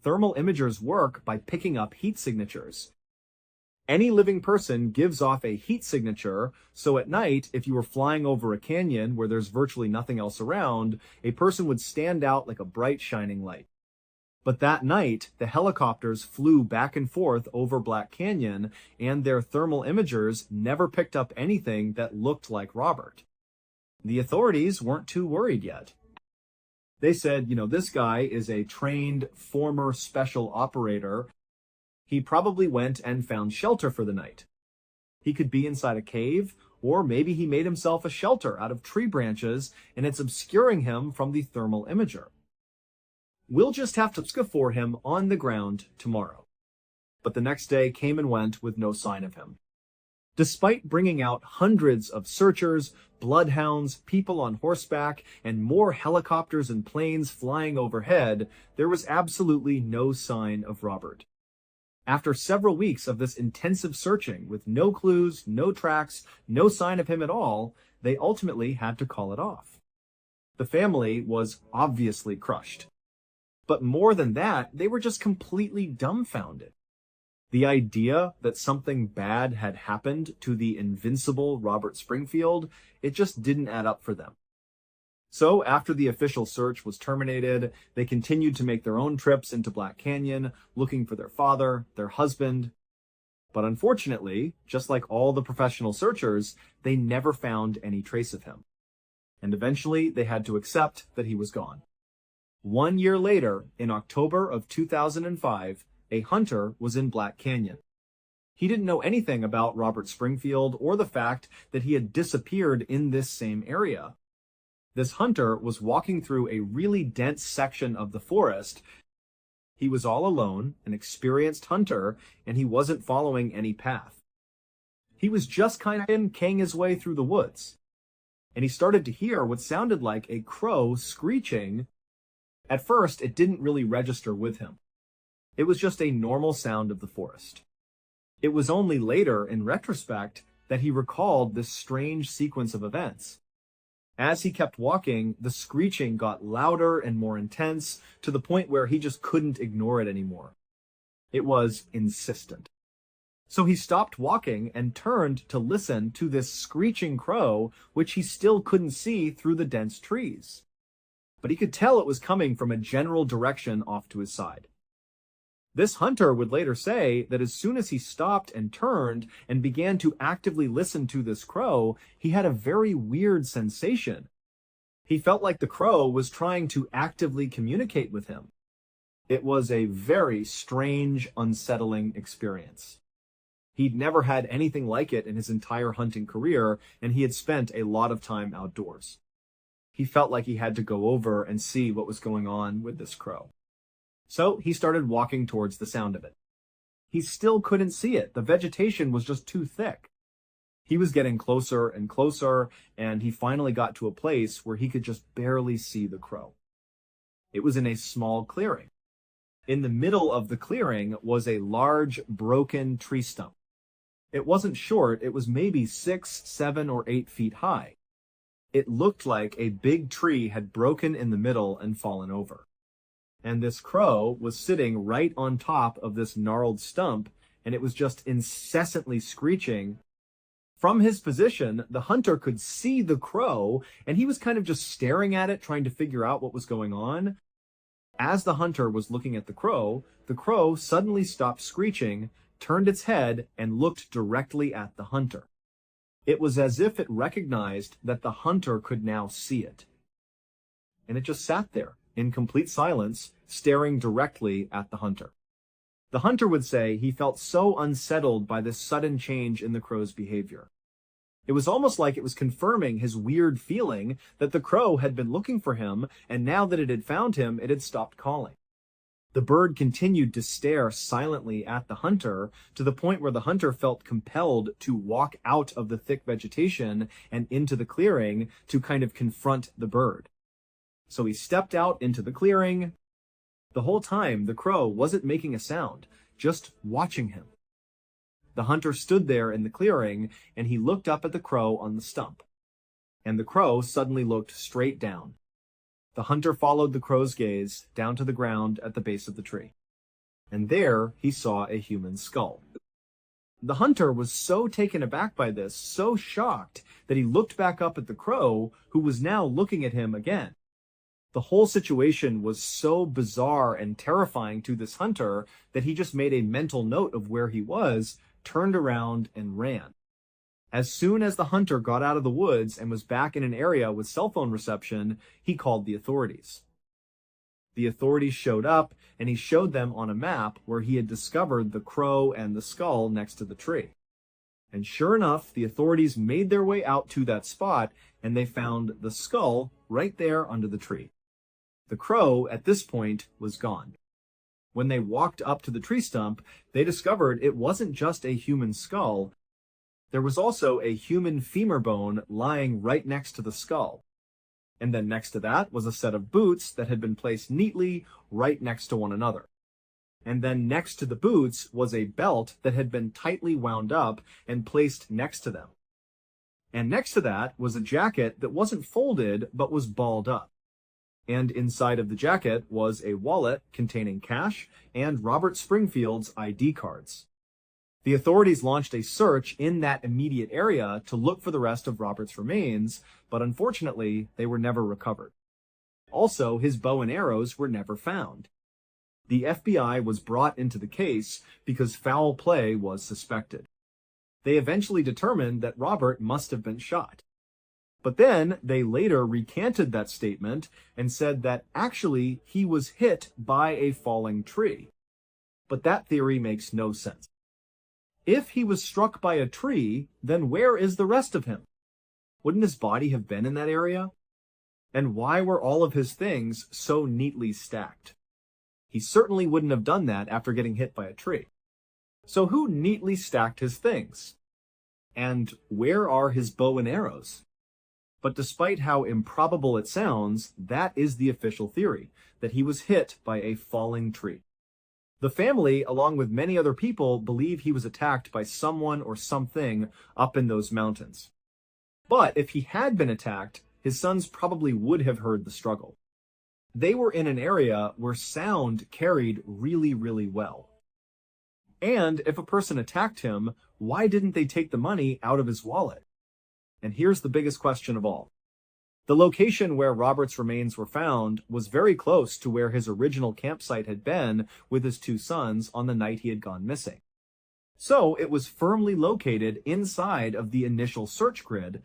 Thermal imagers work by picking up heat signatures. Any living person gives off a heat signature, so at night, if you were flying over a canyon where there's virtually nothing else around, a person would stand out like a bright shining light. But that night, the helicopters flew back and forth over Black Canyon, and their thermal imagers never picked up anything that looked like Robert. The authorities weren't too worried yet. They said, this guy is a trained former special operator. He probably went and found shelter for the night. He could be inside a cave, or maybe he made himself a shelter out of tree branches, and it's obscuring him from the thermal imager. We'll just have to look for him on the ground tomorrow. But the next day came and went with no sign of him. Despite bringing out hundreds of searchers, bloodhounds, people on horseback, and more helicopters and planes flying overhead, there was absolutely no sign of Robert. After several weeks of this intensive searching with no clues, no tracks, no sign of him at all, they ultimately had to call it off. The family was obviously crushed. But more than that, they were just completely dumbfounded. The idea that something bad had happened to the invincible Robert Springfield, it just didn't add up for them. So after the official search was terminated, they continued to make their own trips into Black Canyon, looking for their father, their husband. But unfortunately, just like all the professional searchers, they never found any trace of him. And eventually, they had to accept that he was gone. 1 year later, in October of 2005, a hunter was in Black Canyon. He didn't know anything about Robert Springfield or the fact that he had disappeared in this same area. This hunter was walking through a really dense section of the forest. He was all alone, an experienced hunter, and he wasn't following any path. He was just kind of kaying his way through the woods, and he started to hear what sounded like a crow screeching. At first, it didn't really register with him. It was just a normal sound of the forest. It was only later, in retrospect, that he recalled this strange sequence of events. As he kept walking, the screeching got louder and more intense, to the point where he just couldn't ignore it anymore. It was insistent. So he stopped walking and turned to listen to this screeching crow, which he still couldn't see through the dense trees. But he could tell it was coming from a general direction off to his side. This hunter would later say that as soon as he stopped and turned and began to actively listen to this crow, he had a very weird sensation. He felt like the crow was trying to actively communicate with him. It was a very strange, unsettling experience. He'd never had anything like it in his entire hunting career, and he had spent a lot of time outdoors. He felt like he had to go over and see what was going on with this crow. So he started walking towards the sound of it. He still couldn't see it. The vegetation was just too thick. He was getting closer and closer, and he finally got to a place where he could just barely see the crow. It was in a small clearing. In the middle of the clearing was a large, broken tree stump. It wasn't short, it was maybe 6, 7, or 8 feet high. It looked like a big tree had broken in the middle and fallen over. And this crow was sitting right on top of this gnarled stump, and it was just incessantly screeching. From his position, the hunter could see the crow, and he was kind of just staring at it, trying to figure out what was going on. As the hunter was looking at the crow suddenly stopped screeching, turned its head, and looked directly at the hunter. It was as if it recognized that the hunter could now see it. And it just sat there, in complete silence, staring directly at the hunter. The hunter would say he felt so unsettled by this sudden change in the crow's behavior. It was almost like it was confirming his weird feeling that the crow had been looking for him, and now that it had found him, it had stopped calling. The bird continued to stare silently at the hunter, to the point where the hunter felt compelled to walk out of the thick vegetation and into the clearing to kind of confront the bird. So he stepped out into the clearing. The whole time, the crow wasn't making a sound, just watching him. The hunter stood there in the clearing, and he looked up at the crow on the stump. And the crow suddenly looked straight down. The hunter followed the crow's gaze down to the ground at the base of the tree. And there he saw a human skull. The hunter was so taken aback by this, so shocked, that he looked back up at the crow, who was now looking at him again. The whole situation was so bizarre and terrifying to this hunter that he just made a mental note of where he was, turned around, and ran. As soon as the hunter got out of the woods and was back in an area with cell phone reception, he called the authorities. The authorities showed up, and he showed them on a map where he had discovered the crow and the skull next to the tree. And sure enough, the authorities made their way out to that spot, and they found the skull right there under the tree. The crow, at this point, was gone. When they walked up to the tree stump, they discovered it wasn't just a human skull. There was also a human femur bone lying right next to the skull. And then next to that was a set of boots that had been placed neatly right next to one another. And then next to the boots was a belt that had been tightly wound up and placed next to them. And next to that was a jacket that wasn't folded but was balled up. And inside of the jacket was a wallet containing cash and Robert Springfield's ID cards. The authorities launched a search in that immediate area to look for the rest of Robert's remains, but unfortunately, they were never recovered. Also, his bow and arrows were never found. The FBI was brought into the case because foul play was suspected. They eventually determined that Robert must have been shot. But then they later recanted that statement and said that actually he was hit by a falling tree. But that theory makes no sense. If he was struck by a tree, then where is the rest of him? Wouldn't his body have been in that area? And why were all of his things so neatly stacked? He certainly wouldn't have done that after getting hit by a tree. So who neatly stacked his things? And where are his bow and arrows? But despite how improbable it sounds, that is the official theory, that he was hit by a falling tree. The family, along with many other people, believe he was attacked by someone or something up in those mountains. But if he had been attacked, his sons probably would have heard the struggle. They were in an area where sound carried really, really well. And if a person attacked him, why didn't they take the money out of his wallet? And here's the biggest question of all. The location where Robert's remains were found was very close to where his original campsite had been with his two sons on the night he had gone missing. So it was firmly located inside of the initial search grid.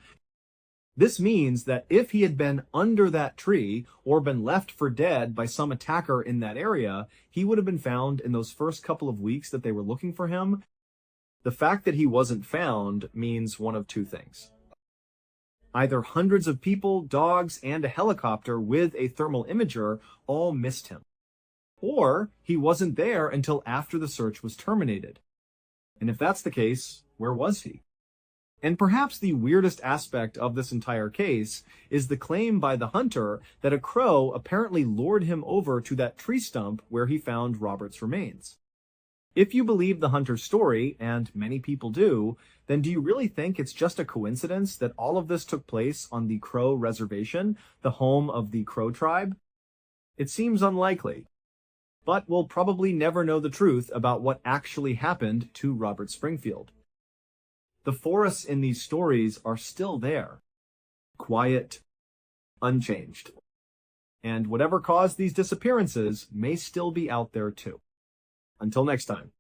This means that if he had been under that tree or been left for dead by some attacker in that area, he would have been found in those first couple of weeks that they were looking for him. The fact that he wasn't found means one of two things. Either hundreds of people, dogs, and a helicopter with a thermal imager all missed him. Or he wasn't there until after the search was terminated. And if that's the case, where was he? And perhaps the weirdest aspect of this entire case is the claim by the hunter that a crow apparently lured him over to that tree stump where he found Robert's remains. If you believe the hunter's story, and many people do, then do you really think it's just a coincidence that all of this took place on the Crow Reservation, the home of the Crow tribe? It seems unlikely. But we'll probably never know the truth about what actually happened to Robert Springfield. The forests in these stories are still there, quiet, unchanged. And whatever caused these disappearances may still be out there too. Until next time.